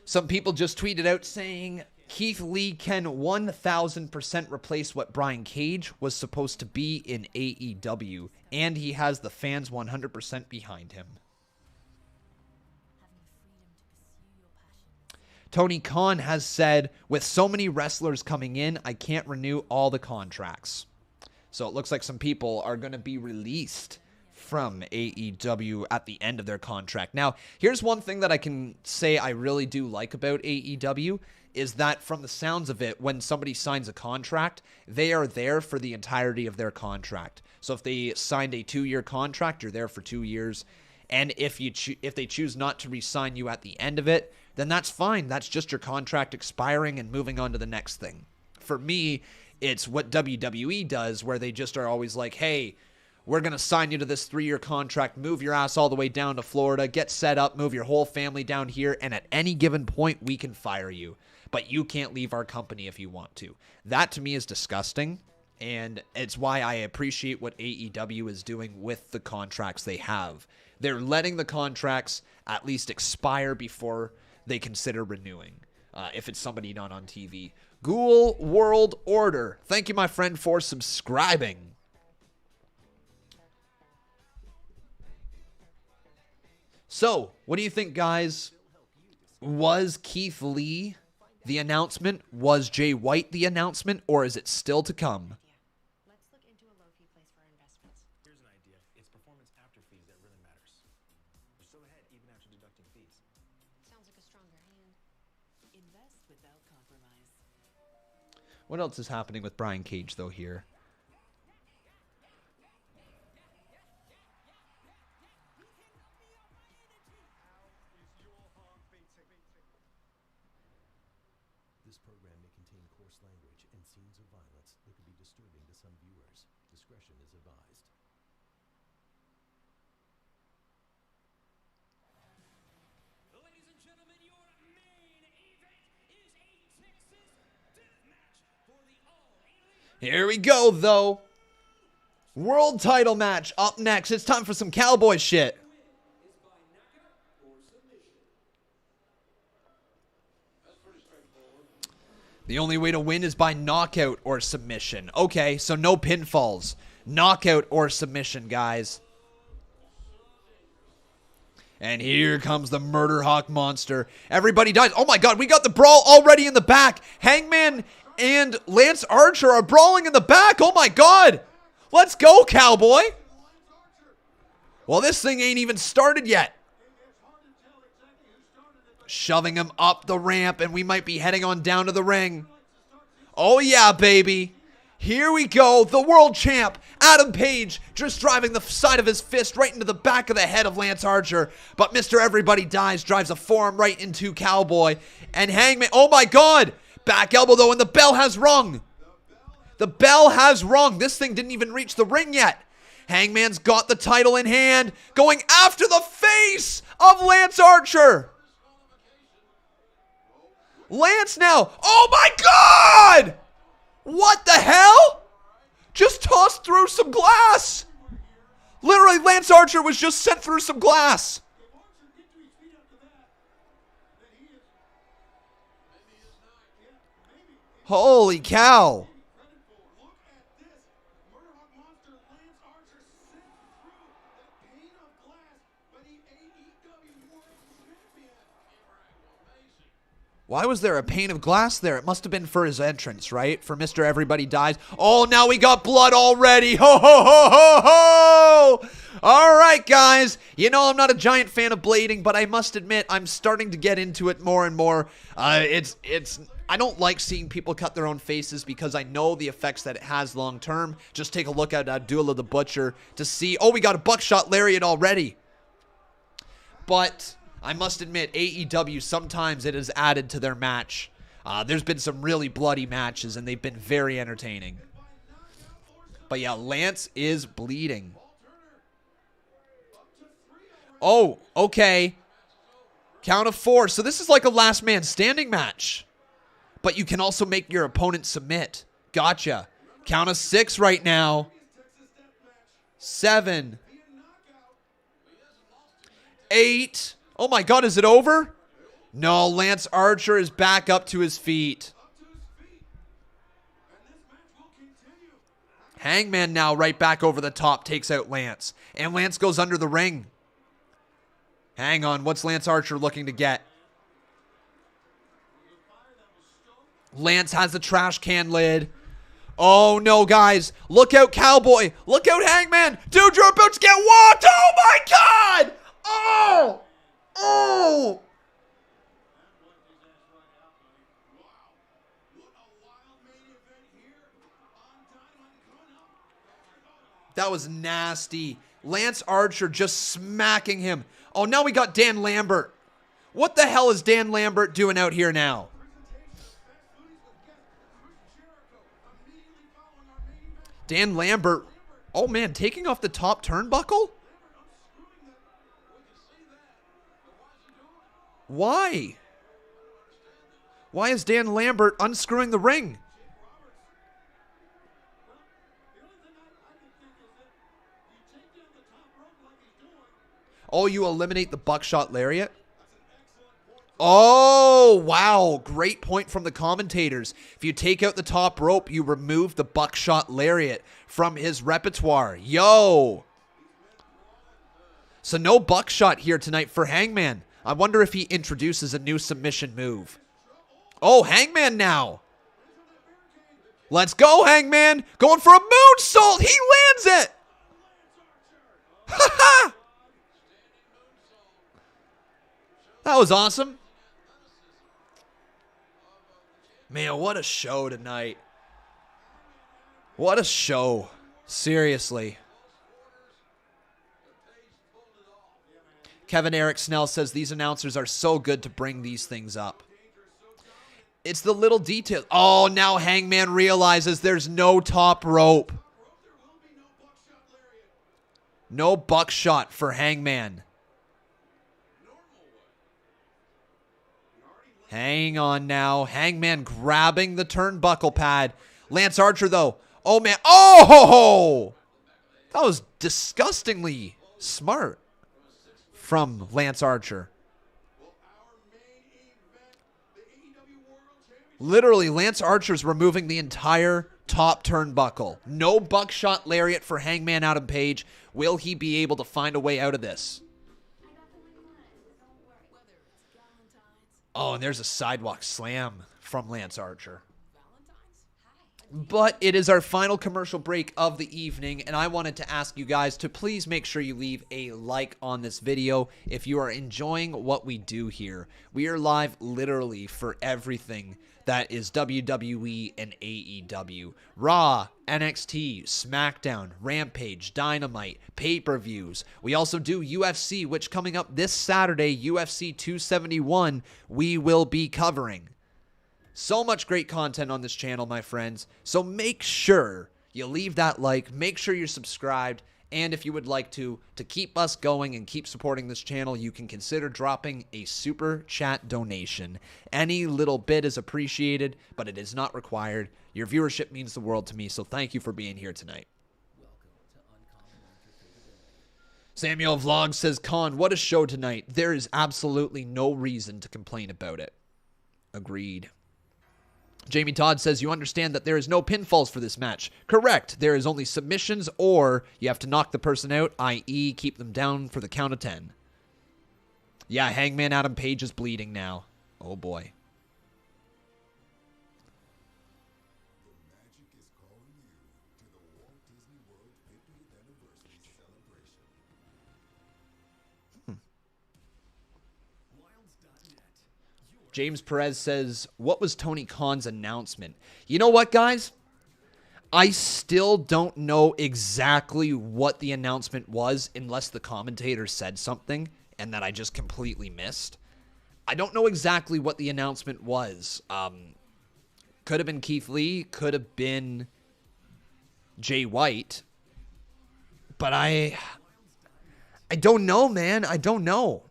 Some people just tweeted out saying Keith Lee can 1,000% replace what Brian Cage was supposed to be in AEW, and he has the fans 100% behind him. Tony Khan has said, with so many wrestlers coming in, I can't renew all the contracts. So it looks like some people are going to be released from AEW at the end of their contract. Now, here's one thing that I can say I really do like about AEW is that from the sounds of it, when somebody signs a contract, they are there for the entirety of their contract. So if they signed a 2-year contract, you're there for 2 years. And if they choose not to re-sign you at the end of it, then that's fine. That's just your contract expiring and moving on to the next thing. For me, it's what WWE does, where they just are always like, hey, we're going to sign you to this 3-year contract, move your ass all the way down to Florida, get set up, move your whole family down here, and at any given point, we can fire you. But you can't leave our company if you want to. That, to me, is disgusting, and it's why I appreciate what AEW is doing with the contracts they have. They're letting the contracts at least expire before they consider renewing, if it's somebody not on TV. Ghoul World Order. Thank you, my friend, for subscribing. So, what do you think, guys? Was Keith Lee the announcement? Was Jay White the announcement? Or is it still to come? Let's look into a low-fee place for our investments. Here's an idea. It's performance after fees that really matters. So ahead, even after deducting fees. Sounds like a stronger hand. Invest without compromise. What else is happening with Brian Cage, though, here? This program may contain coarse language and scenes of violence that could be disturbing to some viewers. Discretion is advised. Ladies and gentlemen, your main event is a Texas death match for the All-Elite. Here we go, though. World title match up next. It's time for some cowboy shit. Is by knockout or submission. That's pretty straightforward. The only way to win is by knockout or submission. Okay, so no pinfalls. Knockout or submission, guys. And here comes the Murder Hawk Monster. Everybody dies. Oh my god, we got the brawl already in the back. Hangman and Lance Archer are brawling in the back. Oh my god. Let's go, cowboy. Well, this thing ain't even started yet. Shoving him up the ramp, and we might be heading on down to the ring. Oh yeah, baby. Here we go. The world champ, Adam Page, just driving the side of his fist right into the back of the head of Lance Archer. But Mr. Everybody Dies drives a forearm right into Cowboy. And Hangman, oh my god. Back elbow though, and the bell has rung. The bell has rung. This thing didn't even reach the ring yet. Hangman's got the title in hand, going after the face of Lance Archer. Lance now. Oh my god! What the hell? Just tossed through some glass. Literally, Lance Archer was just sent through some glass. Holy cow. Why was there a pane of glass there? It must have been for his entrance, right? For Mr. Everybody Dies. Oh, now we got blood already. Ho, ho, ho, ho, ho! All right, guys. You know, I'm not a giant fan of blading, but I must admit, I'm starting to get into it more and more. I don't like seeing people cut their own faces because I know the effects that it has long term. Just take a look at Abdullah the Butcher to see. Oh, we got a buckshot lariat already. But I must admit, AEW, sometimes it has added to their match. There's been some really bloody matches, and they've been very entertaining. But yeah, Lance is bleeding. Oh, okay. Count of 4. So this is like a last man standing match. But you can also make your opponent submit. Gotcha. Count of 6 right now. 7. 8. Oh my god, is it over? No, Lance Archer is back up to his feet. Hangman now right back over the top takes out Lance. And Lance goes under the ring. Hang on, what's Lance Archer looking to get? Lance has the trash can lid. Oh no, guys. Look out, Cowboy. Look out, Hangman. Dude, you're about to get walked. Oh my god. Oh. Oh! That was nasty. Lance Archer just smacking him. Oh, now we got Dan Lambert. What the hell is Dan Lambert doing out here now? Dan Lambert, oh man, taking off the top turnbuckle? Why? Why is Dan Lambert unscrewing the ring? Oh, you eliminate the buckshot lariat? Oh, wow. Great point from the commentators. If you take out the top rope, you remove the buckshot lariat from his repertoire. Yo. So no buckshot here tonight for Hangman. I wonder if he introduces a new submission move. Oh, Hangman now. Let's go, Hangman. Going for a moonsault. He lands it. Ha ha. That was awesome. Man, what a show tonight. What a show. Seriously. Kevin Eric Snell says these announcers are so good to bring these things up. It's the little details. Oh, now Hangman realizes there's no top rope. No buckshot for Hangman. Hang on now. Hangman grabbing the turnbuckle pad. Lance Archer, though. Oh, man. Oh! That was disgustingly smart from Lance Archer. Literally, Lance Archer's removing the entire top turnbuckle. No buckshot lariat for Hangman Adam Page. Will he be able to find a way out of this? Oh, and there's a sidewalk slam from Lance Archer. But it is our final commercial break of the evening, and I wanted to ask you guys to please make sure you leave a like on this video if you are enjoying what we do here. We are live literally for everything that is WWE and AEW. Raw, NXT, SmackDown, Rampage, Dynamite, pay-per-views. We also do UFC, which coming up this Saturday, UFC 271, we will be covering. So much great content on this channel, my friends. So make sure you leave that like, make sure you're subscribed, and if you would like to keep us going and keep supporting this channel, you can consider dropping a super chat donation. Any little bit is appreciated, but it is not required. Your viewership means the world to me, so thank you for being here tonight. Samuel Vlog says, Con, what a show tonight. There is absolutely no reason to complain about it. Agreed. Jamie Todd says, you understand that there is no pinfalls for this match. Correct. There is only submissions, or you have to knock the person out, i.e. keep them down for the count of 10. Yeah, Hangman Adam Page is bleeding now. Oh, boy. James Perez says, what was Tony Khan's announcement? You know what, guys? I still don't know exactly what the announcement was unless the commentator said something and that I just completely missed. I don't know exactly what the announcement was. Could have been Keith Lee. Could have been Jay White. But I don't know, man. I don't know.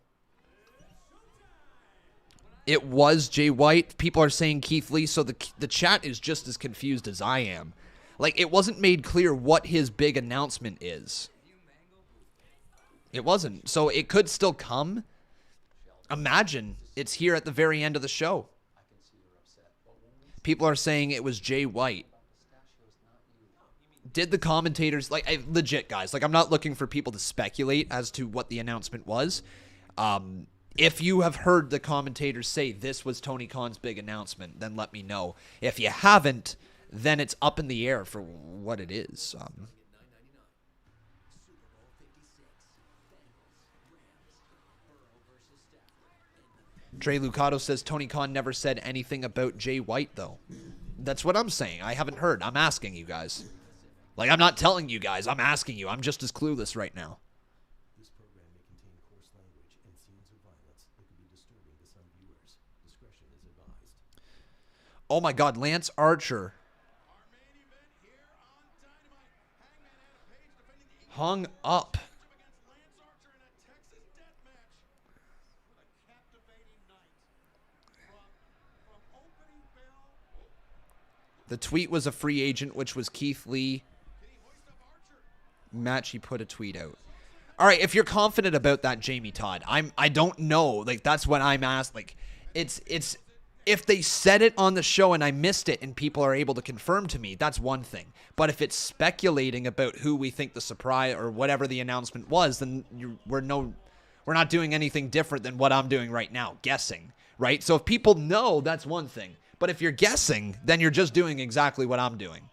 It was Jay White. People are saying Keith Lee, so the chat is just as confused as I am. Like, it wasn't made clear what his big announcement is. It wasn't. So it could still come. Imagine it's here at the very end of the show. People are saying it was Jay White. Did the commentators, like, legit, guys, like, I'm not looking for people to speculate as to what the announcement was. If you have heard the commentators say this was Tony Khan's big announcement, then let me know. If you haven't, then it's up in the air for what it is. Trey Lucado says Tony Khan never said anything about Jay White, though. That's what I'm saying. I haven't heard. I'm asking you guys. Like, I'm not telling you guys. I'm asking you. I'm just as clueless right now. This program may contain coarse language and scenes of violence that could be disturbing to some viewers. Discretion is advised. Oh my God, Lance Archer. Our main event here on Dynamite. Hangman Adam Page defending the Hung up. against Lance Archer in a Texas death match. What a captivating night. From opening bell. The tweet was a free agent, which was Keith Lee. Match, he put a tweet out. All right, if you're confident about that, Jamie Todd, I don't know. Like, that's what I'm asked. Like, it's if they said it on the show and I missed it and people are able to confirm to me, that's one thing. But if it's speculating about who we think the surprise or whatever the announcement was, then we're not doing anything different than what I'm doing right now, guessing, right? So if people know, that's one thing. But if you're guessing, then you're just doing exactly what I'm doing.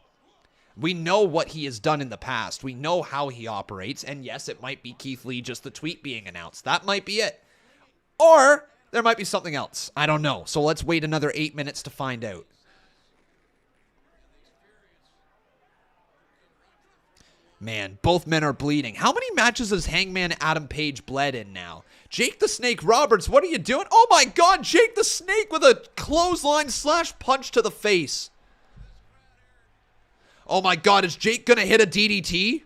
We know what he has done in the past. We know how he operates. And yes, it might be Keith Lee, just the tweet being announced. That might be it. Or there might be something else. I don't know. So let's wait another 8 minutes to find out. Man, both men are bleeding. How many matches has Hangman Adam Page bled in now? Jake the Snake Roberts, what are you doing? Oh my God, Jake the Snake with a clothesline / punch to the face. Oh my God, is Jake going to hit a DDT?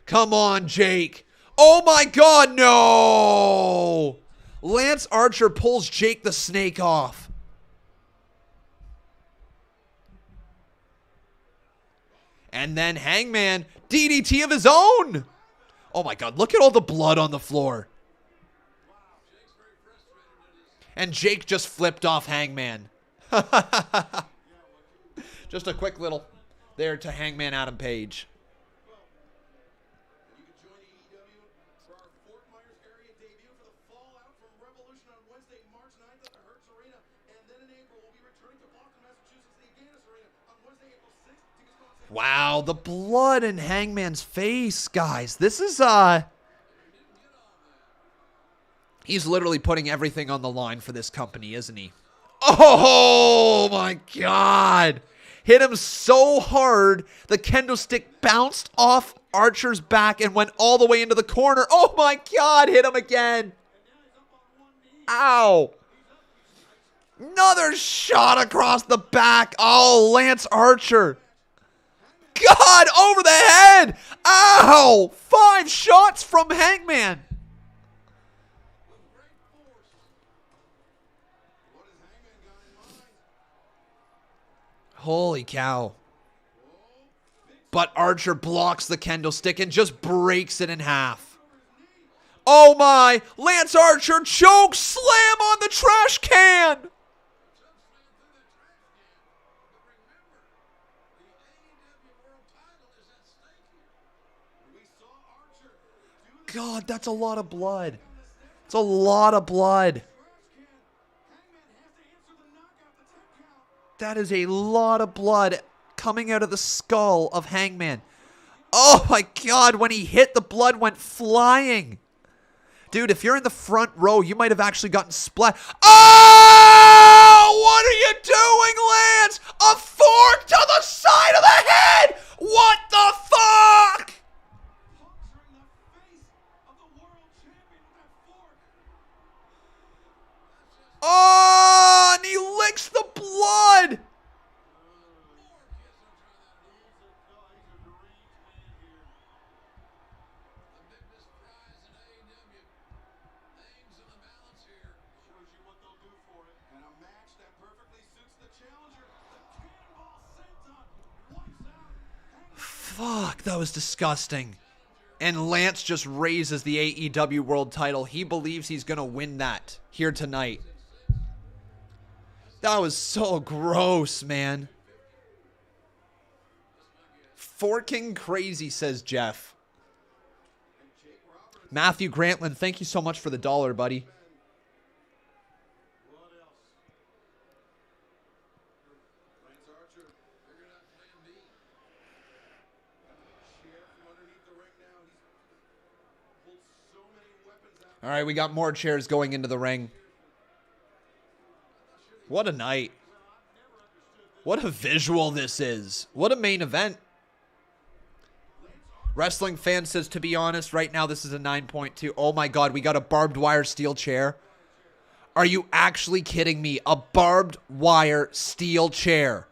Come on, Jake. Oh my God, no! Lance Archer pulls Jake the Snake off. And then Hangman, DDT of his own. Oh my God, look at all the blood on the floor. And Jake just flipped off Hangman. Just a quick little there to Hangman Adam Page. You can join AEW for our Fort Myers area debut for the Fallout from Revolution on Wednesday, March 9th at the Hertz Arena. And then in April, we'll be returning to Boston, Massachusetts, the Aganis Arena on Wednesday, April 6th. Tickets go on sale. Wow, the blood in Hangman's face, guys. This is, he's literally putting everything on the line for this company, isn't he? Oh, my God. Hit him so hard, the kendo stick bounced off Archer's back and went all the way into the corner. Oh, my God, hit him again. Ow. Another shot across the back. Oh, Lance Archer. God, over the head. Ow. 5 shots from Hangman. Holy cow. But Archer blocks the kendo stick and just breaks it in half. Oh my. Lance Archer choke slam on the trash can. God, that's a lot of blood. It's a lot of blood. That is a lot of blood coming out of the skull of Hangman. Oh my God, when he hit, the blood went flying. Dude, if you're in the front row, you might have actually gotten splat. Oh! What are you doing, Lance? A fork to the side of the head! What the fuck? Oh, and he licks the blood. Fuck, that was disgusting. And Lance just raises the AEW World title. He believes he's going to win that here tonight. That was so gross, man. Forking crazy, says Jeff. Matthew Grantland, thank you so much for the $1, buddy. All right, we got more chairs going into the ring. What a night. What a visual this is. What a main event. Wrestling Fan says, to be honest, right now this is a 9.2. Oh my God, we got a barbed wire steel chair. Are you actually kidding me? A barbed wire steel chair.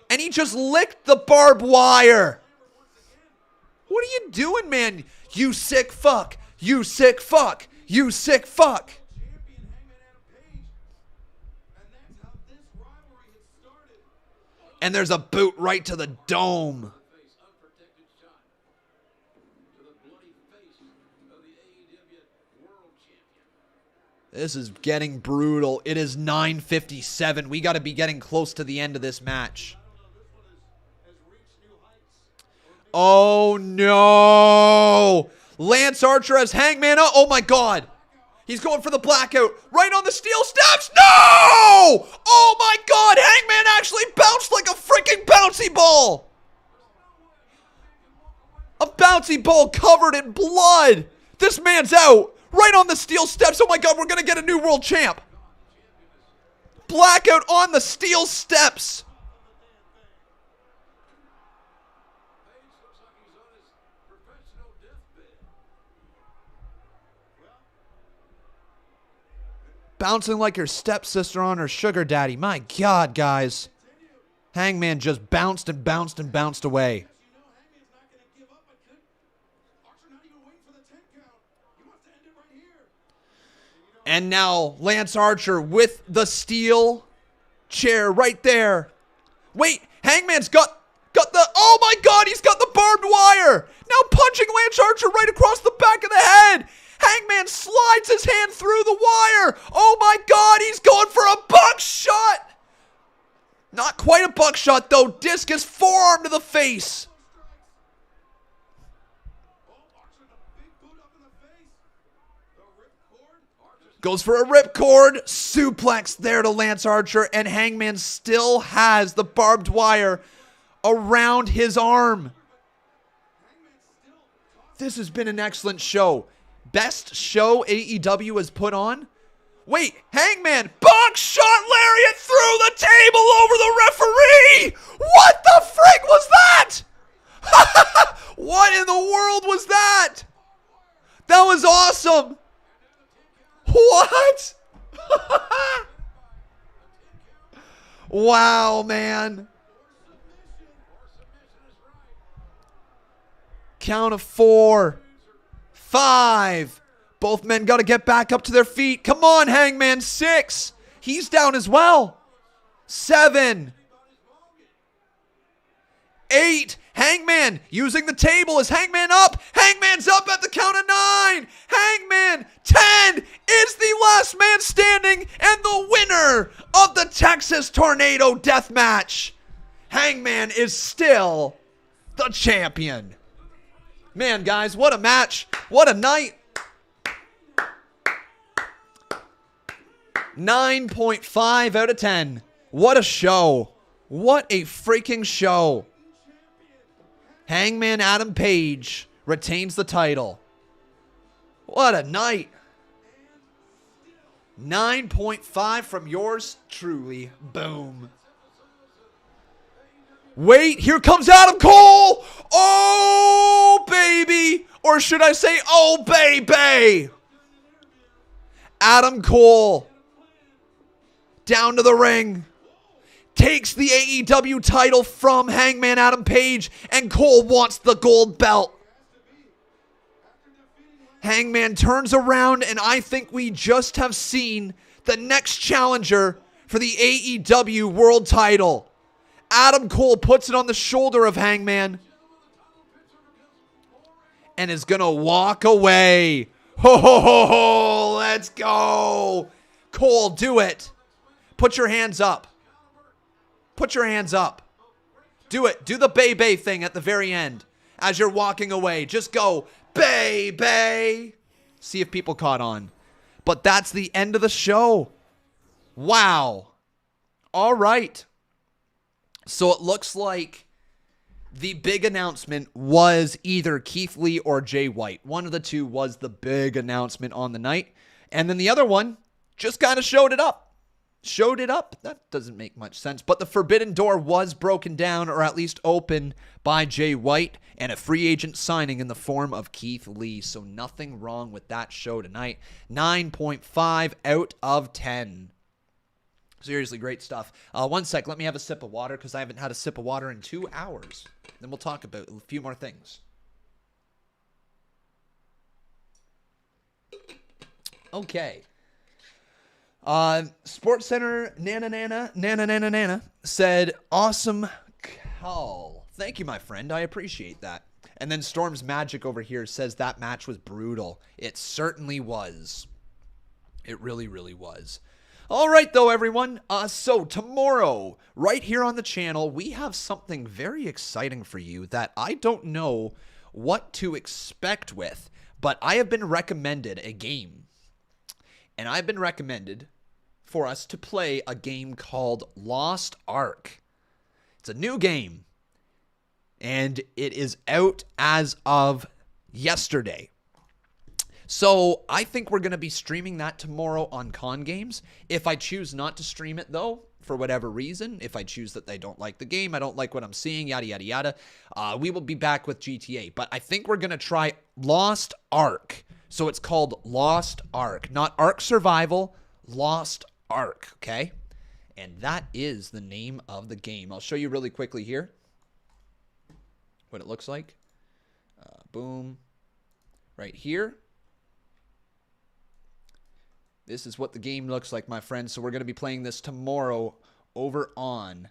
And he just licked the barbed wire. What are you doing, man? You sick fuck. You sick fuck. You sick fuck. And there's a boot right to the dome. This is getting brutal. It is 9:57. We got to be getting close to the end of this match. Oh, no. Lance Archer has Hangman up. Oh, my God. He's going for the blackout. Right on the steel steps. No! Oh, my God. Hangman actually bounced like a freaking bouncy ball. A bouncy ball covered in blood. This man's out. Right on the steel steps. Oh, my God. We're going to get a new world champ. Blackout on the steel steps. Bouncing like her stepsister on her sugar daddy. My God, guys. Hangman just bounced and bounced and bounced away. And now Lance Archer with the steel chair right there. Wait, Hangman's got the, oh my God, he's got the barbed wire. Now punching Lance Archer right across the back of the head. Hangman slides his hand through the wire. Oh my God, he's going for a buckshot. Not quite a buckshot though. Discus forearm to the face. Goes for a ripcord. Suplex there to Lance Archer. And Hangman still has the barbed wire around his arm. This has been an excellent show. Best show AEW has put on. Wait, Hangman, buckshot lariat through the table over the referee. What the frick was that? What in the world was that? That was awesome. What? Wow, man. Count of 4. 5. Both men got to get back up to their feet. Come on, Hangman. 6. He's down as well. 7. 8. Hangman using the table. Is Hangman up? Hangman's up at the count of 9. Hangman. 10 is the last man standing and the winner of the Texas Tornado Death Match. Hangman is still the champion. Man, guys, what a match. What a night. 9.5 out of 10. What a show. What a freaking show. Hangman Adam Page retains the title. What a night. 9.5 from yours truly. Boom. Wait, here comes Adam Cole. Oh, baby. Or should I say, oh, baby. Adam Cole. Down to the ring. Takes the AEW title from Hangman Adam Page. And Cole wants the gold belt. Hangman turns around and I think we just have seen the next challenger for the AEW world title. Adam Cole puts it on the shoulder of Hangman and is going to walk away. Ho, ho, ho, ho. Let's go. Cole, do it. Put your hands up. Put your hands up. Do it. Do the bay thing at the very end as you're walking away. Just go, bay. See if people caught on. But that's the end of the show. Wow. All right. So it looks like the big announcement was either Keith Lee or Jay White. One of the two was the big announcement on the night. And then the other one just kind of showed it up. showed it up. That doesn't make much sense. But the Forbidden Door was broken down, or at least open, by Jay White and a free agent signing in the form of Keith Lee. So nothing wrong with that show tonight. 9.5 out of 10. Seriously, great stuff. One sec, let me have a sip of water because I haven't had a sip of water in 2 hours. Then we'll talk about a few more things. Okay. SportsCenter Nana said, awesome call. Thank you, my friend. I appreciate that. And then Storm's Magic over here says that match was brutal. It certainly was. It really, really was. All right, though, everyone. So tomorrow, right here on the channel, we have something very exciting for you that I don't know what to expect with, but I have been recommended a game. And I've been recommended for us to play a game called Lost Ark. It's a new game, and it is out as of yesterday. So I think we're going to be streaming that tomorrow on Con Games. If I choose not to stream it, though, for whatever reason, if I choose that they don't like the game, I don't like what I'm seeing, yada, yada, yada, we will be back with GTA. But I think we're going to try Lost Ark. So it's called Lost Ark, not Ark Survival, Lost Ark, okay? And that is the name of the game. I'll show you really quickly here what it looks like. Boom. Right here. This is what the game looks like, my friends. So we're going to be playing this tomorrow over on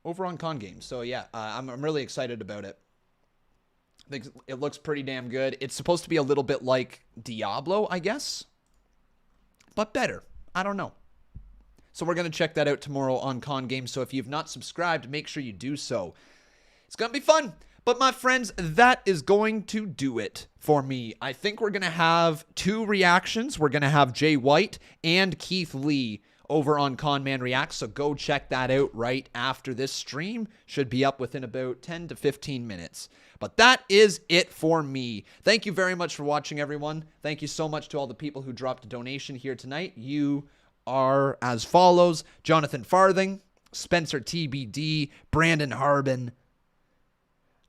Con Games. So yeah, I'm really excited about it. I think it looks pretty damn good. It's supposed to be a little bit like Diablo, I guess, but better. I don't know. So we're going to check that out tomorrow on Con Games. So if you've not subscribed, make sure you do so. It's going to be fun. But my friends, that is going to do it for me. I think we're going to have 2 reactions. We're going to have Jay White and Keith Lee over on Conman Reacts. So go check that out right after this stream. Should be up within about 10 to 15 minutes. But that is it for me. Thank you very much for watching, everyone. Thank you so much to all the people who dropped a donation here tonight. You are as follows: Jonathan Farthing, Spencer TBD, Brandon Harbin,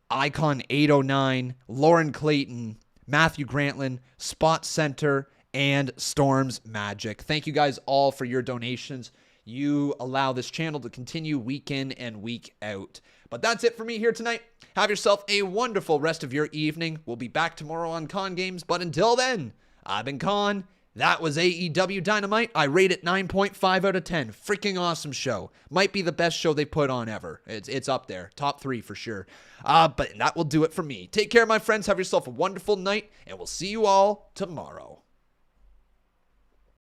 Icon 809, Lauren Clayton, Matthew Grantlin, Spot Center, and Storm's Magic. Thank you guys all for your donations. You allow this channel to continue week in and week out. But that's it for me here tonight. Have yourself a wonderful rest of your evening. We'll be back tomorrow on Con Games. But until then, I've been Con. That was AEW Dynamite. I rate it 9.5 out of 10. Freaking awesome show. Might be the best show they put on ever. It's up there. Top 3 for sure. But that will do it for me. Take care, my friends. Have yourself a wonderful night, and we'll see you all tomorrow.